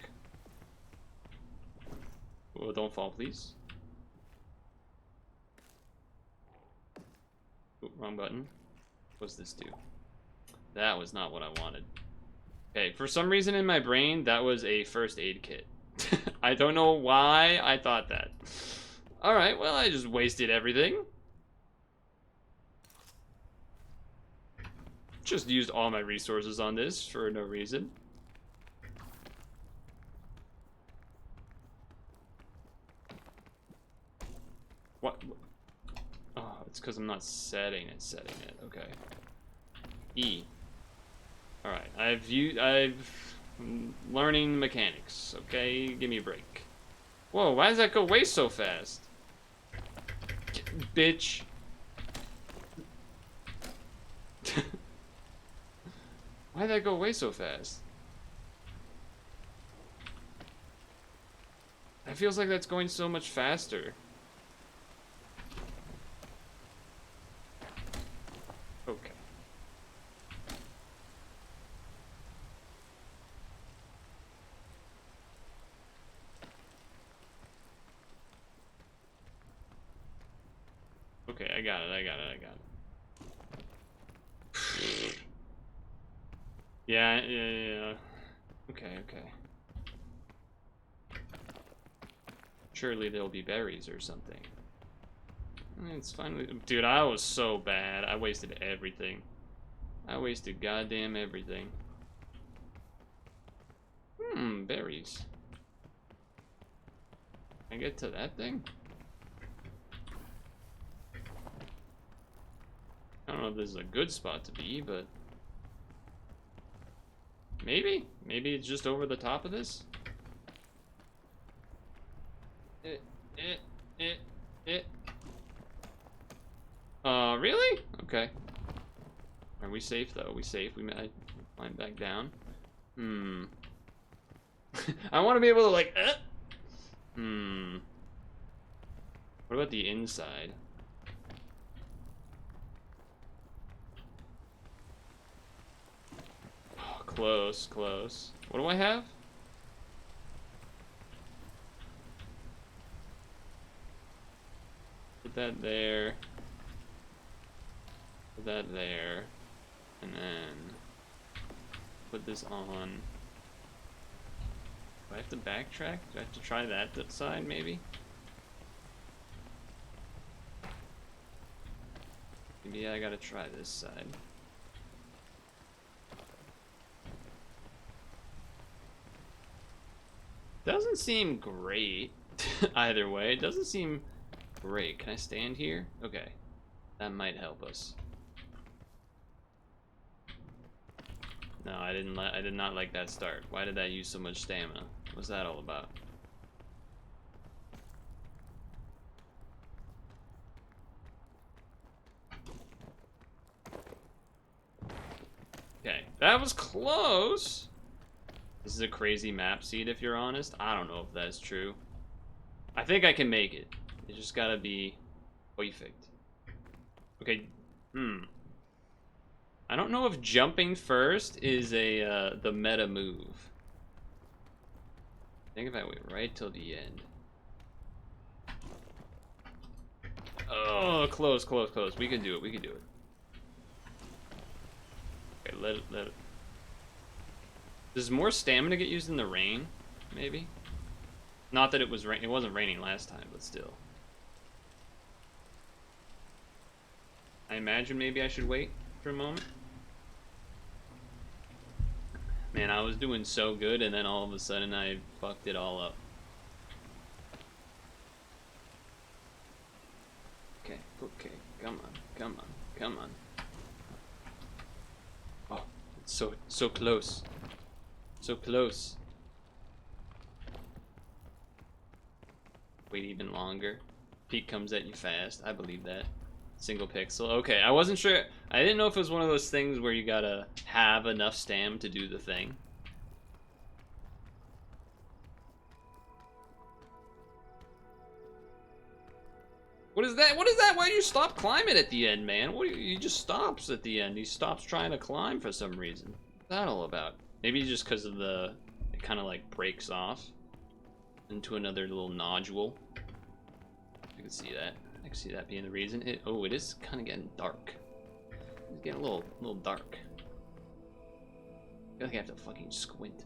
Oh, don't fall, please. Ooh, wrong button. What's this do? That was not what I wanted. Okay, for some reason in my brain, that was a first aid kit. I don't know why I thought that. Alright, well, I just wasted everything. Just used all my resources on this for no reason. What? Oh, it's because I'm not setting it. Okay. E. Alright, I'm learning mechanics, okay? Give me a break. Whoa, why does that go away so fast? Bitch. Why did that go away so fast? It feels like that's going so much faster. Okay. Okay, I got it. Yeah. Okay. Surely there'll be berries or something. It's finally... Dude, I was so bad. I wasted everything. I wasted goddamn everything. Berries. Can I get to that thing? I don't know if this is a good spot to be, but... Maybe? Maybe it's just over the top of this? Really? Okay. Are we safe, though? Are we safe? We might climb back down. I want to be able to, like, What about the inside? Oh, close. What do I have? Put that there. Put that there. And then put this on. Do I have to backtrack? Do I have to try that side, maybe? Maybe I gotta try this side. Doesn't seem great either way. It doesn't seem great. Can I stand here? Okay. That might help us. No, I did not like that start. Why did that use so much stamina? What's that all about? Okay, that was close. This is a crazy map seed, if you're honest. I don't know if that's true. I think I can make it. It just gotta be perfect. Okay, I don't know if jumping first is the meta move. I think if I wait right till the end. Oh, close. We can do it. Okay, let it. Does more stamina get used in the rain? Maybe. Not that it wasn't raining last time, but still. I imagine maybe I should wait for a moment. Man, I was doing so good, and then all of a sudden I fucked it all up. Okay, come come on, come on. Oh, it's so close. So close. Wait even longer. Peak comes at you fast. I believe that. Single pixel. Okay, I wasn't sure. I didn't know if it was one of those things where you gotta have enough stam to do the thing. What is that? What is that? Why do you stop climbing at the end, man? What do you just stops at the end. He stops trying to climb for some reason. What's that all about? Maybe just because of the... It kind of like breaks off into another little nodule. I can see that. I can see that being the reason. Oh, it is kind of getting dark. It's getting a little dark. I feel like I have to fucking squint.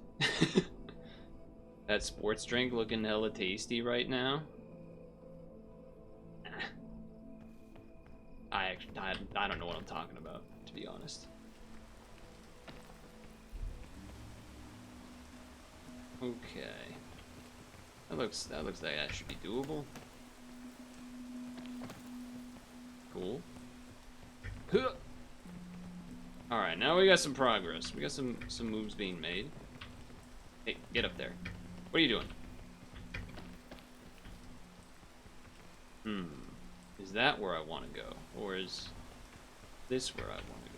That sports drink looking hella tasty right now. I don't know what I'm talking about, to be honest. Okay. That looks like that should be doable. Cool. Alright, now we got some progress. We got some moves being made. Hey, get up there. What are you doing? Is that where I want to go? Or is this where I want to go?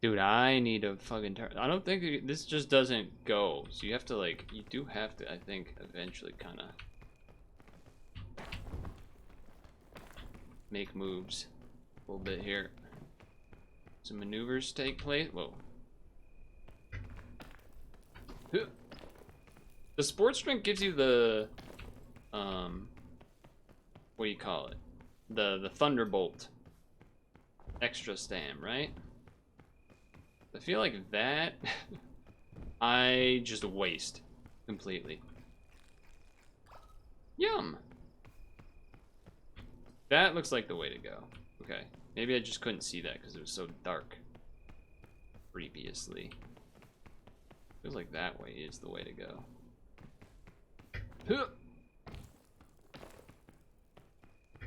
Dude, I need a fucking turn. I don't think this just doesn't go. So you have to, like, you do have to, I think, eventually kind of make moves a little bit here. Some maneuvers take place. Whoa. The sports drink gives you the, what do you call it? The Thunderbolt extra stam, right? I feel like that I just waste completely. Yum. That looks like the way to go. Okay, maybe I just couldn't see that because it was so dark previously. Feels like that way is the way to go.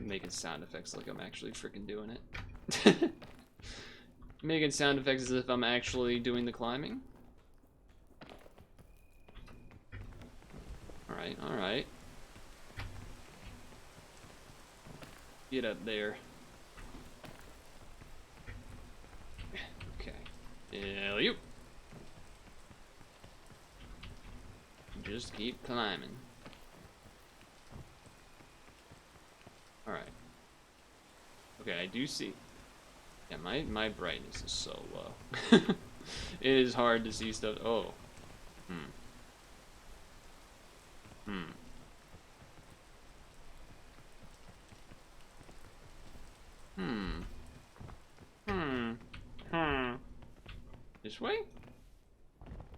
Making sound effects like I'm actually freaking doing it. Making sound effects as if I'm actually doing the climbing. Alright, alright. Get up there. Okay. Hell you. Just keep climbing. Alright. Okay, I do see. Yeah, my brightness is so low. It is hard to see stuff. Oh. This way?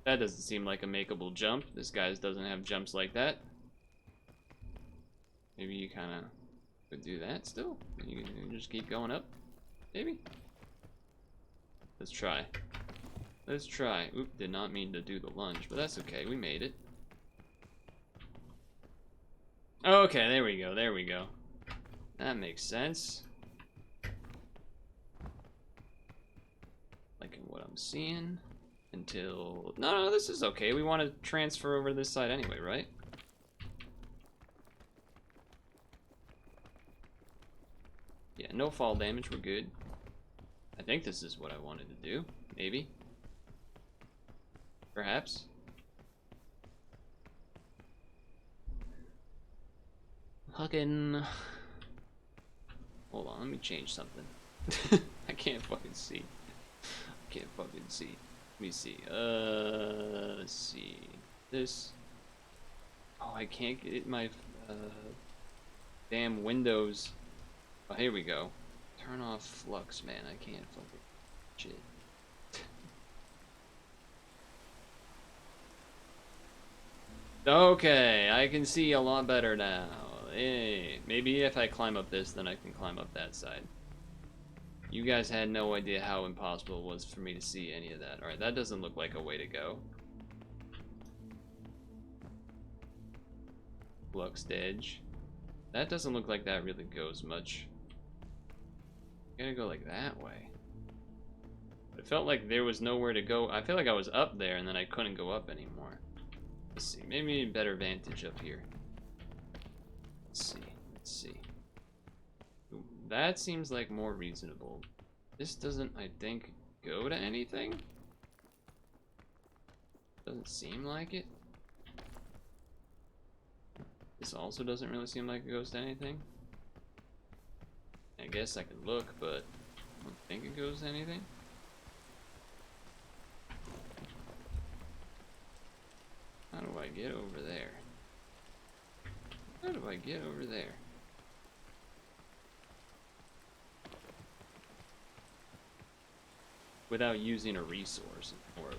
That doesn't seem like a makeable jump. This guy's doesn't have jumps like that. Maybe you kind of could do that still. You can just keep going up. Maybe. Let's try. Let's try. Oop, did not mean to do the lunge, but that's okay. We made it. Okay, there we go. There we go. That makes sense. Like what I'm seeing. Until... No, this is okay. We want to transfer over to this side anyway, right? Yeah, no fall damage. We're good. I think this is what I wanted to do. Maybe. Perhaps. Fucking... Hold on, let me change something. I can't fucking see. I can't fucking see. Let me see. Let's see. This. Oh, I can't get my damn windows. Oh, here we go. Turn off flux, man. I can't fucking shit. Okay, I can see a lot better now. Hey, maybe if I climb up this, then I can climb up that side. You guys had no idea how impossible it was for me to see any of that. Alright, that doesn't look like a way to go. block stage. That doesn't look like that really goes much. Gotta go like that way. It felt like there was nowhere to go. I feel like I was up there and then I couldn't go up anymore. Let's see, maybe better vantage up here. Let's see. Ooh, that seems like more reasonable. This doesn't, I think, go to anything? Doesn't seem like it. This also doesn't really seem like it goes to anything. I guess I could look, but I don't think it goes to anything. How do I get over there? How do I get over there? Without using a resource or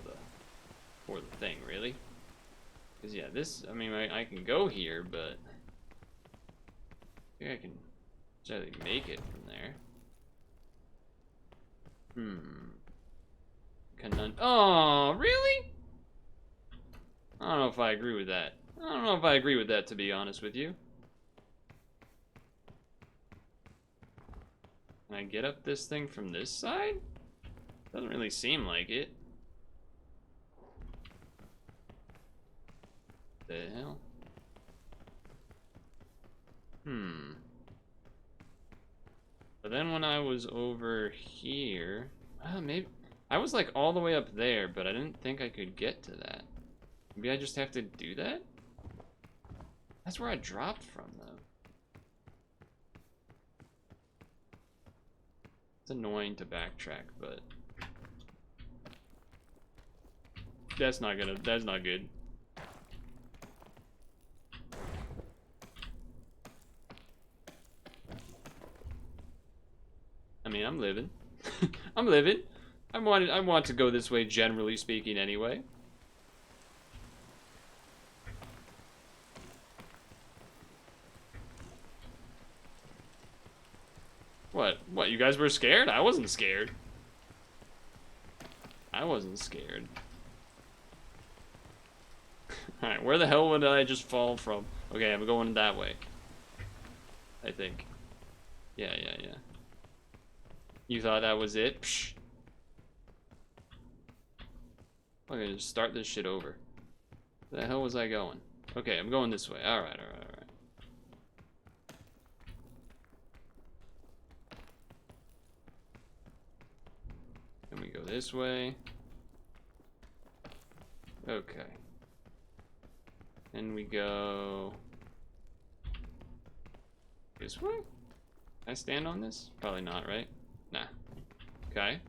the thing, really? Because yeah, this, I mean, I can go here, but I think I can generally make it from there. Oh, really? I don't know if I agree with that. I don't know if I agree with that, to be honest with you. Can I get up this thing from this side? Doesn't really seem like it. The hell? But then when I was over here, maybe I was like all the way up there, but I didn't think I could get to that. Maybe I just have to do that? That's where I dropped from, though. It's annoying to backtrack, but that's not good. I mean, I'm living. I'm living. I want to go this way, generally speaking, anyway. What, you guys were scared? I wasn't scared. I wasn't scared. Alright, where the hell did I just fall from? Okay, I'm going that way. I think. Yeah. You thought that was it? Psh. I'm gonna just start this shit over. Where the hell was I going? Okay, I'm going this way. Alright. Then we go this way. Okay. And we go this way? Can I stand on this? Probably not, right? Nah. Okay.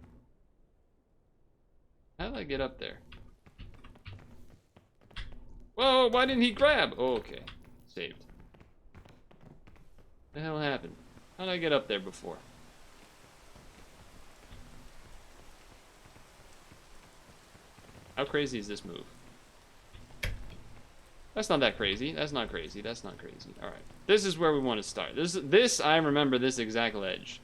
How did I get up there? Whoa, why didn't he grab? Oh, okay. Saved. What the hell happened? How did I get up there before? How crazy is this move? That's not that crazy. That's not crazy. Alright. This is where we want to start. I remember this exact ledge.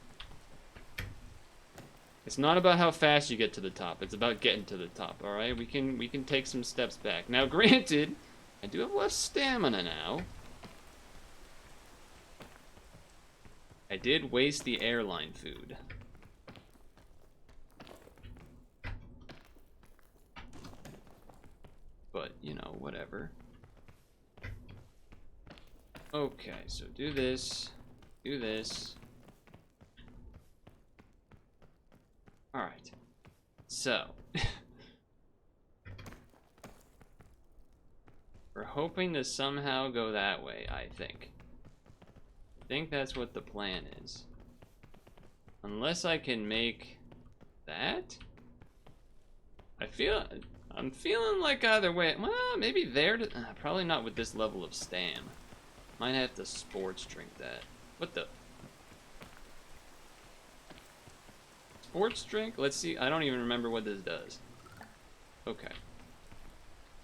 It's not about how fast you get to the top. It's about getting to the top, alright? We can take some steps back. Now, granted, I do have less stamina now. I did waste the airline food. But, you know, whatever. Okay, so do this. Do this. Alright. So. We're hoping to somehow go that way, I think. I think that's what the plan is. Unless I can make that? I'm feeling like either way. Well, maybe there to... probably not with this level of stam. Might have to sports drink that. What the... Sports drink? Let's see. I don't even remember what this does. Okay.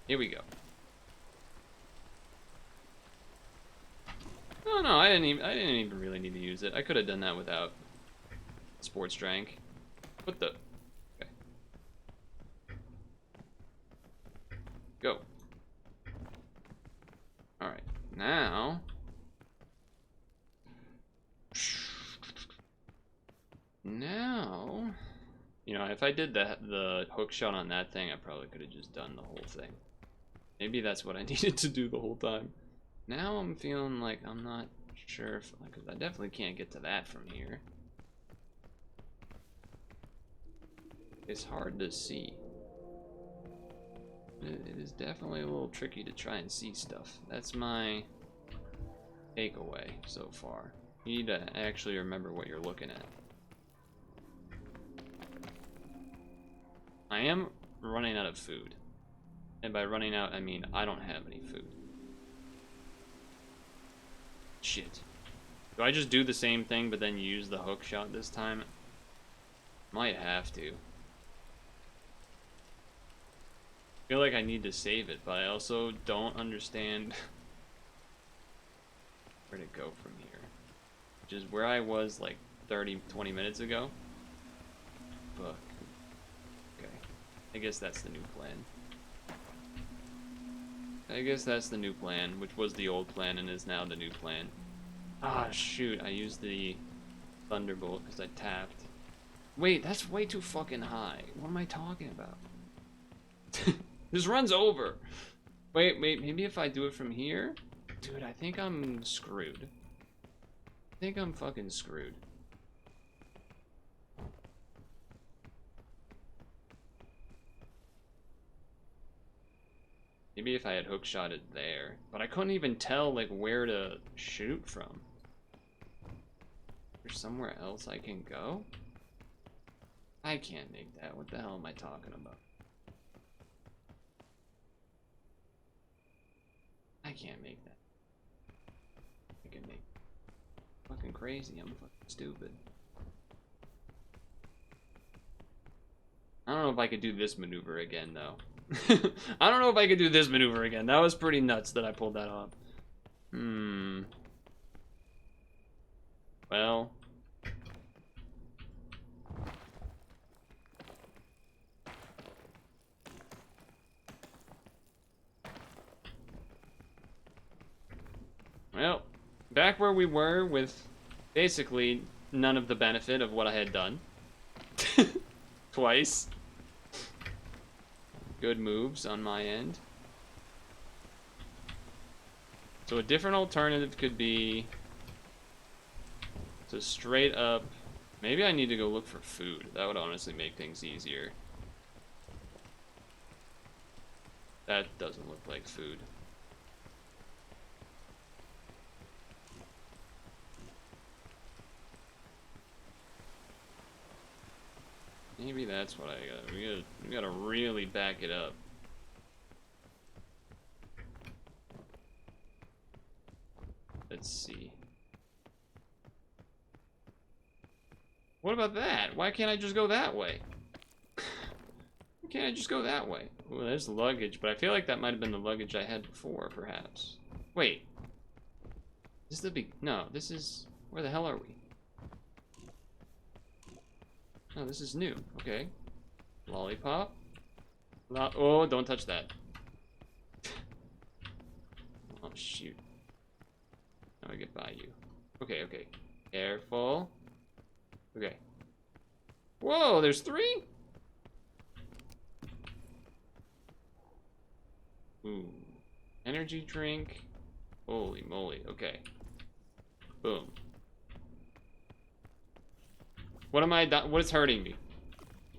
Here we go. Oh no, I didn't even really need to use it. I could have done that without sports drink. What the... Okay. Go. Alright. Now... If I did the hook shot on that thing, I probably could have just done the whole thing. Maybe that's what I needed to do the whole time. Now I'm feeling like I'm not sure if, because I definitely can't get to that from here. It's hard to see. It is definitely a little tricky to try and see stuff. That's my takeaway so far. You need to actually remember what you're looking at. I am running out of food. And by running out, I mean I don't have any food. Shit. Do I just do the same thing but then use the hook shot this time? Might have to. I feel like I need to save it, but I also don't understand where to go from here. Which is where I was like 20 minutes ago. Fuck. Okay. I guess that's the new plan. I guess that's the new plan, which was the old plan and is now the new plan. Ah, shoot. I used the Thunderbolt because I tapped. Wait, that's way too fucking high. What am I talking about? This runs over. Wait, maybe if I do it from here? Dude, I think I'm screwed. I think I'm fucking screwed. Maybe if I had hookshot it there. But I couldn't even tell, like, where to shoot from. There's somewhere else I can go? I can't make that. What the hell am I talking about? I can't make that. I can make fucking crazy. I'm fucking stupid. I don't know if I could do this maneuver again, though. I don't know if I could do this maneuver again. That was pretty nuts that I pulled that off. Well. Well, back where we were with basically none of the benefit of what I had done. Twice. Good moves on my end. So a different alternative could be to straight up. Maybe I need to go look for food. That would honestly make things easier. That doesn't look like food. Maybe that's what I got. We gotta really back it up. Let's see. What about that? Why can't I just go that way? Why can't I just go that way? Well, there's the luggage, but I feel like that might have been the luggage I had before, perhaps. Wait. This is the big... No, this is... Where the hell are we? Oh, this is new. Okay. Lollipop. Oh, don't touch that. Oh, shoot. How do I get by you? Okay, okay. Careful. Okay. Whoa, there's 3? Ooh. Energy drink. Holy moly. Okay. Boom. What am I... What is hurting me?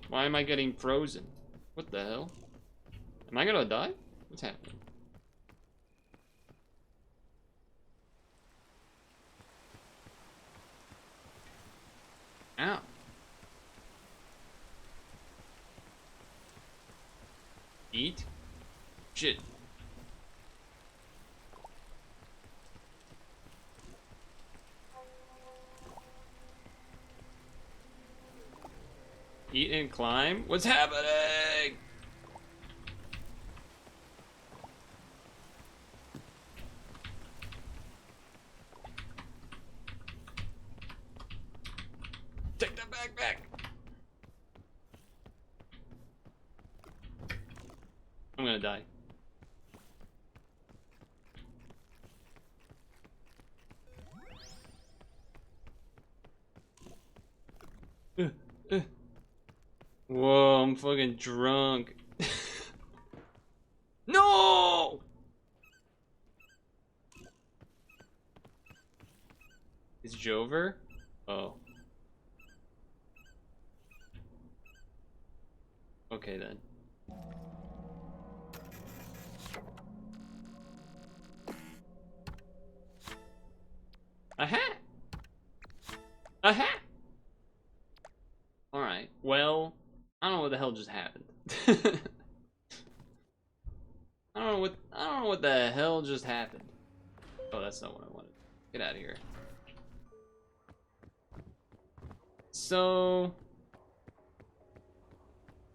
Why am I getting frozen? What the hell? Am I gonna die? What's happening? Ow. Eat? Shit. Eat and climb? What's happening? Take that back. I'm gonna die. Whoa. fucking drunk. No! Is Jover? Oh. Okay then. Aha! Aha! Alright, well, I don't know what the hell just happened. I don't know what the hell just happened. Oh, that's not what I wanted. Get out of here. So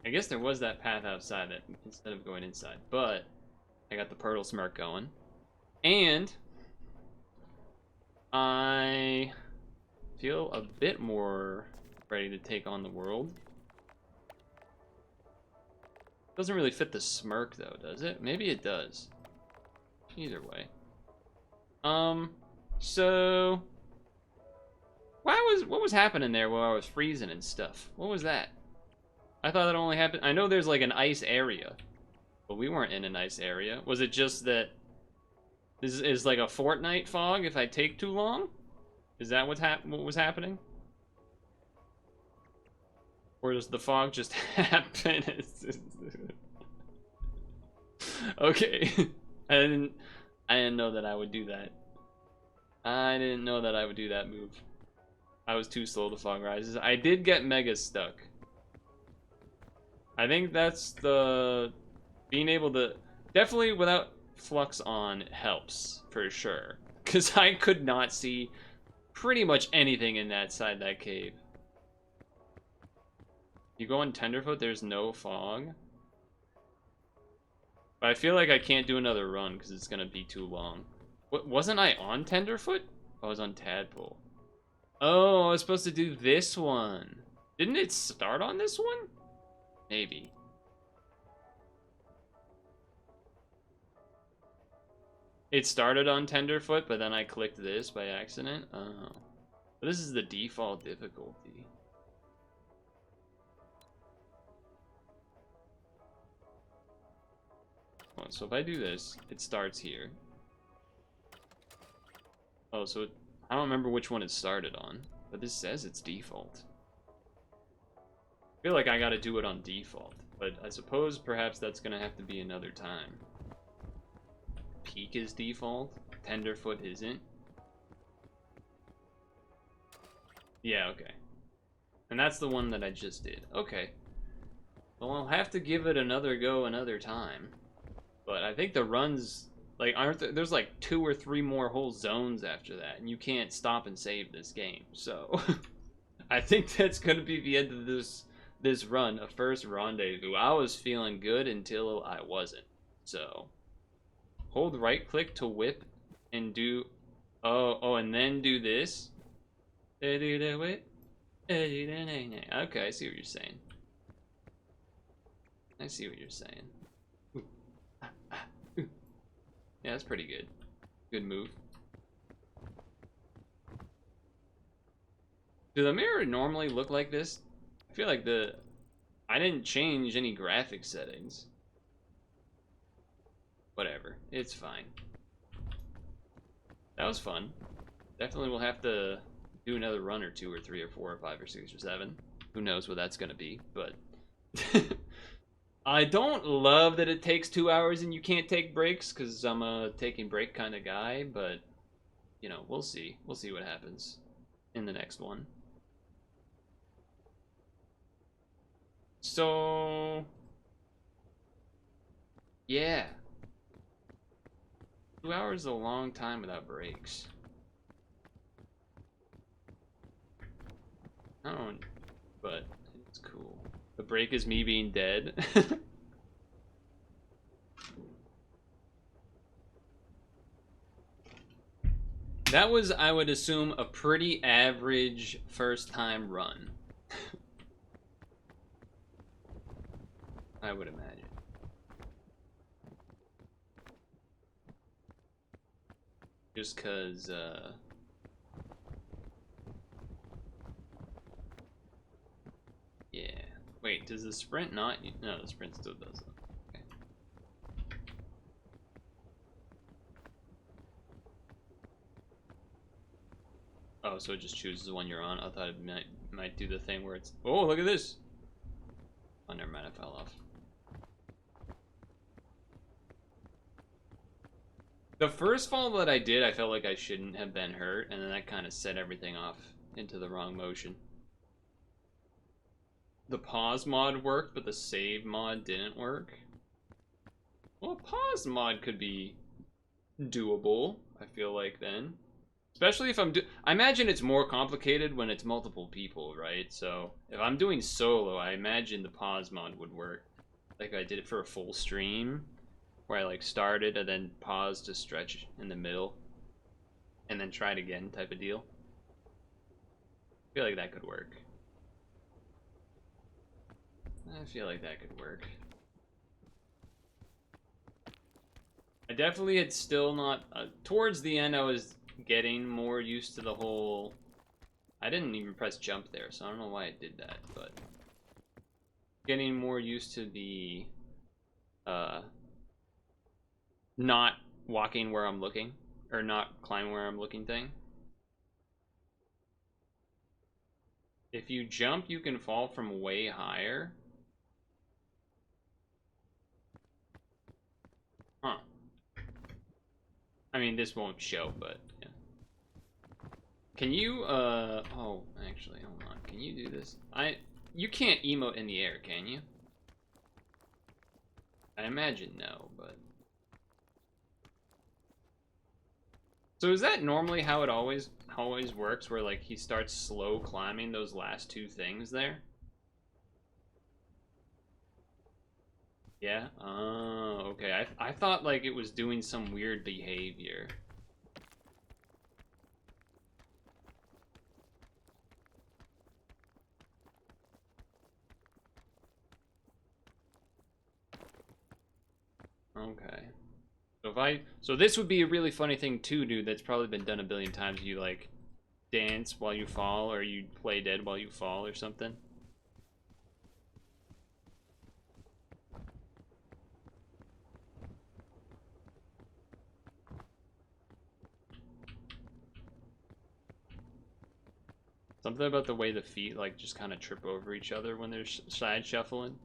I guess there was that path outside that instead of going inside, but I got the Purtle smirk going. And I feel a bit more ready to take on the world. Doesn't really fit the smirk though, does it? Maybe it does. Either way. So what was happening there while I was freezing and stuff? What was that? I thought that only happened. I know there's like an ice area, but we weren't in an ice area. Was it just that this is like a Fortnite fog if I take too long? Is that what was happening? Or does the fog just happen? Okay. I didn't know that I would do that. I didn't know that I would do that move. I was too slow to fog rises. I did get mega stuck. I think that's the being able to definitely without flux on helps for sure. Cause I could not see pretty much anything in that cave. You go on Tenderfoot, there's no fog. But I feel like I can't do another run because it's gonna be too long. What, wasn't I on Tenderfoot? I was on Tadpole. Oh, I was supposed to do this one. Didn't it start on this one? Maybe. It started on Tenderfoot, but then I clicked this by accident. Oh. But this is the default difficulty. So if I do this, it starts here. Oh, so I don't remember which one it started on, but this says it's default. I feel like I gotta do it on default, but I suppose perhaps that's gonna have to be another time. Peak is default, Tenderfoot isn't. Yeah, okay. And that's the one that I just did. Okay. Well, I'll have to give it another go another time. But I think the runs, like, there's like 2 or 3 more whole zones after that, and you can't stop and save this game. So I think that's gonna be the end of this run, a first rendezvous. I was feeling good until I wasn't. So hold right click to whip and do and then do this. Okay, I see what you're saying. I see what you're saying. Yeah, that's pretty good. Good move. Do the mirror normally look like this? I feel like I didn't change any graphic settings. Whatever, it's fine. That was fun. Definitely will have to do another run or 2 or 3 or 4 or 5 or 6 or 7. Who knows what that's gonna be, but I don't love that it takes 2 hours and you can't take breaks, because I'm a taking break kind of guy, but, you know, we'll see. We'll see what happens in the next one. So, yeah. 2 hours is a long time without breaks. I don't, but it's cool. The break is me being dead. That was, I would assume, a pretty average first time run. I would imagine. Just cause, yeah. Wait, Does the sprint not? No, the sprint still does it. Okay. Oh, so it just chooses the one you're on. I thought it might do the thing where it's, oh, look at this. Oh, never mind, I fell off. The first fall that I did, I felt like I shouldn't have been hurt, and then that kind of set everything off into the wrong motion. The pause mod worked, but the save mod didn't work. Well, pause mod could be doable, I feel like, then. Especially if I imagine it's more complicated when it's multiple people, right? So if I'm doing solo, I imagine the pause mod would work. Like I did it for a full stream, where I like started and then paused to stretch in the middle, and then tried again, type of deal. I feel like that could work. I feel like that could work. I definitely had still not... towards the end, I was getting more used to the whole... I didn't even press jump there, so I don't know why I did that, but... getting more used to the... not walking where I'm looking, or not climbing where I'm looking thing. If you jump, you can fall from way higher. Huh. I mean, this won't show, but yeah. Can you, oh, actually, hold on. Can you do this? You can't emote in the air, can you? I imagine no, but... So is that normally how it always works, where like he starts slow climbing those last two things there? Yeah? Oh, okay. I thought like it was doing some weird behavior. Okay. So this would be a really funny thing to do that's probably been done a billion times. You like dance while you fall, or you play dead while you fall or something. Something about the way the feet like just kind of trip over each other when they're side shuffling.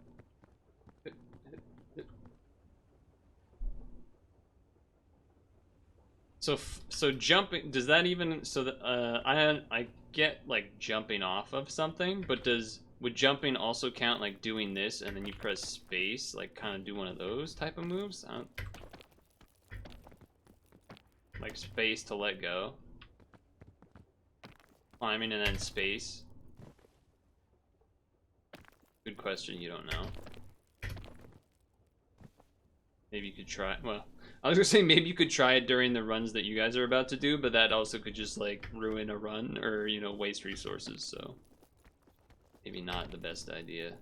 So jumping, does that even, so that I get like jumping off of something, but would jumping also count like doing this and then you press space, like kind of do one of those type of moves? Like space to let go. Climbing and then space. Good question, you don't know. Maybe you could try, well, I was gonna say maybe you could try it during the runs that you guys are about to do, but that also could just like ruin a run or, you know, waste resources, so maybe not the best idea.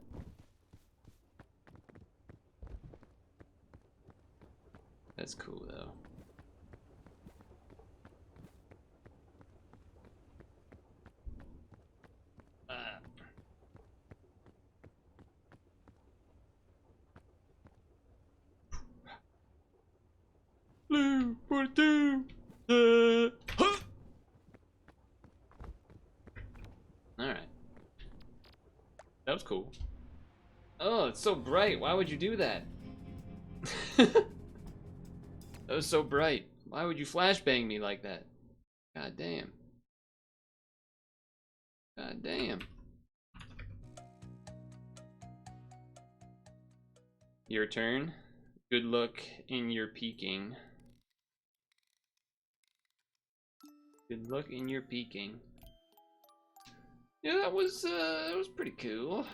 That's cool though. Blue, 42. Alright. That was cool. Oh, it's so bright. Why would you do that? That was so bright. Why would you flashbang me like that? God damn. God damn. Your turn. Good luck in your peeking. Good luck in your peeking. Yeah, that was pretty cool.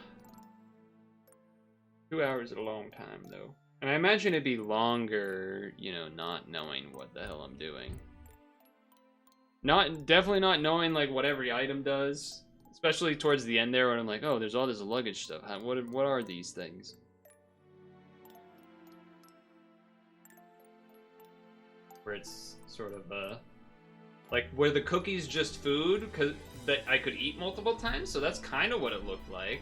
2 hours is a long time though. And I imagine it'd be longer, you know, not knowing what the hell I'm doing. Definitely not knowing like what every item does. Especially towards the end there when I'm like, oh, there's all this luggage stuff. What are these things? Where it's sort of like where the cookie's just food that I could eat multiple times, so that's kind of what it looked like.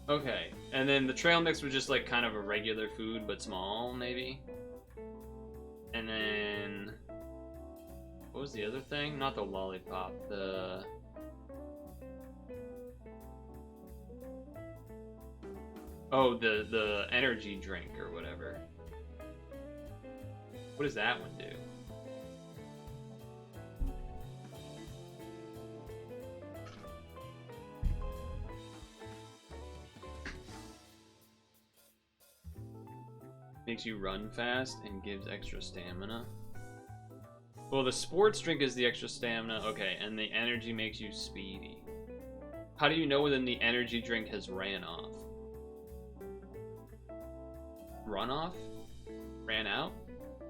Okay, and then the trail mix was just like kind of a regular food, but small, maybe. And then what was the other thing? Not the lollipop. The energy drink or whatever. What does that one do? Makes you run fast and gives extra stamina. Well, the sports drink is the extra stamina. Okay, and the energy makes you speedy. How do you know when the energy drink has ran off? Run off? Ran out?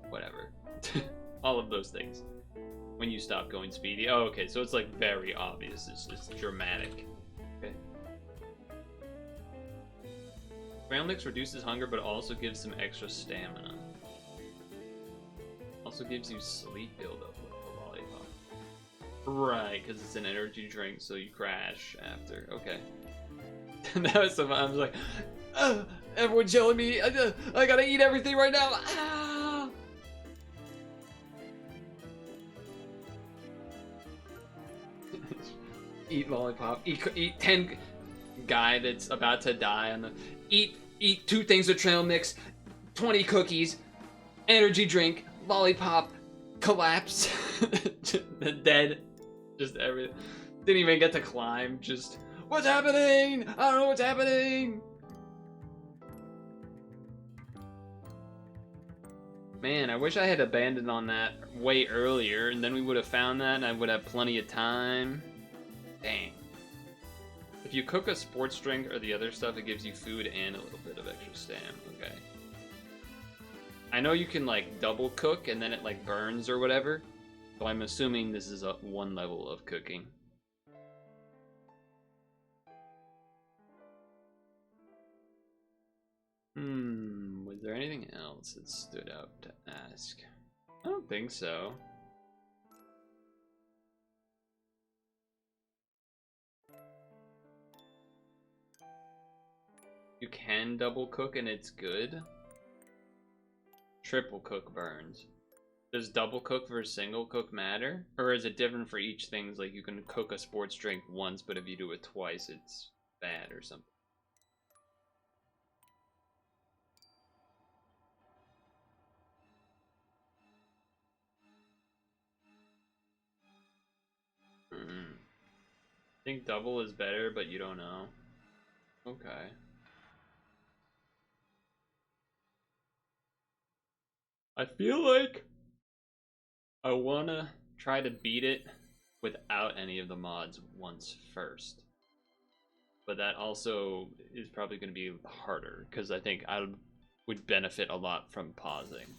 Whatever. All of those things. When you stop going speedy. Oh, okay, so it's like very obvious. It's just dramatic. Okay. Trail mix reduces hunger, but also gives some extra stamina. Also gives you sleep buildup with the lollipop. Right, because it's an energy drink, so you crash after. Okay. That was so fun. I was like, everyone's yelling at me. I gotta eat everything right now. Ah! Eat lollipop. Eat 10. Guy that's about to die on the eat 2 things of trail mix, 20 cookies, energy drink, lollipop, collapse, dead, just everything. Didn't even get to climb. Just what's happening? I don't know what's happening. Man, I wish I had abandoned on that way earlier, and then we would have found that, and I would have plenty of time. Dang. If you cook a sports drink or the other stuff, it gives you food and a little bit of extra stam. Okay. I know you can like double cook and then it like burns or whatever. So I'm assuming this is a one level of cooking. Was there anything else that stood out to ask? I don't think so. You can double cook and it's good. Triple cook burns. Does double cook versus single cook matter? Or is it different for each thing? Like you can cook a sports drink once, but if you do it twice, it's bad or something. I think double is better, but you don't know. Okay. I feel like I wanna try to beat it without any of the mods once first. But that also is probably gonna be harder, because I think I would benefit a lot from pausing.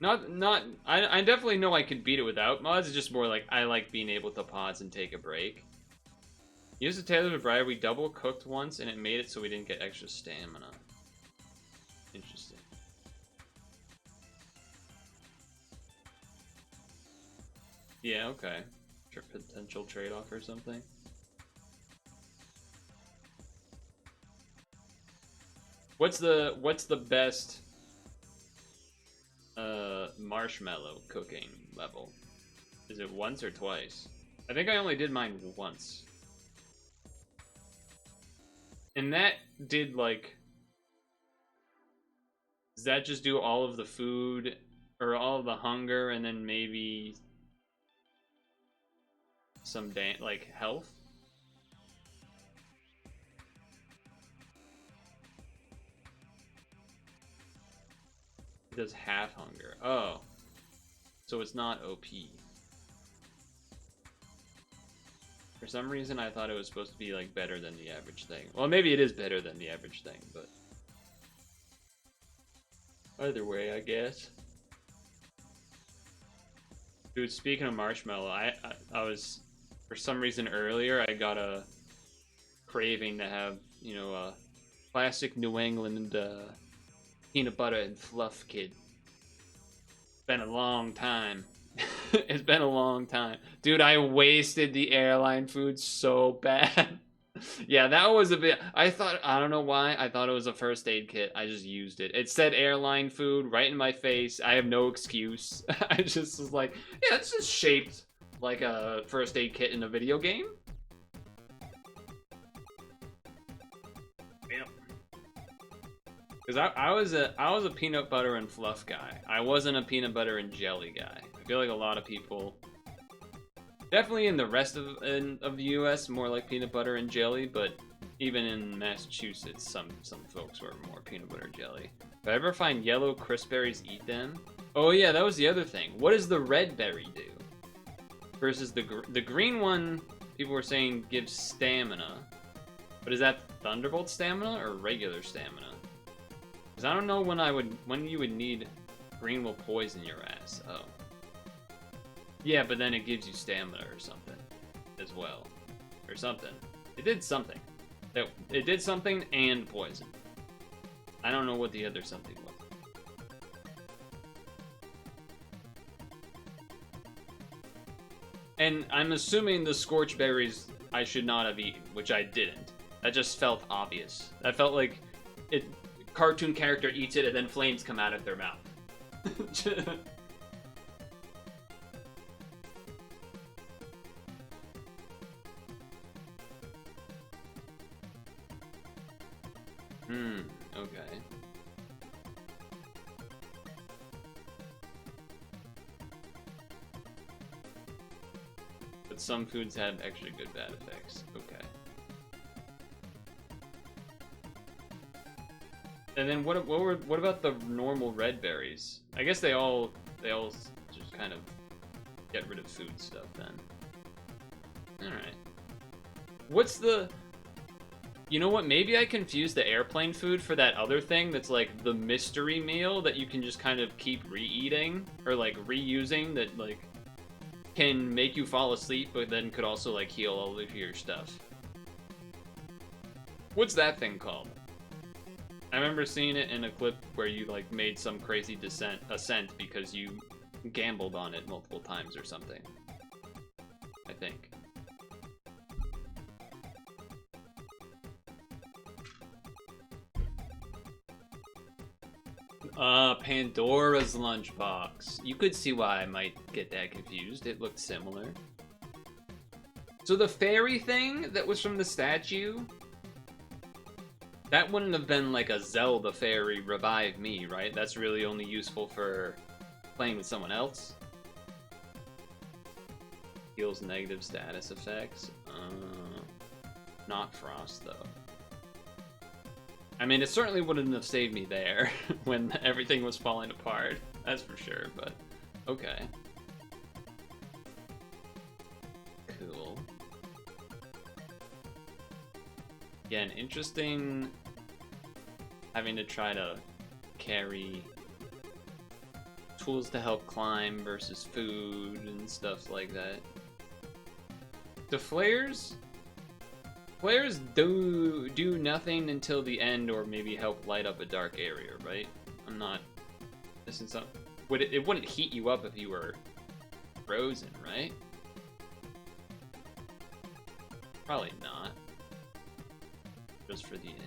I definitely know I could beat it without mods. It's just more like I like being able to pause and take a break. Use the Taylor to Briar. We double cooked once and it made it so we didn't get extra stamina. Interesting. Yeah, okay. Potential trade-off or something. What's the best marshmallow cooking level? Is it once or twice? I think I only did mine once. And that did like... Does that just do all of the food or all of the hunger and then maybe some like health? It does half hunger. Oh. So it's not OP. For some reason I thought it was supposed to be like better than the average thing. Well, maybe it is better than the average thing, but either way, I guess. Dude, speaking of marshmallow, I was, for some reason earlier, I got a craving to have, you know, a classic New England peanut butter and fluff kid. Been a long time. It's been a long time. Dude, I wasted the airline food so bad. Yeah, that was a bit... I don't know why, I thought it was a first aid kit. I just used it. It said airline food right in my face. I have no excuse. I just was like, yeah, it's just shaped like a first aid kit in a video game. Yep. Because I was a peanut butter and fluff guy. I wasn't a peanut butter and jelly guy. I feel like a lot of people... Definitely in the rest of the U.S., more like peanut butter and jelly, but even in Massachusetts, some folks were more peanut butter and jelly. If I ever find yellow crisp berries, eat them. Oh yeah, that was the other thing. What does the red berry do? Versus the green one, people were saying gives stamina. But is that Thunderbolt stamina or regular stamina? Because I don't know when you would need green will poison your ass. Oh. Yeah, but then it gives you stamina or something as well. Or something. It did something. It did something and poison. I don't know what the other something was. And I'm assuming the scorch berries I should not have eaten, which I didn't. That just felt obvious. That felt like cartoon character eats it and then flames come out of their mouth. Okay. But some foods have actually good bad effects. Okay. And then what about the normal red berries? I guess they all just kind of get rid of food stuff then. Alright. What's the... You know what? Maybe I confused the airplane food for that other thing that's like the mystery meal that you can just kind of keep re-eating or like reusing that like can make you fall asleep but then could also like heal all of your stuff. What's that thing called? I remember seeing it in a clip where you like made some crazy ascent because you gambled on it multiple times or something. I think. Pandora's lunchbox. You could see why I might get that confused. It looked similar. So the fairy thing that was from the statue, that wouldn't have been like a Zelda fairy revive me, right? That's really only useful for playing with someone else. Heals negative status effects. Not Frost though. I mean, it certainly wouldn't have saved me there when everything was falling apart. That's for sure, but okay. Cool. Yeah, an interesting having to try to carry tools to help climb versus food and stuff like that. The flares do nothing until the end, or maybe help light up a dark area, right? I'm not missing something. It wouldn't heat you up if you were frozen, right? Probably not. Just for the end.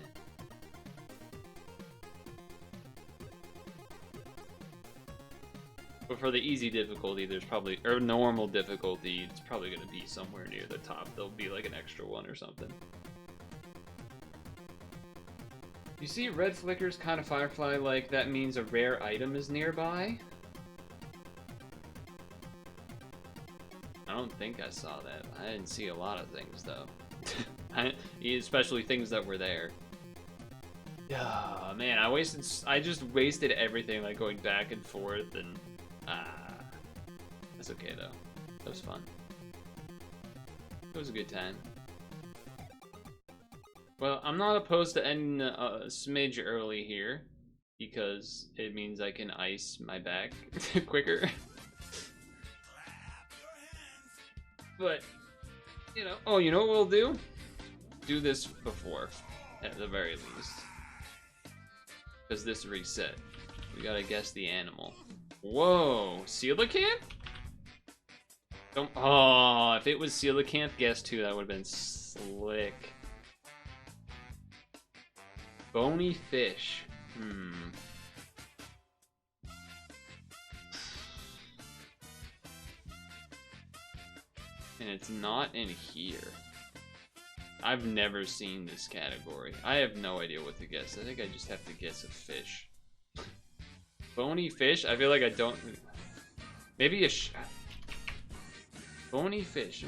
But for the easy difficulty, there's probably, or normal difficulty, it's probably going to be somewhere near the top. There'll be like an extra one or something. You see red flickers kind of firefly, like that means a rare item is nearby? I don't think I saw that. I didn't see a lot of things though. Especially things that were there. Yeah, man, I just wasted everything, like going back and forth, and that's okay though. That was fun. It was a good time. Well, I'm not opposed to ending a smidge early here, because it means I can ice my back quicker. But, you know, oh, you know what we'll do? Do this before, at the very least. Because this reset. We gotta guess the animal. Whoa, coelacanth? Don't. Oh, if it was Coelacanth guess too, that would have been slick. Bony fish. And it's not in here. I've never seen this category. I have no idea what to guess. I think I just have to guess a fish. Bony fish? I feel like I don't... Maybe a bony fish.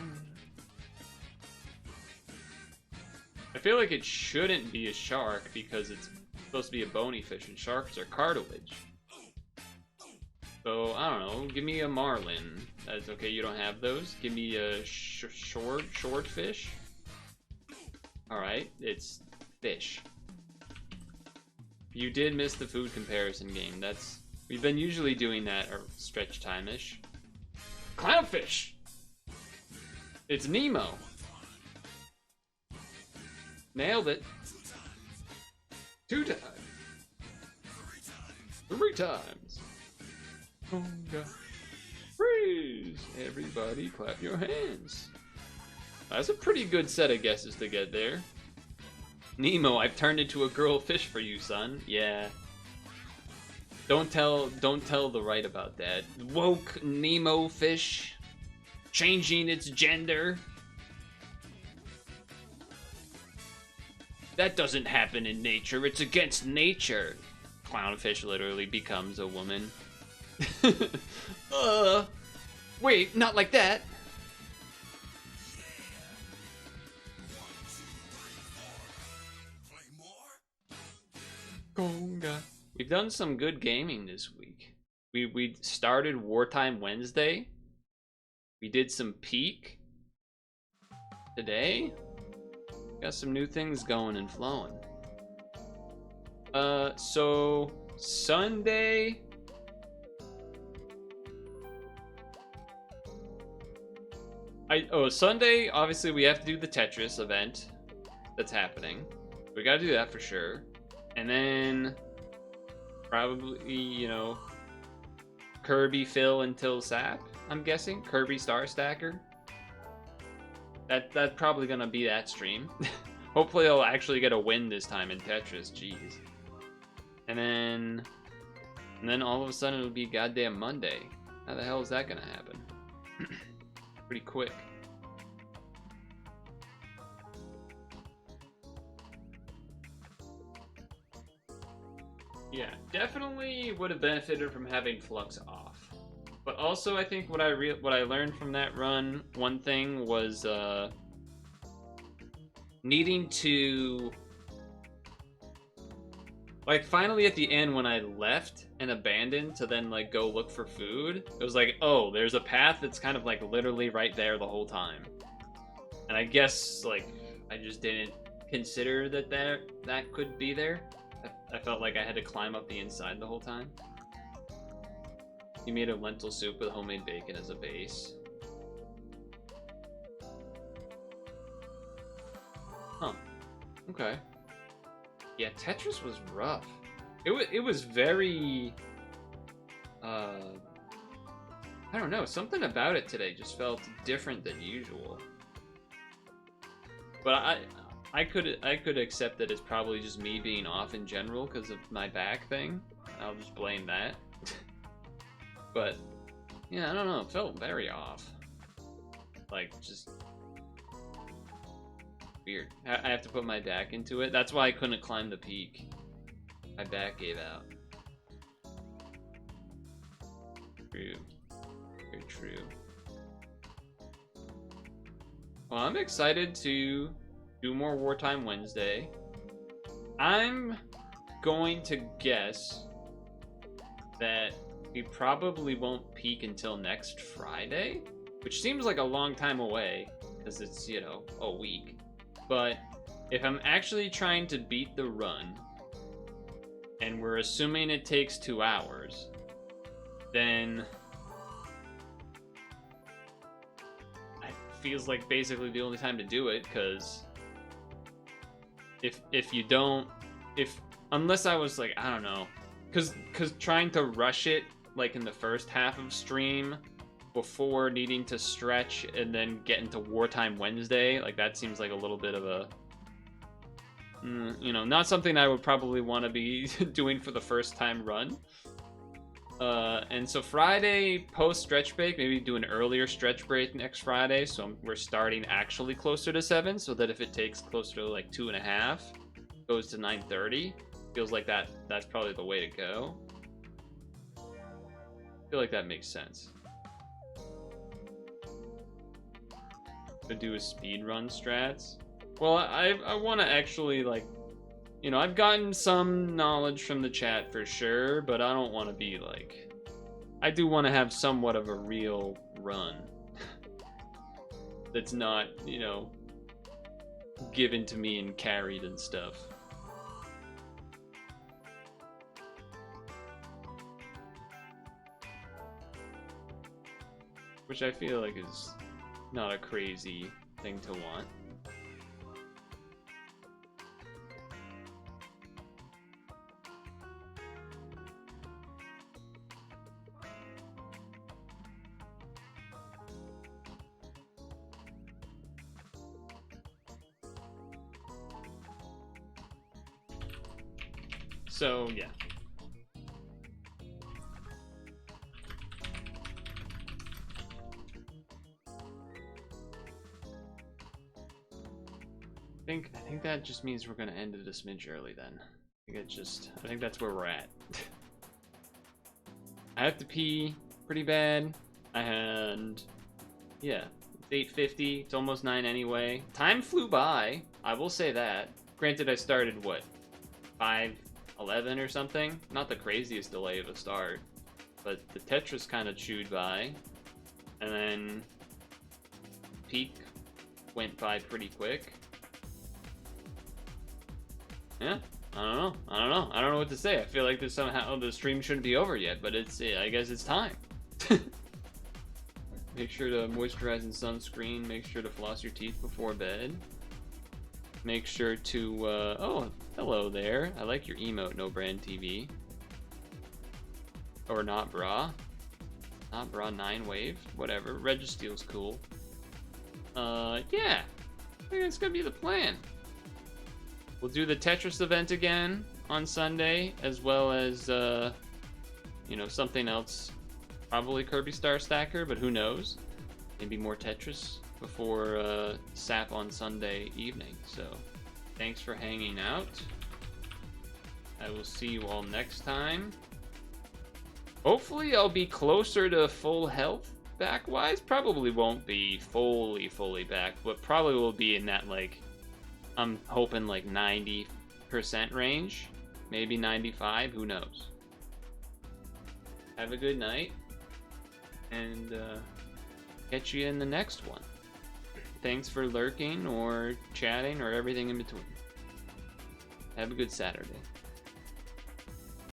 I feel like it shouldn't be a shark because it's supposed to be a bony fish and sharks are cartilage. So, I don't know. Give me a marlin. That's okay, you don't have those. Give me a short fish. Alright, it's fish. You did miss the food comparison game. We've been usually doing that or stretch time-ish. Clownfish! It's Nemo. Nailed it. 2 times. 3 times. Conga. Freeze! Everybody clap your hands. That's a pretty good set of guesses to get there. Nemo, I've turned into a girl fish for you, son. Yeah. Don't tell the right about that. Woke Nemo fish. Changing its gender. That doesn't happen in nature. It's against nature. Clownfish literally becomes a woman. Wait, not like that. Conga. We've done some good gaming this week. We started Wartime Wednesday. We did some Peak today. Got some new things going and flowing. So Sunday. Sunday, obviously we have to do the Tetris event that's happening. We gotta do that for sure. And then probably, you know, Kirby Fill until Sap, I'm guessing. Kirby Star Stacker. That's probably gonna be that stream. Hopefully I'll actually get a win this time in Tetris, jeez. And then all of a sudden it'll be goddamn Monday. How the hell is that gonna happen? Pretty quick. Yeah, definitely would have benefited from having Flux off. But also, I think what I learned from that run, one thing was needing to, like, finally at the end when I left and abandoned to then like go look for food, it was like, oh, there's a path that's kind of like literally right there the whole time. And I guess like I just didn't consider that could be there. I felt like I had to climb up the inside the whole time. He made a lentil soup with homemade bacon as a base. Huh. Okay. Yeah, Tetris was rough. It was very... I don't know, something about it today just felt different than usual. But I could accept that it's probably just me being off in general because of my back thing. I'll just blame that. But yeah, I don't know. It felt very off. Like just weird. I have to put my back into it. That's why I couldn't climb the peak. My back gave out. True. Very true. Well, I'm excited to do more Wartime Wednesday. I'm going to guess that we probably won't peak until next Friday, which seems like a long time away because it's, you know, a week. But if I'm actually trying to beat the run and we're assuming it takes 2 hours, then it feels like basically the only time to do it, because unless I was like, I don't know, because trying to rush it like in the first half of stream before needing to stretch and then get into Wartime Wednesday. Like, that seems like a little bit of a, you know, not something I would probably want to be doing for the first time run. And so Friday post stretch break, maybe do an earlier stretch break next Friday. So we're starting actually closer to 7, so that if it takes closer to like 2.5, goes to 9:30. Feels like that's probably the way to go. I feel like that makes sense. To do a speed run strats. Well, I want to actually, like, you know, I've gotten some knowledge from the chat for sure, but I don't want to be like, I do want to have somewhat of a real run that's not, you know, given to me and carried and stuff. Which I feel like is not a crazy thing to want. So, yeah. I think that just means we're gonna end it a smidge early then. I think that's where we're at. I have to pee pretty bad, and yeah, it's 8:50. It's almost 9 anyway. Time flew by. I will say that. Granted, I started what, 5:11 or something. Not the craziest delay of a start, but the Tetris kind of chewed by, and then peak went by pretty quick. Yeah, I don't know what to say. I feel like there's somehow the stream shouldn't be over yet, but I guess it's time. Make sure to moisturize and sunscreen. Make sure to floss your teeth before bed. Make sure to, oh, hello there. I like your emote, No Brand TV. Or not bra. Not bra 9 wave. Whatever. Registeel's cool. Yeah. I think that's gonna be the plan. We'll do the Tetris event again on Sunday, as well as, you know, something else. Probably Kirby Star Stacker, but who knows? Maybe more Tetris before SAP on Sunday evening. So, thanks for hanging out. I will see you all next time. Hopefully I'll be closer to full health back-wise. Probably won't be fully back, but probably will be in that, like, I'm hoping like 90% range, maybe 95, who knows. Have a good night, and catch you in the next one. Thanks for lurking or chatting or everything in between. Have a good Saturday.